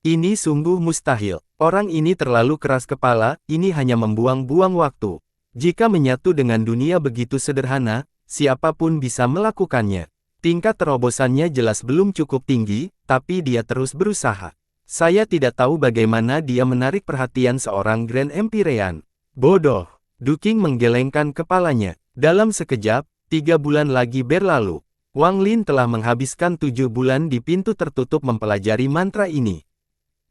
Ini sungguh mustahil. Orang ini terlalu keras kepala, ini hanya membuang-buang waktu. Jika menyatu dengan dunia begitu sederhana, siapapun bisa melakukannya. Tingkat terobosannya jelas belum cukup tinggi, tapi dia terus berusaha. Saya tidak tahu bagaimana dia menarik perhatian seorang Grand Empyrean. Bodoh. Du Qing menggelengkan kepalanya. Dalam sekejap, 3 bulan lagi berlalu. Wang Lin telah menghabiskan 7 bulan di pintu tertutup mempelajari mantra ini.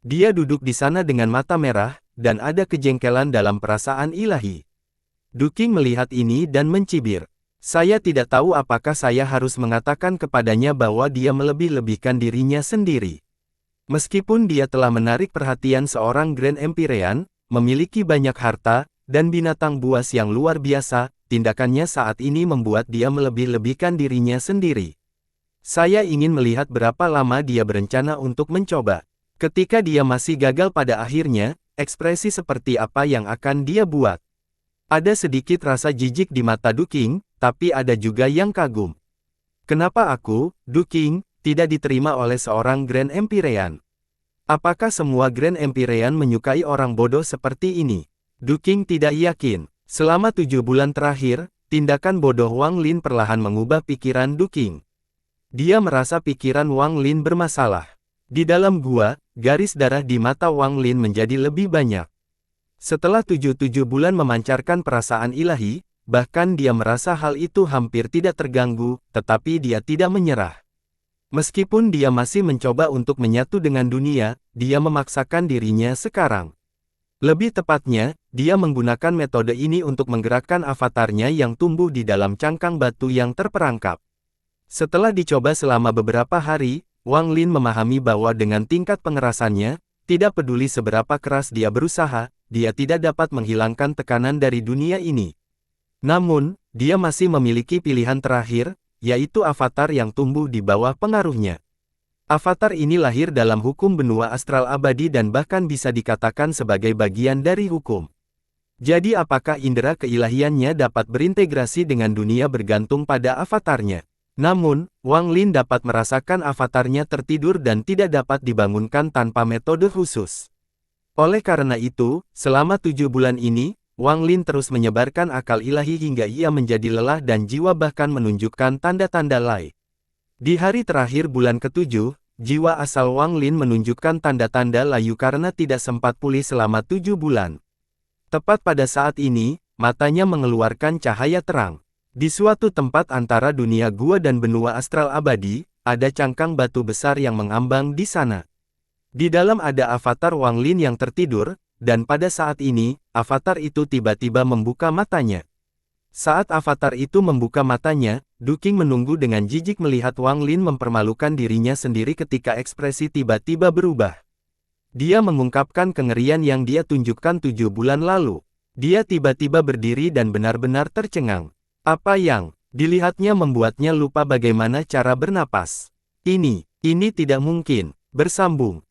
Dia duduk di sana dengan mata merah, dan ada kejengkelan dalam perasaan ilahi. Du Qing melihat ini dan mencibir. Saya tidak tahu apakah saya harus mengatakan kepadanya bahwa dia melebih-lebihkan dirinya sendiri. Meskipun dia telah menarik perhatian seorang Grand Empyrean, memiliki banyak harta, dan binatang buas yang luar biasa, tindakannya saat ini membuat dia melebih-lebihkan dirinya sendiri. Saya ingin melihat berapa lama dia berencana untuk mencoba. Ketika dia masih gagal pada akhirnya, ekspresi seperti apa yang akan dia buat? Ada sedikit rasa jijik di mata Du Qing, tapi ada juga yang kagum. Kenapa aku, Du Qing, tidak diterima oleh seorang Grand Empyrean? Apakah semua Grand Empyrean menyukai orang bodoh seperti ini? Du Qing tidak yakin. Selama 7 bulan terakhir, tindakan bodoh Wang Lin perlahan mengubah pikiran Du Qing. Dia merasa pikiran Wang Lin bermasalah. Di dalam gua, garis darah di mata Wang Lin menjadi lebih banyak. Setelah 7 bulan memancarkan perasaan ilahi, bahkan dia merasa hal itu hampir tidak terganggu, tetapi dia tidak menyerah. Meskipun dia masih mencoba untuk menyatu dengan dunia, dia memaksakan dirinya sekarang. Lebih tepatnya, dia menggunakan metode ini untuk menggerakkan avatarnya yang tumbuh di dalam cangkang batu yang terperangkap. Setelah dicoba selama beberapa hari, Wang Lin memahami bahwa dengan tingkat pengerasannya, tidak peduli seberapa keras dia berusaha, dia tidak dapat menghilangkan tekanan dari dunia ini. Namun, dia masih memiliki pilihan terakhir, yaitu avatar yang tumbuh di bawah pengaruhnya. Avatar ini lahir dalam hukum benua astral abadi dan bahkan bisa dikatakan sebagai bagian dari hukum. Jadi apakah indera keilahiannya dapat berintegrasi dengan dunia bergantung pada avatarnya? Namun, Wang Lin dapat merasakan avatarnya tertidur dan tidak dapat dibangunkan tanpa metode khusus. Oleh karena itu, selama 7 bulan ini, Wang Lin terus menyebarkan akal ilahi hingga ia menjadi lelah dan jiwa bahkan menunjukkan tanda-tanda lalai. Di hari terakhir bulan ke-7, jiwa asal Wang Lin menunjukkan tanda-tanda layu karena tidak sempat pulih selama 7 bulan. Tepat pada saat ini, matanya mengeluarkan cahaya terang. Di suatu tempat antara dunia gua dan benua astral abadi, ada cangkang batu besar yang mengambang di sana. Di dalam ada avatar Wang Lin yang tertidur, dan pada saat ini, avatar itu tiba-tiba membuka matanya. Saat avatar itu membuka matanya, Du Qing menunggu dengan jijik melihat Wang Lin mempermalukan dirinya sendiri ketika ekspresi tiba-tiba berubah. Dia mengungkapkan kengerian yang dia tunjukkan 7 bulan lalu. Dia tiba-tiba berdiri dan benar-benar tercengang. Apa yang dilihatnya membuatnya lupa bagaimana cara bernapas. Ini tidak mungkin. Bersambung.